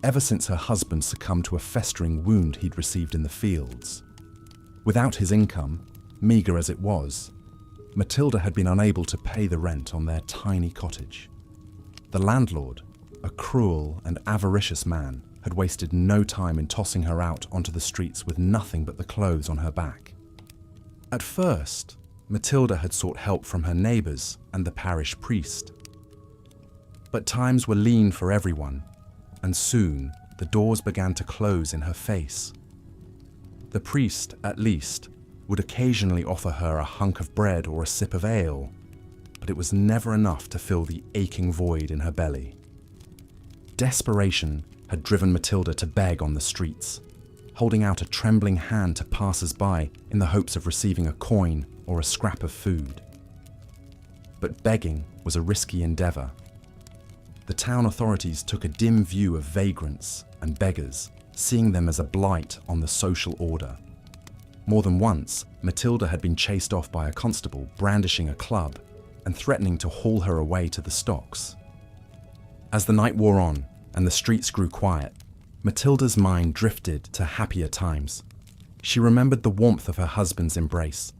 Speaker 1: ever since her husband succumbed to a festering wound he'd received in the fields. Without his income, meagre as it was, Matilda had been unable to pay the rent on their tiny cottage. The landlord, a cruel and avaricious man, had wasted no time in tossing her out onto the streets with nothing but the clothes on her back. At first, Matilda had sought help from her neighbours and the parish priest. But times were lean for everyone, and soon the doors began to close in her face. The priest, at least, would occasionally offer her a hunk of bread or a sip of ale, but it was never enough to fill the aching void in her belly. Desperation had driven Matilda to beg on the streets, holding out a trembling hand to passers-by in the hopes of receiving a coin or a scrap of food. But begging was a risky endeavour. The town authorities took a dim view of vagrants and beggars, seeing them as a blight on the social order. More than once, Matilda had been chased off by a constable brandishing a club and threatening to haul her away to the stocks. As the night wore on and the streets grew quiet, Matilda's mind drifted to happier times. She remembered the warmth of her husband's embrace,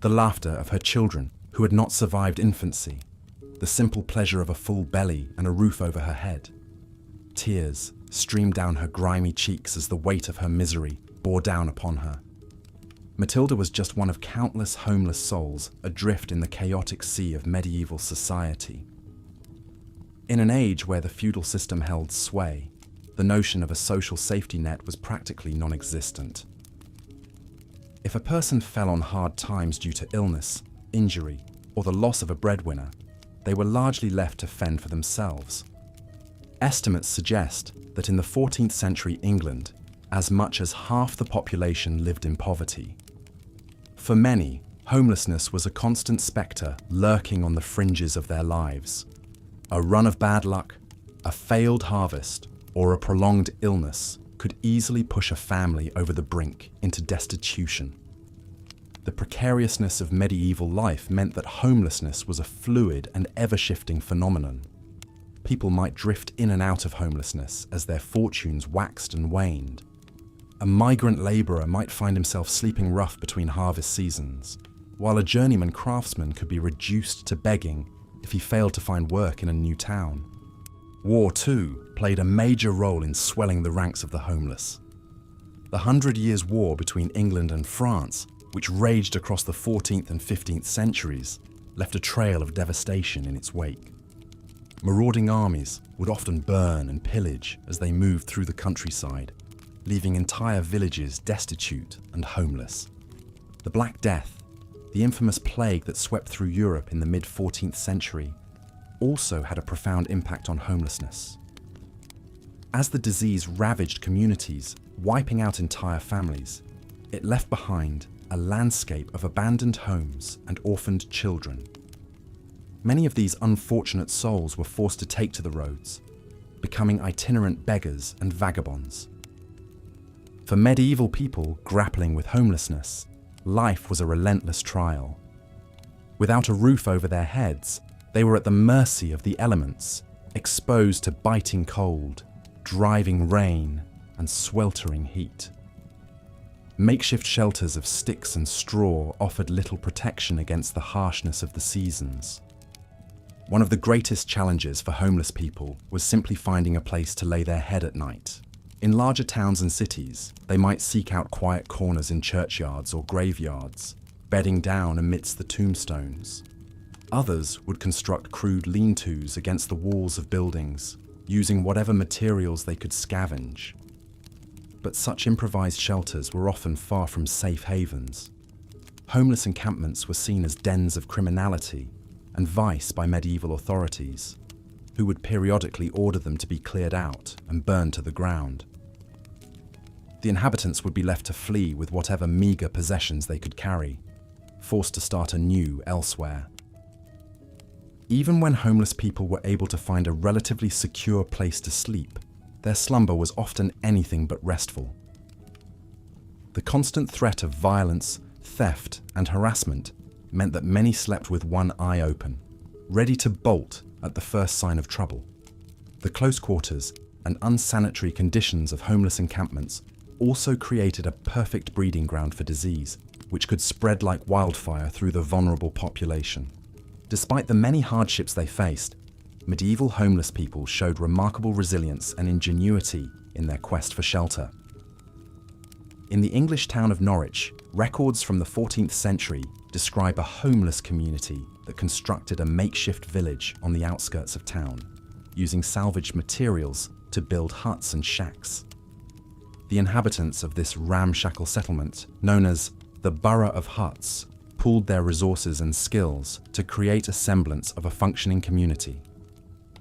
Speaker 1: the laughter of her children who had not survived infancy, the simple pleasure of a full belly and a roof over her head. Tears streamed down her grimy cheeks as the weight of her misery bore down upon her. Matilda was just one of countless homeless souls adrift in the chaotic sea of medieval society. In an age where the feudal system held sway, the notion of a social safety net was practically non-existent. If a person fell on hard times due to illness, injury, or the loss of a breadwinner, they were largely left to fend for themselves. Estimates suggest that in the 14th century England, as much as half the population lived in poverty. For many, homelessness was a constant spectre lurking on the fringes of their lives. A run of bad luck, a failed harvest, or a prolonged illness could easily push a family over the brink into destitution. The precariousness of medieval life meant that homelessness was a fluid and ever-shifting phenomenon. People might drift in and out of homelessness as their fortunes waxed and waned. A migrant labourer might find himself sleeping rough between harvest seasons, while a journeyman craftsman could be reduced to begging if he failed to find work in a new town. War, too, played a major role in swelling the ranks of the homeless. The 100 Years' War between England and France, which raged across the 14th and 15th centuries, left a trail of devastation in its wake. Marauding armies would often burn and pillage as they moved through the countryside, leaving entire villages destitute and homeless. The Black Death, the infamous plague that swept through Europe in the mid-14th century, also had a profound impact on homelessness. As the disease ravaged communities, wiping out entire families, it left behind a landscape of abandoned homes and orphaned children. Many of these unfortunate souls were forced to take to the roads, becoming itinerant beggars and vagabonds. For medieval people grappling with homelessness, life was a relentless trial. Without a roof over their heads, they were at the mercy of the elements, exposed to biting cold, driving rain, and sweltering heat. Makeshift shelters of sticks and straw offered little protection against the harshness of the seasons. One of the greatest challenges for homeless people was simply finding a place to lay their head at night. In larger towns and cities, they might seek out quiet corners in churchyards or graveyards, bedding down amidst the tombstones. Others would construct crude lean-tos against the walls of buildings, using whatever materials they could scavenge. But such improvised shelters were often far from safe havens. Homeless encampments were seen as dens of criminality and vice by medieval authorities, who would periodically order them to be cleared out and burned to the ground. The inhabitants would be left to flee with whatever meagre possessions they could carry, forced to start anew elsewhere. Even when homeless people were able to find a relatively secure place to sleep, their slumber was often anything but restful. The constant threat of violence, theft, and harassment meant that many slept with one eye open, ready to bolt at the first sign of trouble. The close quarters and unsanitary conditions of homeless encampments also created a perfect breeding ground for disease, which could spread like wildfire through the vulnerable population. Despite the many hardships they faced, medieval homeless people showed remarkable resilience and ingenuity in their quest for shelter. In the English town of Norwich, records from the 14th century describe a homeless community that constructed a makeshift village on the outskirts of town, using salvaged materials to build huts and shacks. The inhabitants of this ramshackle settlement, known as the Borough of Huts, pooled their resources and skills to create a semblance of a functioning community.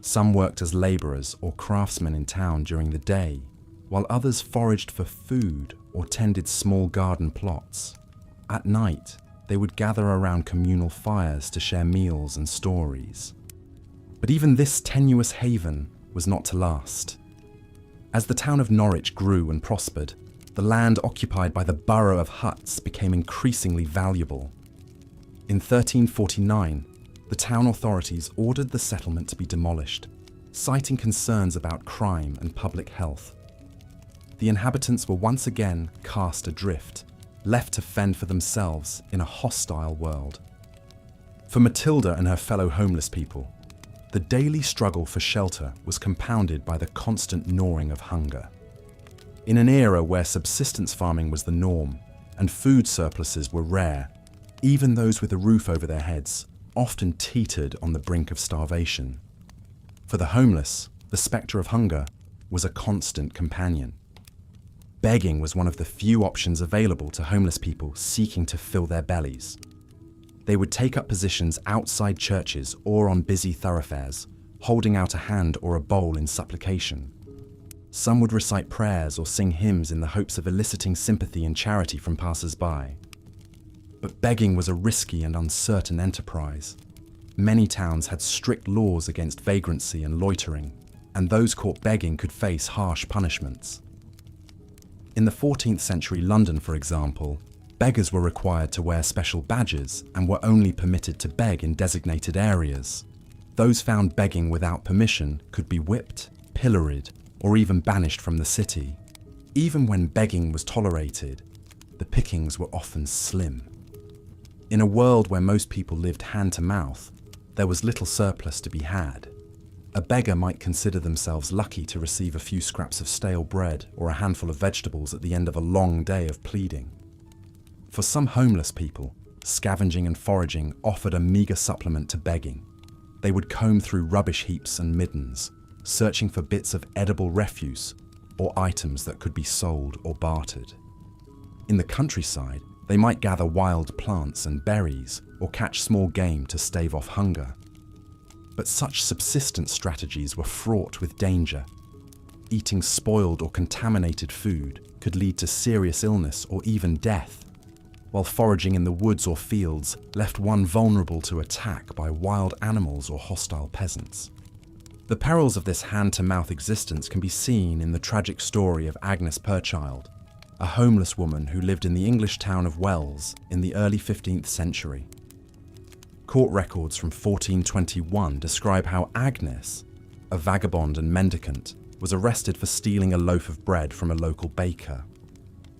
Speaker 1: Some worked as labourers or craftsmen in town during the day, while others foraged for food or tended small garden plots. At night, they would gather around communal fires to share meals and stories. But even this tenuous haven was not to last. As the town of Norwich grew and prospered, the land occupied by the Borough of Huts became increasingly valuable. In 1349, the town authorities ordered the settlement to be demolished, citing concerns about crime and public health. The inhabitants were once again cast adrift, left to fend for themselves in a hostile world. For Matilda and her fellow homeless people, the daily struggle for shelter was compounded by the constant gnawing of hunger. In an era where subsistence farming was the norm and food surpluses were rare, even those with a roof over their heads often teetered on the brink of starvation. For the homeless, the spectre of hunger was a constant companion. Begging was one of the few options available to homeless people seeking to fill their bellies. They would take up positions outside churches or on busy thoroughfares, holding out a hand or a bowl in supplication. Some would recite prayers or sing hymns in the hopes of eliciting sympathy and charity from passers-by. But begging was a risky and uncertain enterprise. Many towns had strict laws against vagrancy and loitering, and those caught begging could face harsh punishments. In the 14th century London, for example, beggars were required to wear special badges and were only permitted to beg in designated areas. Those found begging without permission could be whipped, pilloried, or even banished from the city. Even when begging was tolerated, the pickings were often slim. In a world where most people lived hand to mouth, there was little surplus to be had. A beggar might consider themselves lucky to receive a few scraps of stale bread or a handful of vegetables at the end of a long day of pleading. For some homeless people, scavenging and foraging offered a meagre supplement to begging. They would comb through rubbish heaps and middens, searching for bits of edible refuse or items that could be sold or bartered. In the countryside, they might gather wild plants and berries or catch small game to stave off hunger. But such subsistence strategies were fraught with danger. Eating spoiled or contaminated food could lead to serious illness or even death, while foraging in the woods or fields left one vulnerable to attack by wild animals or hostile peasants. The perils of this hand-to-mouth existence can be seen in the tragic story of Agnes Purchild, a homeless woman who lived in the English town of Wells in the early 15th century. Court records from 1421 describe how Agnes, a vagabond and mendicant, was arrested for stealing a loaf of bread from a local baker.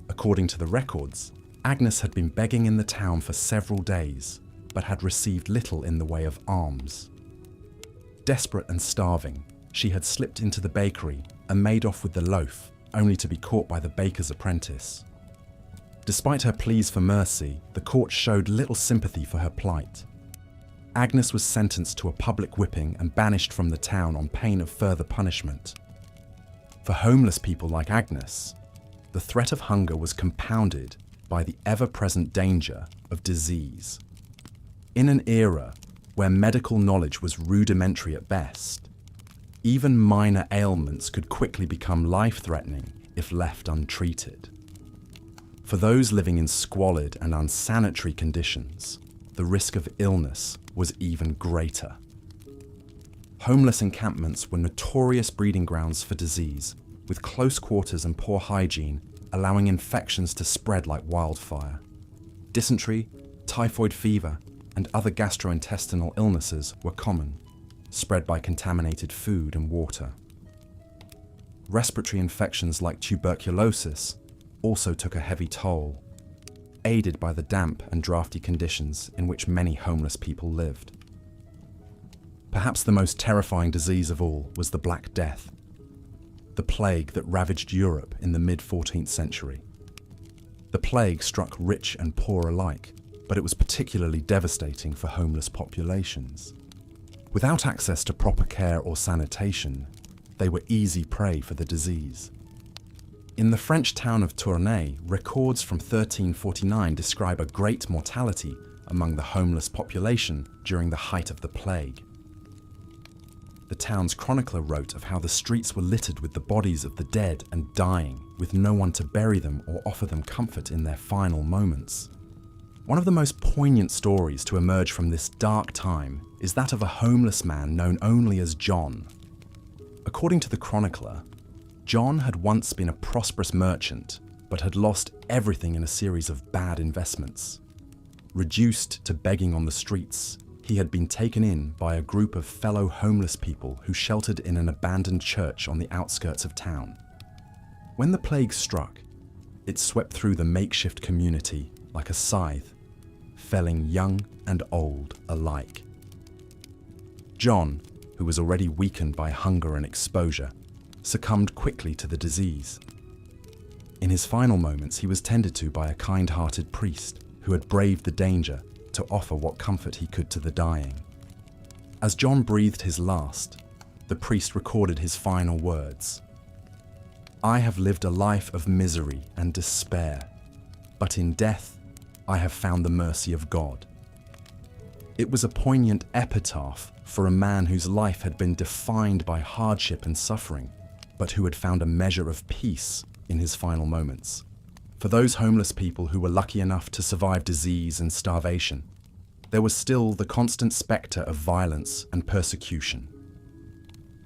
Speaker 1: According to the records, Agnes had been begging in the town for several days, but had received little in the way of alms. Desperate and starving, she had slipped into the bakery and made off with the loaf, only to be caught by the baker's apprentice. Despite her pleas for mercy, the court showed little sympathy for her plight. Agnes was sentenced to a public whipping and banished from the town on pain of further punishment. For homeless people like Agnes, the threat of hunger was compounded by the ever-present danger of disease. In an era where medical knowledge was rudimentary at best, even minor ailments could quickly become life-threatening if left untreated. For those living in squalid and unsanitary conditions, the risk of illness was even greater. Homeless encampments were notorious breeding grounds for disease, with close quarters and poor hygiene allowing infections to spread like wildfire. Dysentery, typhoid fever, and other gastrointestinal illnesses were common, spread by contaminated food and water. Respiratory infections like tuberculosis also took a heavy toll, aided by the damp and drafty conditions in which many homeless people lived. Perhaps the most terrifying disease of all was the Black Death, the plague that ravaged Europe in the mid-14th century. The plague struck rich and poor alike, but it was particularly devastating for homeless populations. Without access to proper care or sanitation, they were easy prey for the disease. In the French town of Tournai, records from 1349 describe a great mortality among the homeless population during the height of the plague. The town's chronicler wrote of how the streets were littered with the bodies of the dead and dying, with no one to bury them or offer them comfort in their final moments. One of the most poignant stories to emerge from this dark time is that of a homeless man known only as John. According to the chronicler, John had once been a prosperous merchant, but had lost everything in a series of bad investments. Reduced to begging on the streets, he had been taken in by a group of fellow homeless people who sheltered in an abandoned church on the outskirts of town. When the plague struck, it swept through the makeshift community like a scythe, felling young and old alike. John, who was already weakened by hunger and exposure, succumbed quickly to the disease. In his final moments, he was tended to by a kind-hearted priest who had braved the danger to offer what comfort he could to the dying. As John breathed his last, the priest recorded his final words: "I have lived a life of misery and despair, but in death I have found the mercy of God." It was a poignant epitaph for a man whose life had been defined by hardship and suffering, but who had found a measure of peace in his final moments. For those homeless people who were lucky enough to survive disease and starvation, there was still the constant spectre of violence and persecution.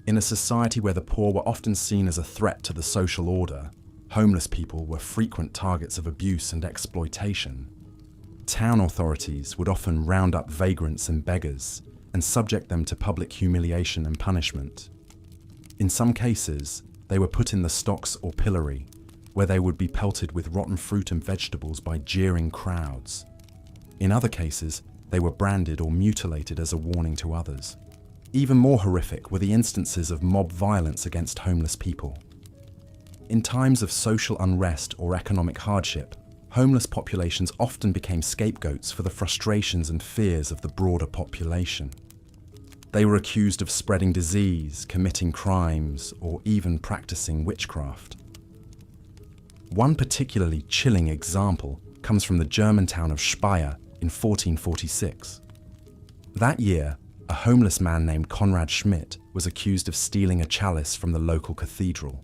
Speaker 1: In a society where the poor were often seen as a threat to the social order, homeless people were frequent targets of abuse and exploitation. Town authorities would often round up vagrants and beggars and subject them to public humiliation and punishment. In some cases, they were put in the stocks or pillory, where they would be pelted with rotten fruit and vegetables by jeering crowds. In other cases, they were branded or mutilated as a warning to others. Even more horrific were the instances of mob violence against homeless people. In times of social unrest or economic hardship, homeless populations often became scapegoats for the frustrations and fears of the broader population. They were accused of spreading disease, committing crimes, or even practicing witchcraft. One particularly chilling example comes from the German town of Speyer in 1446. That year, a homeless man named Konrad Schmidt was accused of stealing a chalice from the local cathedral.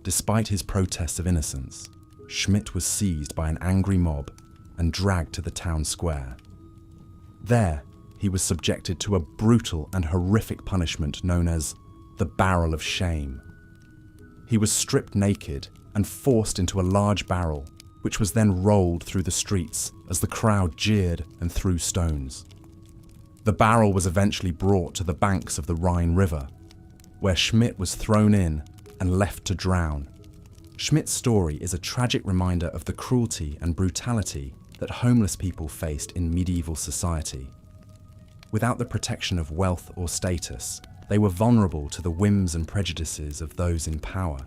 Speaker 1: Despite his protests of innocence, Schmidt was seized by an angry mob and dragged to the town square. There, he was subjected to a brutal and horrific punishment known as the barrel of shame. He was stripped naked and forced into a large barrel, which was then rolled through the streets as the crowd jeered and threw stones. The barrel was eventually brought to the banks of the Rhine River, where Schmidt was thrown in and left to drown. Schmidt's story is a tragic reminder of the cruelty and brutality that homeless people faced in medieval society. Without the protection of wealth or status, they were vulnerable to the whims and prejudices of those in power.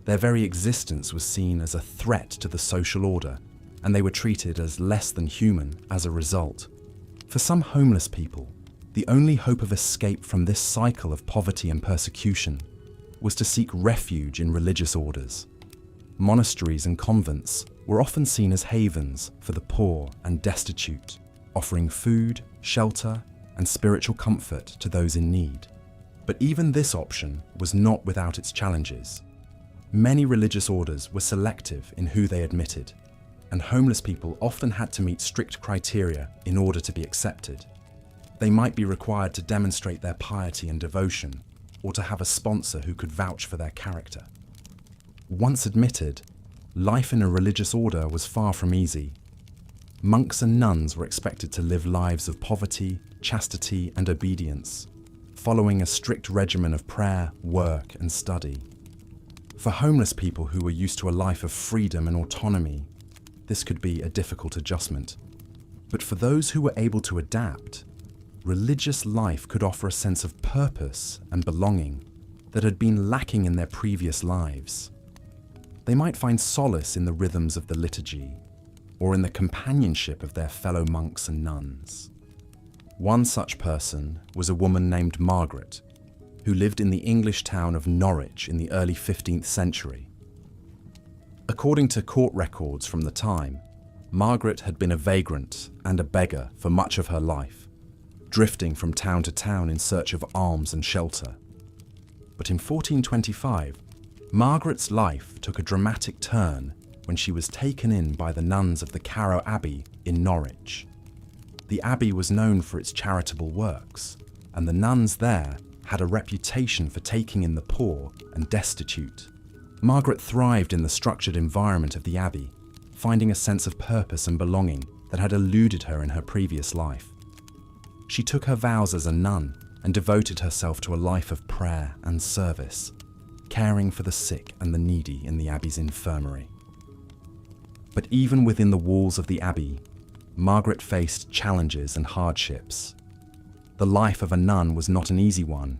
Speaker 1: Their very existence was seen as a threat to the social order, and they were treated as less than human as a result. For some homeless people, the only hope of escape from this cycle of poverty and persecution was to seek refuge in religious orders. Monasteries and convents were often seen as havens for the poor and destitute, offering food, shelter, and spiritual comfort to those in need. But even this option was not without its challenges. Many religious orders were selective in who they admitted, and homeless people often had to meet strict criteria in order to be accepted. They might be required to demonstrate their piety and devotion, or to have a sponsor who could vouch for their character. Once admitted, life in a religious order was far from easy. Monks and nuns were expected to live lives of poverty, chastity, and obedience, following a strict regimen of prayer, work, and study. For homeless people who were used to a life of freedom and autonomy, this could be a difficult adjustment. But for those who were able to adapt, religious life could offer a sense of purpose and belonging that had been lacking in their previous lives. They might find solace in the rhythms of the liturgy, or in the companionship of their fellow monks and nuns. One such person was a woman named Margaret, who lived in the English town of Norwich in the early 15th century. According to court records from the time, Margaret had been a vagrant and a beggar for much of her life, drifting from town to town in search of alms and shelter. But in 1425, Margaret's life took a dramatic turn when she was taken in by the nuns of the Carrow Abbey in Norwich. The abbey was known for its charitable works, and the nuns there had a reputation for taking in the poor and destitute. Margaret thrived in the structured environment of the abbey, finding a sense of purpose and belonging that had eluded her in her previous life. She took her vows as a nun and devoted herself to a life of prayer and service, caring for the sick and the needy in the abbey's infirmary. But even within the walls of the abbey, Margaret faced challenges and hardships. The life of a nun was not an easy one,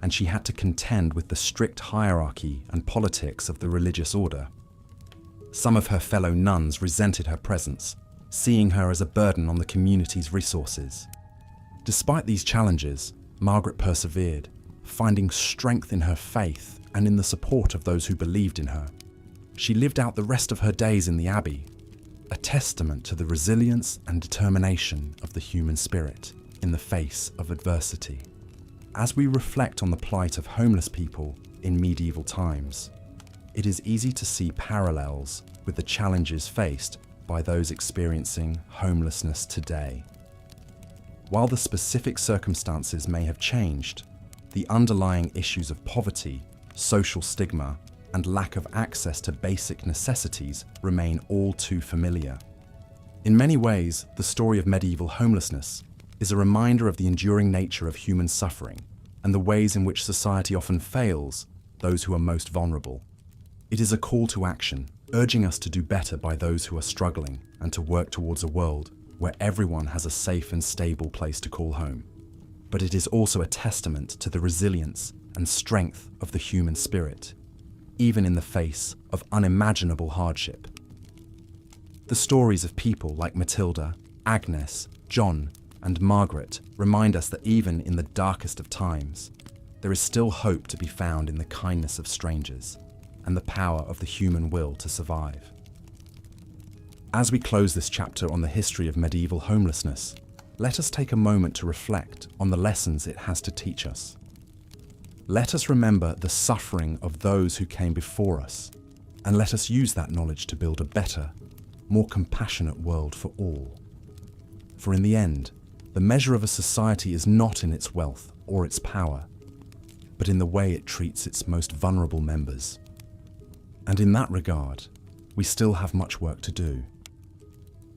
Speaker 1: and she had to contend with the strict hierarchy and politics of the religious order. Some of her fellow nuns resented her presence, seeing her as a burden on the community's resources. Despite these challenges, Margaret persevered, finding strength in her faith and in the support of those who believed in her. She lived out the rest of her days in the abbey, a testament to the resilience and determination of the human spirit in the face of adversity. As we reflect on the plight of homeless people in medieval times, it is easy to see parallels with the challenges faced by those experiencing homelessness today. While the specific circumstances may have changed, the underlying issues of poverty, social stigma, and lack of access to basic necessities remain all too familiar. In many ways, the story of medieval homelessness is a reminder of the enduring nature of human suffering and the ways in which society often fails those who are most vulnerable. It is a call to action, urging us to do better by those who are struggling and to work towards a world where everyone has a safe and stable place to call home. But it is also a testament to the resilience and strength of the human spirit, even in the face of unimaginable hardship. The stories of people like Matilda, Agnes, John, and Margaret remind us that even in the darkest of times, there is still hope to be found in the kindness of strangers and the power of the human will to survive. As we close this chapter on the history of medieval homelessness, let us take a moment to reflect on the lessons it has to teach us. Let us remember the suffering of those who came before us, and let us use that knowledge to build a better, more compassionate world for all. For in the end, the measure of a society is not in its wealth or its power, but in the way it treats its most vulnerable members. And in that regard, we still have much work to do.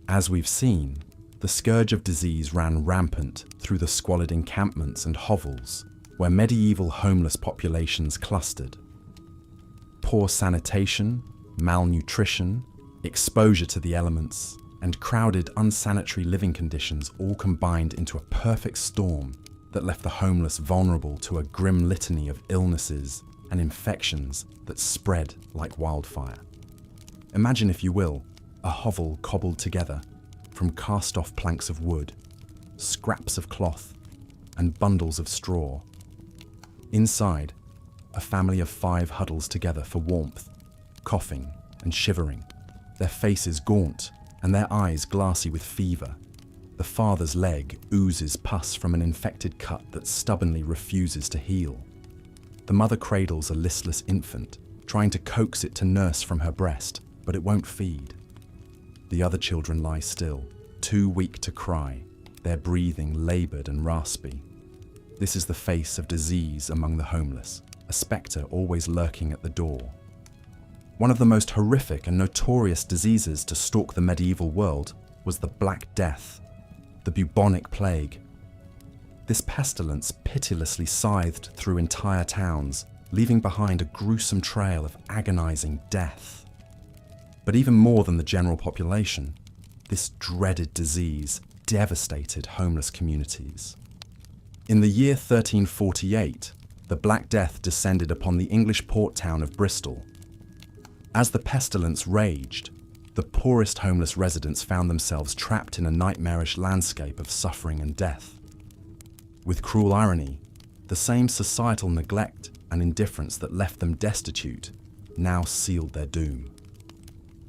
Speaker 1: As we've seen, the scourge of disease ran rampant through the squalid encampments and hovels where medieval homeless populations clustered. Poor sanitation, malnutrition, exposure to the elements, and crowded, unsanitary living conditions all combined into a perfect storm that left the homeless vulnerable to a grim litany of illnesses and infections that spread like wildfire. Imagine, if you will, a hovel cobbled together from cast-off planks of wood, scraps of cloth, and bundles of straw. Inside, a family of 5 huddles together for warmth, coughing and shivering, their faces gaunt and their eyes glassy with fever. The father's leg oozes pus from an infected cut that stubbornly refuses to heal. The mother cradles a listless infant, trying to coax it to nurse from her breast, but it won't feed. The other children lie still, too weak to cry, their breathing laboured and raspy. This is the face of disease among the homeless, a spectre always lurking at the door. One of the most horrific and notorious diseases to stalk the medieval world was the Black Death, the bubonic plague. This pestilence pitilessly scythed through entire towns, leaving behind a gruesome trail of agonizing death. But even more than the general population, this dreaded disease devastated homeless communities. In the year 1348, the Black Death descended upon the English port town of Bristol. As the pestilence raged, the poorest homeless residents found themselves trapped in a nightmarish landscape of suffering and death. With cruel irony, the same societal neglect and indifference that left them destitute now sealed their doom.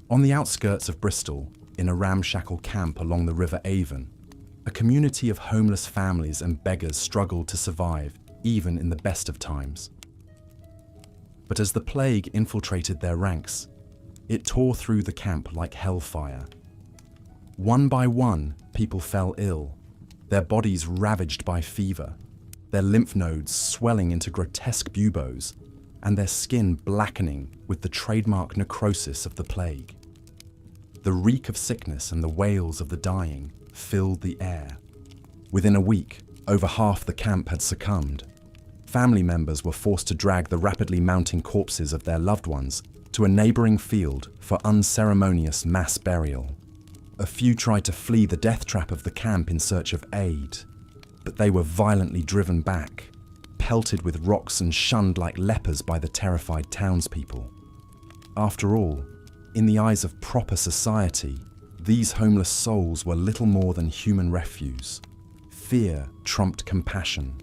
Speaker 1: On the outskirts of Bristol, in a ramshackle camp along the River Avon, a community of homeless families and beggars struggled to survive even in the best of times. But as the plague infiltrated their ranks, it tore through the camp like hellfire. One by one, people fell ill, their bodies ravaged by fever, their lymph nodes swelling into grotesque buboes, and their skin blackening with the trademark necrosis of the plague. The reek of sickness and the wails of the dying filled the air. Within a week, over half the camp had succumbed. Family members were forced to drag the rapidly mounting corpses of their loved ones to a neighbouring field for unceremonious mass burial. A few tried to flee the death trap of the camp in search of aid, but they were violently driven back, pelted with rocks and shunned like lepers by the terrified townspeople. After all, in the eyes of proper society, these homeless souls were little more than human refuse. Fear trumped compassion.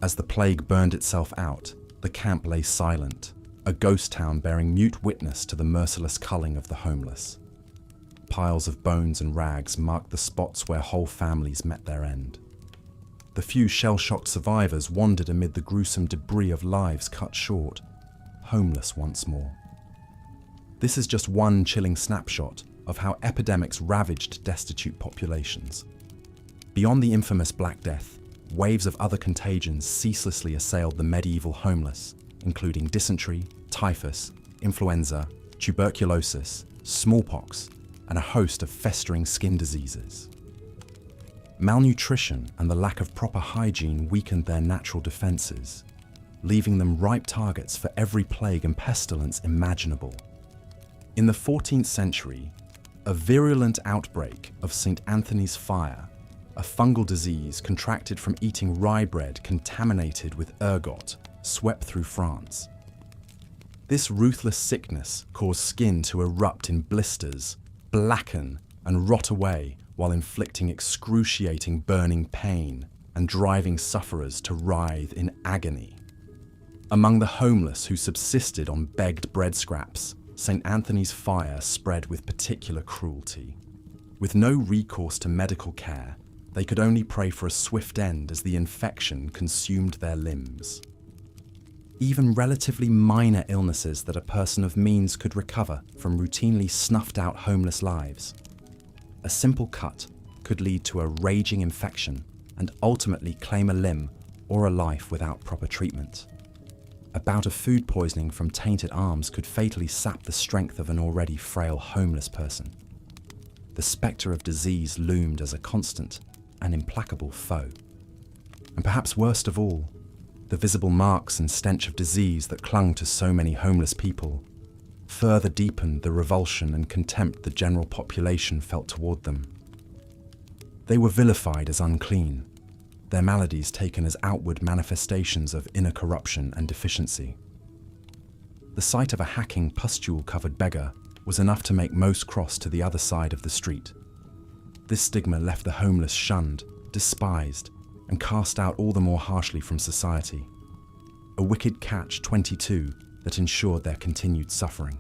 Speaker 1: As the plague burned itself out, the camp lay silent, a ghost town bearing mute witness to the merciless culling of the homeless. Piles of bones and rags marked the spots where whole families met their end. The few shell-shocked survivors wandered amid the gruesome debris of lives cut short, homeless once more. This is just one chilling snapshot of how epidemics ravaged destitute populations. Beyond the infamous Black Death, waves of other contagions ceaselessly assailed the medieval homeless, including dysentery, typhus, influenza, tuberculosis, smallpox, and a host of festering skin diseases. Malnutrition and the lack of proper hygiene weakened their natural defenses, leaving them ripe targets for every plague and pestilence imaginable. In the 14th century, a virulent outbreak of St. Anthony's fire, a fungal disease contracted from eating rye bread contaminated with ergot, swept through France. This ruthless sickness caused skin to erupt in blisters, blacken and rot away while inflicting excruciating burning pain and driving sufferers to writhe in agony. Among the homeless who subsisted on begged bread scraps, St. Anthony's fire spread with particular cruelty. With no recourse to medical care, they could only pray for a swift end as the infection consumed their limbs. Even relatively minor illnesses that a person of means could recover from routinely snuffed out homeless lives. A simple cut could lead to a raging infection and ultimately claim a limb or a life without proper treatment. A bout of food poisoning from tainted arms could fatally sap the strength of an already frail homeless person. The spectre of disease loomed as a constant and implacable foe. And perhaps worst of all, the visible marks and stench of disease that clung to so many homeless people further deepened the revulsion and contempt the general population felt toward them. They were vilified as unclean, their maladies taken as outward manifestations of inner corruption and deficiency. The sight of a hacking, pustule-covered beggar was enough to make most cross to the other side of the street. This stigma left the homeless shunned, despised, and cast out all the more harshly from society. A wicked catch-22 that ensured their continued suffering.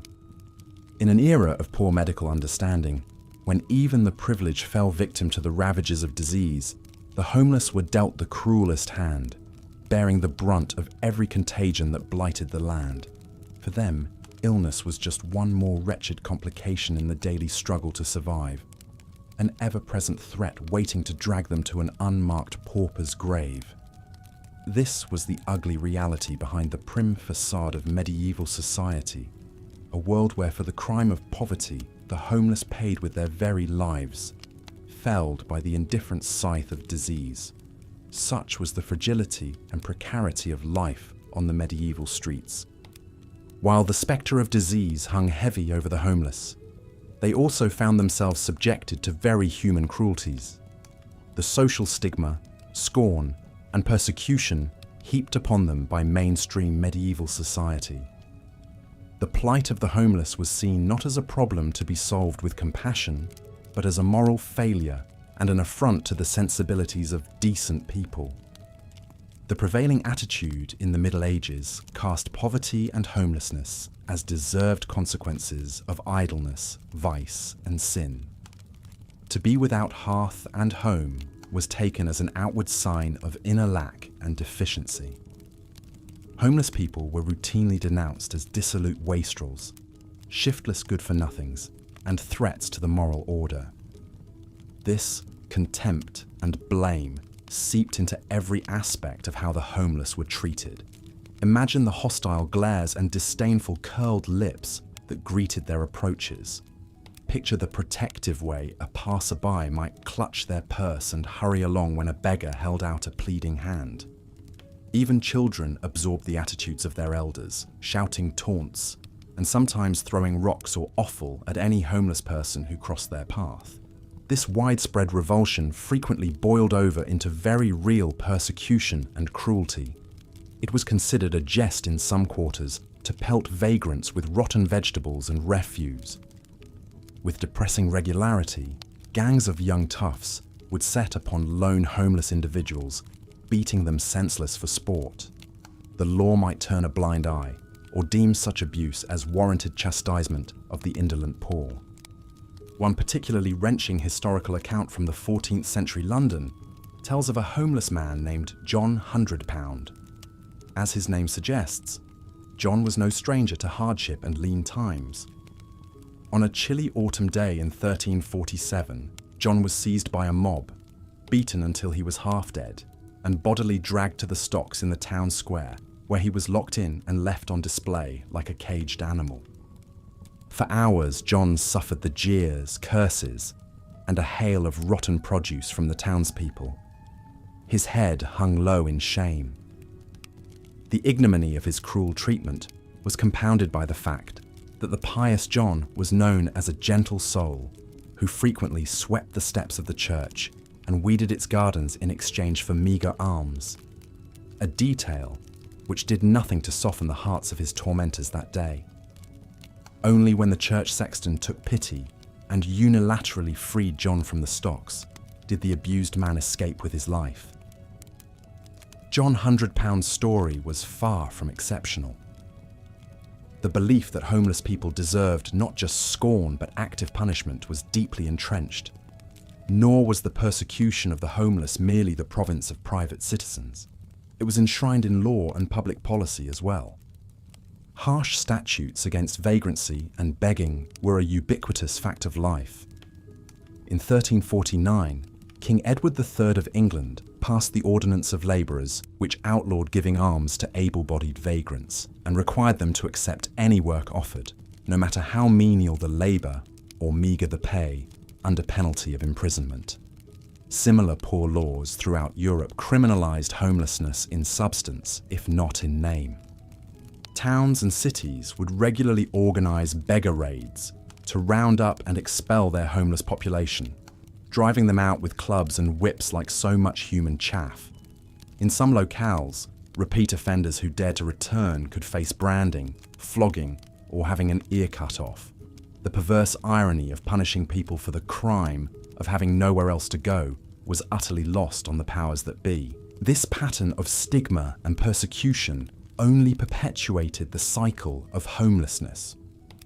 Speaker 1: In an era of poor medical understanding, when even the privileged fell victim to the ravages of disease, the homeless were dealt the cruelest hand, bearing the brunt of every contagion that blighted the land. For them, illness was just one more wretched complication in the daily struggle to survive, an ever-present threat waiting to drag them to an unmarked pauper's grave. This was the ugly reality behind the prim facade of medieval society, a world where for the crime of poverty, the homeless paid with their very lives, felled by the indifferent scythe of disease. Such was the fragility and precarity of life on the medieval streets. While the spectre of disease hung heavy over the homeless, they also found themselves subjected to very human cruelties. The social stigma, scorn, and persecution heaped upon them by mainstream medieval society. The plight of the homeless was seen not as a problem to be solved with compassion, but as a moral failure and an affront to the sensibilities of decent people. The prevailing attitude in the Middle Ages cast poverty and homelessness as deserved consequences of idleness, vice, and sin. To be without hearth and home was taken as an outward sign of inner lack and deficiency. Homeless people were routinely denounced as dissolute wastrels, shiftless good-for-nothings, and threats to the moral order. This contempt and blame seeped into every aspect of how the homeless were treated. Imagine the hostile glares and disdainful curled lips that greeted their approaches. Picture the protective way a passerby might clutch their purse and hurry along when a beggar held out a pleading hand. Even children absorbed the attitudes of their elders, shouting taunts, and sometimes throwing rocks or offal at any homeless person who crossed their path. This widespread revulsion frequently boiled over into very real persecution and cruelty. It was considered a jest in some quarters to pelt vagrants with rotten vegetables and refuse. With depressing regularity, gangs of young toughs would set upon lone homeless individuals, beating them senseless for sport. The law might turn a blind eye or deem such abuse as warranted chastisement of the indolent poor. One particularly wrenching historical account from the 14th century London tells of a homeless man named John Hundredpound. As his name suggests, John was no stranger to hardship and lean times. On a chilly autumn day in 1347, John was seized by a mob, beaten until he was half dead, and bodily dragged to the stocks in the town square, where he was locked in and left on display like a caged animal. For hours, John suffered the jeers, curses, and a hail of rotten produce from the townspeople. His head hung low in shame. The ignominy of his cruel treatment was compounded by the fact that the pious John was known as a gentle soul who frequently swept the steps of the church and weeded its gardens in exchange for meagre alms, a detail which did nothing to soften the hearts of his tormentors that day. Only when the church sexton took pity and unilaterally freed John from the stocks, did the abused man escape with his life. John £100's story was far from exceptional. The belief that homeless people deserved not just scorn but active punishment was deeply entrenched. Nor was the persecution of the homeless merely the province of private citizens. It was enshrined in law and public policy as well. Harsh statutes against vagrancy and begging were a ubiquitous fact of life. In 1349, King Edward III of England passed the Ordinance of Labourers, which outlawed giving alms to able-bodied vagrants and required them to accept any work offered, no matter how menial the labour or meagre the pay, under penalty of imprisonment. Similar poor laws throughout Europe criminalised homelessness in substance, if not in name. Towns and cities would regularly organise beggar raids to round up and expel their homeless population, driving them out with clubs and whips like so much human chaff. In some locales, repeat offenders who dared to return could face branding, flogging, or having an ear cut off. The perverse irony of punishing people for the crime of having nowhere else to go was utterly lost on the powers that be. This pattern of stigma and persecution only perpetuated the cycle of homelessness.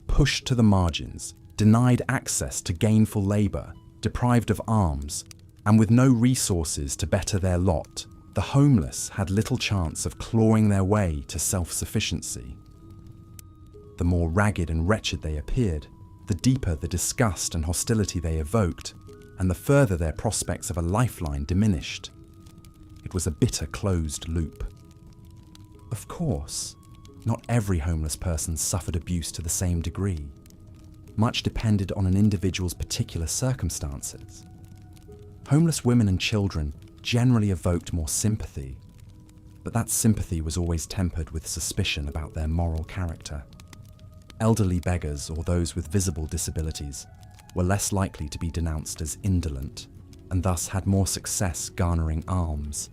Speaker 1: Pushed to the margins, denied access to gainful labour, deprived of alms, and with no resources to better their lot, the homeless had little chance of clawing their way to self-sufficiency. The more ragged and wretched they appeared, the deeper the disgust and hostility they evoked, and the further their prospects of a lifeline diminished. It was a bitter closed loop. Of course, not every homeless person suffered abuse to the same degree. Much depended on an individual's particular circumstances. Homeless women and children generally evoked more sympathy, but that sympathy was always tempered with suspicion about their moral character. Elderly beggars or those with visible disabilities were less likely to be denounced as indolent, and thus had more success garnering alms.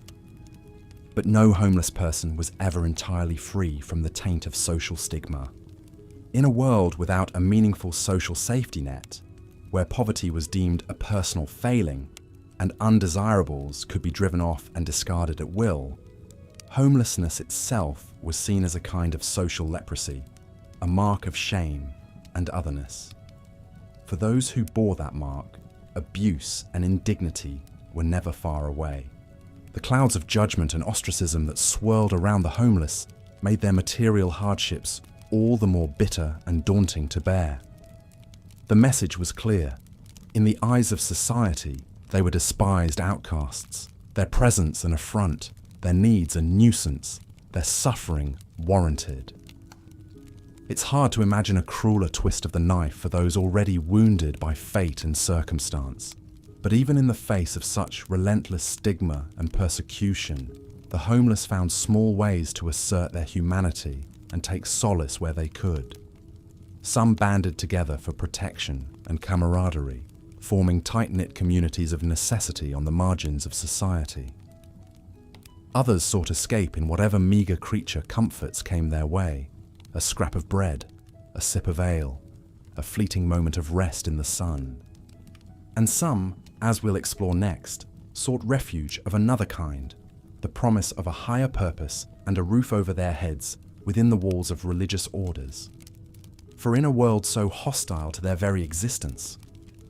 Speaker 1: But no homeless person was ever entirely free from the taint of social stigma. In a world without a meaningful social safety net, where poverty was deemed a personal failing and undesirables could be driven off and discarded at will, homelessness itself was seen as a kind of social leprosy, a mark of shame and otherness. For those who bore that mark, abuse and indignity were never far away. The clouds of judgment and ostracism that swirled around the homeless made their material hardships all the more bitter and daunting to bear. The message was clear. In the eyes of society, they were despised outcasts, their presence an affront, their needs a nuisance, their suffering warranted. It's hard to imagine a crueler twist of the knife for those already wounded by fate and circumstance. But even in the face of such relentless stigma and persecution, the homeless found small ways to assert their humanity and take solace where they could. Some banded together for protection and camaraderie, forming tight-knit communities of necessity on the margins of society. Others sought escape in whatever meagre creature comforts came their way: a scrap of bread, a sip of ale, a fleeting moment of rest in the sun. And some, as we'll explore next, sought refuge of another kind, the promise of a higher purpose and a roof over their heads within the walls of religious orders. For in a world so hostile to their very existence,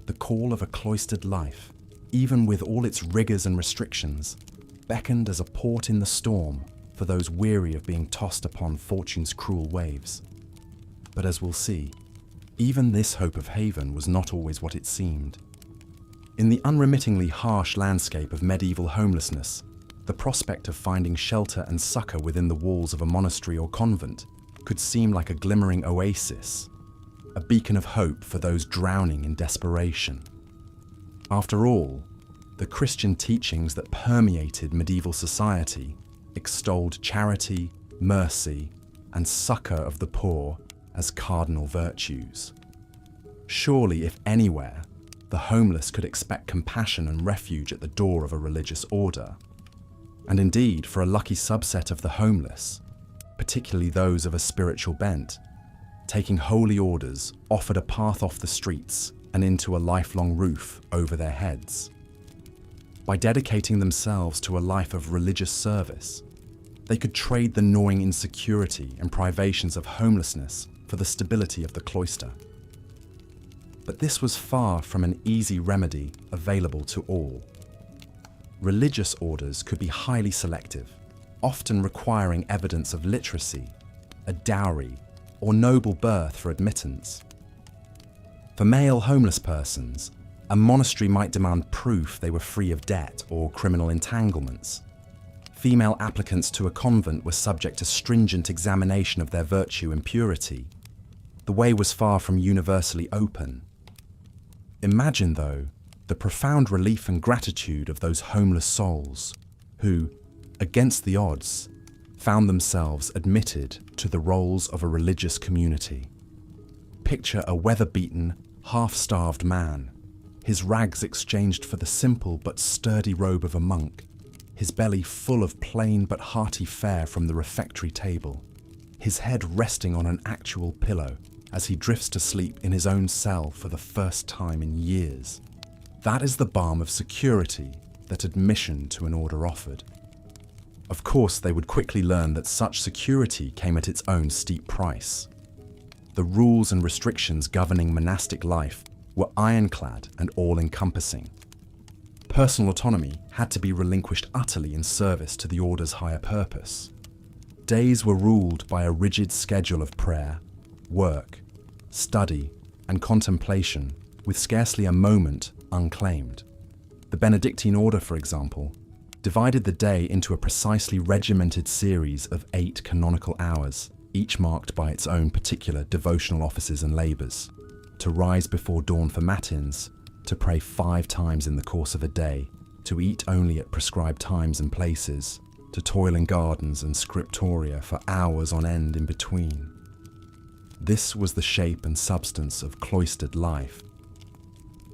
Speaker 1: the call of a cloistered life, even with all its rigours and restrictions, beckoned as a port in the storm for those weary of being tossed upon fortune's cruel waves. But as we'll see, even this hope of haven was not always what it seemed. In the unremittingly harsh landscape of medieval homelessness, the prospect of finding shelter and succour within the walls of a monastery or convent could seem like a glimmering oasis, a beacon of hope for those drowning in desperation. After all, the Christian teachings that permeated medieval society extolled charity, mercy, and succour of the poor as cardinal virtues. Surely, if anywhere, the homeless could expect compassion and refuge at the door of a religious order. And indeed, for a lucky subset of the homeless, particularly those of a spiritual bent, taking holy orders offered a path off the streets and into a lifelong roof over their heads. By dedicating themselves to a life of religious service, they could trade the gnawing insecurity and privations of homelessness for the stability of the cloister. But this was far from an easy remedy available to all. Religious orders could be highly selective, often requiring evidence of literacy, a dowry, or noble birth for admittance. For male homeless persons, a monastery might demand proof they were free of debt or criminal entanglements. Female applicants to a convent were subject to stringent examination of their virtue and purity. The way was far from universally open. Imagine, though, the profound relief and gratitude of those homeless souls who, against the odds, found themselves admitted to the roles of a religious community. Picture a weather-beaten, half-starved man, his rags exchanged for the simple but sturdy robe of a monk, his belly full of plain but hearty fare from the refectory table, his head resting on an actual pillow as he drifts to sleep in his own cell for the first time in years. That is the balm of security that admission to an order offered. Of course, they would quickly learn that such security came at its own steep price. The rules and restrictions governing monastic life were ironclad and all-encompassing. Personal autonomy had to be relinquished utterly in service to the order's higher purpose. Days were ruled by a rigid schedule of prayer, work, study, and contemplation, with scarcely a moment unclaimed. The Benedictine order, for example, divided the day into a precisely regimented series of 8 canonical hours, each marked by its own particular devotional offices and labours. To rise before dawn for matins, to pray 5 times in the course of a day, to eat only at prescribed times and places, to toil in gardens and scriptoria for hours on end in between. This was the shape and substance of cloistered life.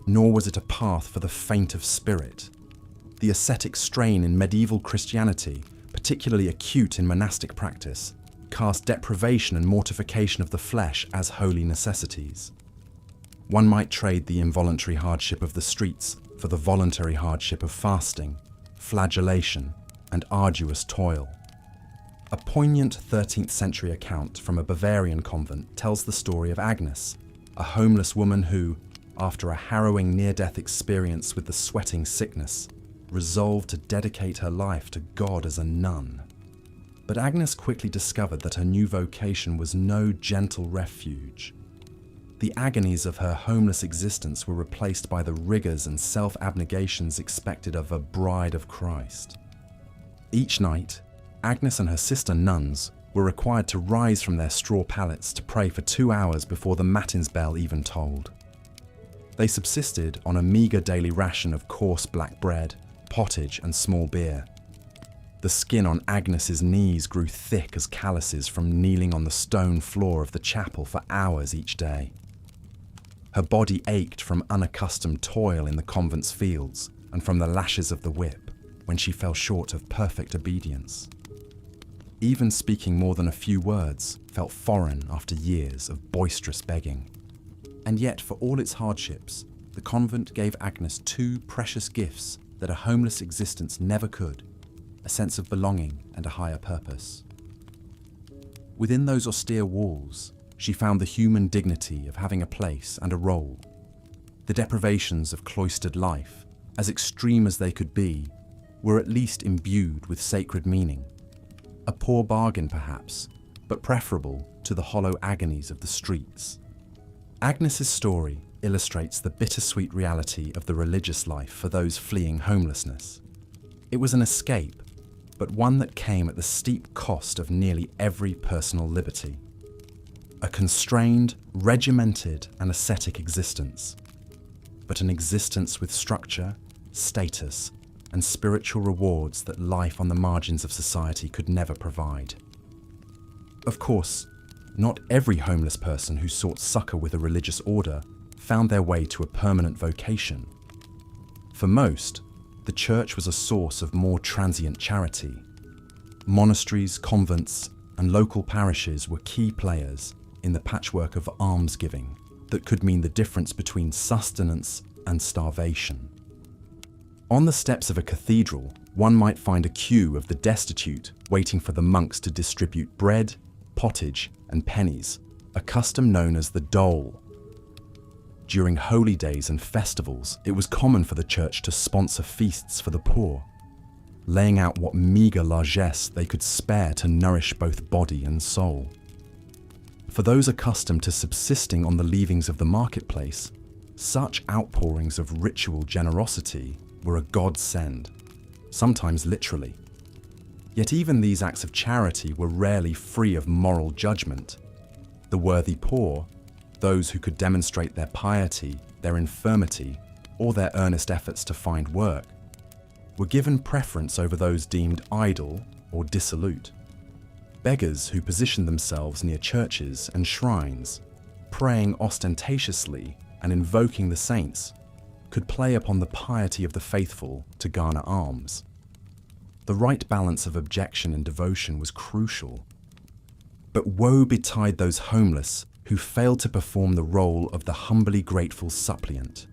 Speaker 1: Nor was it a path for the faint of spirit. The ascetic strain in medieval Christianity, particularly acute in monastic practice, cast deprivation and mortification of the flesh as holy necessities. One might trade the involuntary hardship of the streets for the voluntary hardship of fasting, flagellation, and arduous toil. A poignant 13th century account from a Bavarian convent tells the story of Agnes, a homeless woman who, after a harrowing near-death experience with the sweating sickness, resolved to dedicate her life to God as a nun. But Agnes quickly discovered that her new vocation was no gentle refuge. The agonies of her homeless existence were replaced by the rigours and self-abnegations expected of a bride of Christ. Each night, Agnes and her sister nuns were required to rise from their straw pallets to pray for 2 hours before the matins bell even tolled. They subsisted on a meagre daily ration of coarse black bread, pottage and small beer. The skin on Agnes's knees grew thick as calluses from kneeling on the stone floor of the chapel for hours each day. Her body ached from unaccustomed toil in the convent's fields and from the lashes of the whip when she fell short of perfect obedience. Even speaking more than a few words felt foreign after years of boisterous begging. And yet, for all its hardships, the convent gave Agnes 2 precious gifts that a homeless existence never could: a sense of belonging and a higher purpose. Within those austere walls, she found the human dignity of having a place and a role. The deprivations of cloistered life, as extreme as they could be, were at least imbued with sacred meaning. A poor bargain, perhaps, but preferable to the hollow agonies of the streets. Agnes's story illustrates the bittersweet reality of the religious life for those fleeing homelessness. It was an escape, but one that came at the steep cost of nearly every personal liberty. A constrained, regimented, and ascetic existence, but an existence with structure, status, and spiritual rewards that life on the margins of society could never provide. Of course, not every homeless person who sought succor with a religious order found their way to a permanent vocation. For most, the church was a source of more transient charity. Monasteries, convents, and local parishes were key players in the patchwork of almsgiving, that could mean the difference between sustenance and starvation. On the steps of a cathedral, one might find a queue of the destitute waiting for the monks to distribute bread, pottage, and pennies, a custom known as the dole. During holy days and festivals, it was common for the church to sponsor feasts for the poor, laying out what meagre largesse they could spare to nourish both body and soul. For those accustomed to subsisting on the leavings of the marketplace, such outpourings of ritual generosity were a godsend, sometimes literally. Yet even these acts of charity were rarely free of moral judgment. The worthy poor, those who could demonstrate their piety, their infirmity, or their earnest efforts to find work, were given preference over those deemed idle or dissolute. Beggars who positioned themselves near churches and shrines, praying ostentatiously and invoking the saints, could play upon the piety of the faithful to garner alms. The right balance of objection and devotion was crucial. But woe betide those homeless who failed to perform the role of the humbly grateful suppliant.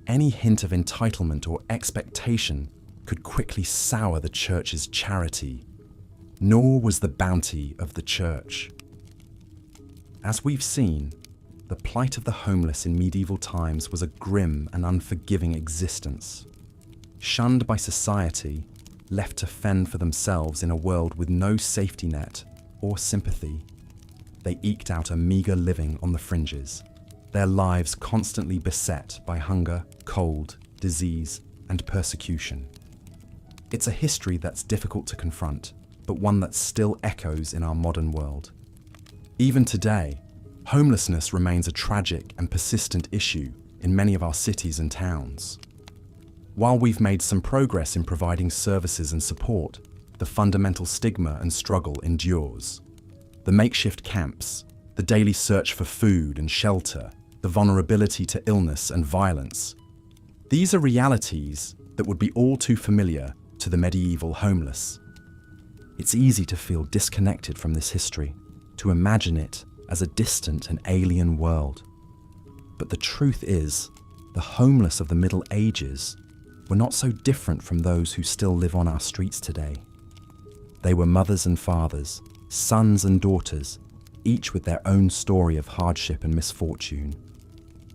Speaker 1: Any hint of entitlement or expectation could quickly sour the church's charity, nor was the bounty of the church. As we've seen, the plight of the homeless in medieval times was a grim and unforgiving existence. Shunned by society, left to fend for themselves in a world with no safety net or sympathy, they eked out a meagre living on the fringes, their lives constantly beset by hunger, cold, disease, and persecution. It's a history that's difficult to confront, but one that still echoes in our modern world. Even today, homelessness remains a tragic and persistent issue in many of our cities and towns. While we've made some progress in providing services and support, the fundamental stigma and struggle endures. The makeshift camps, the daily search for food and shelter, the vulnerability to illness and violence. These are realities that would be all too familiar to the medieval homeless. It's easy to feel disconnected from this history, to imagine it as a distant and alien world. But the truth is, the homeless of the Middle Ages were not so different from those who still live on our streets today. They were mothers and fathers, sons and daughters, each with their own story of hardship and misfortune.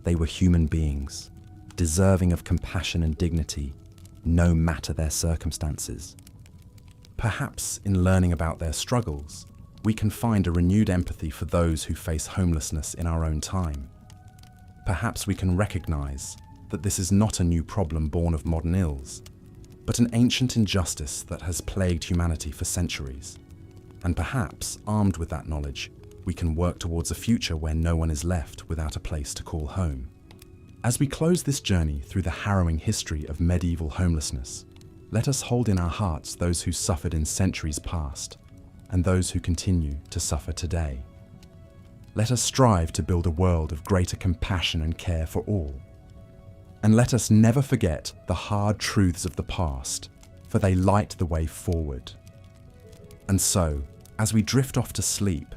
Speaker 1: They were human beings, deserving of compassion and dignity, no matter their circumstances. Perhaps in learning about their struggles, we can find a renewed empathy for those who face homelessness in our own time. Perhaps we can recognize that this is not a new problem born of modern ills, but an ancient injustice that has plagued humanity for centuries. And perhaps, armed with that knowledge, we can work towards a future where no one is left without a place to call home. As we close this journey through the harrowing history of medieval homelessness, let us hold in our hearts those who suffered in centuries past, and those who continue to suffer today. Let us strive to build a world of greater compassion and care for all. And let us never forget the hard truths of the past, for they light the way forward. And so, as we drift off to sleep,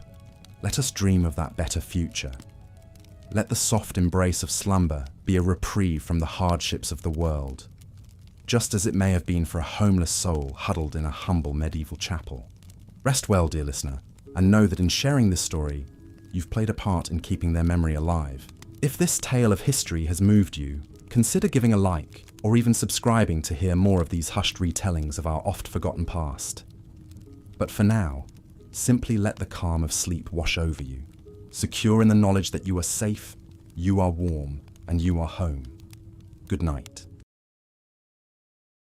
Speaker 1: let us dream of that better future. Let the soft embrace of slumber be a reprieve from the hardships of the world, just as it may have been for a homeless soul huddled in a humble medieval chapel. Rest well, dear listener, and know that in sharing this story, you've played a part in keeping their memory alive. If this tale of history has moved you, consider giving a like or even subscribing to hear more of these hushed retellings of our oft-forgotten past. But for now, simply let the calm of sleep wash over you, secure in the knowledge that you are safe, you are warm, and you are home. Good night.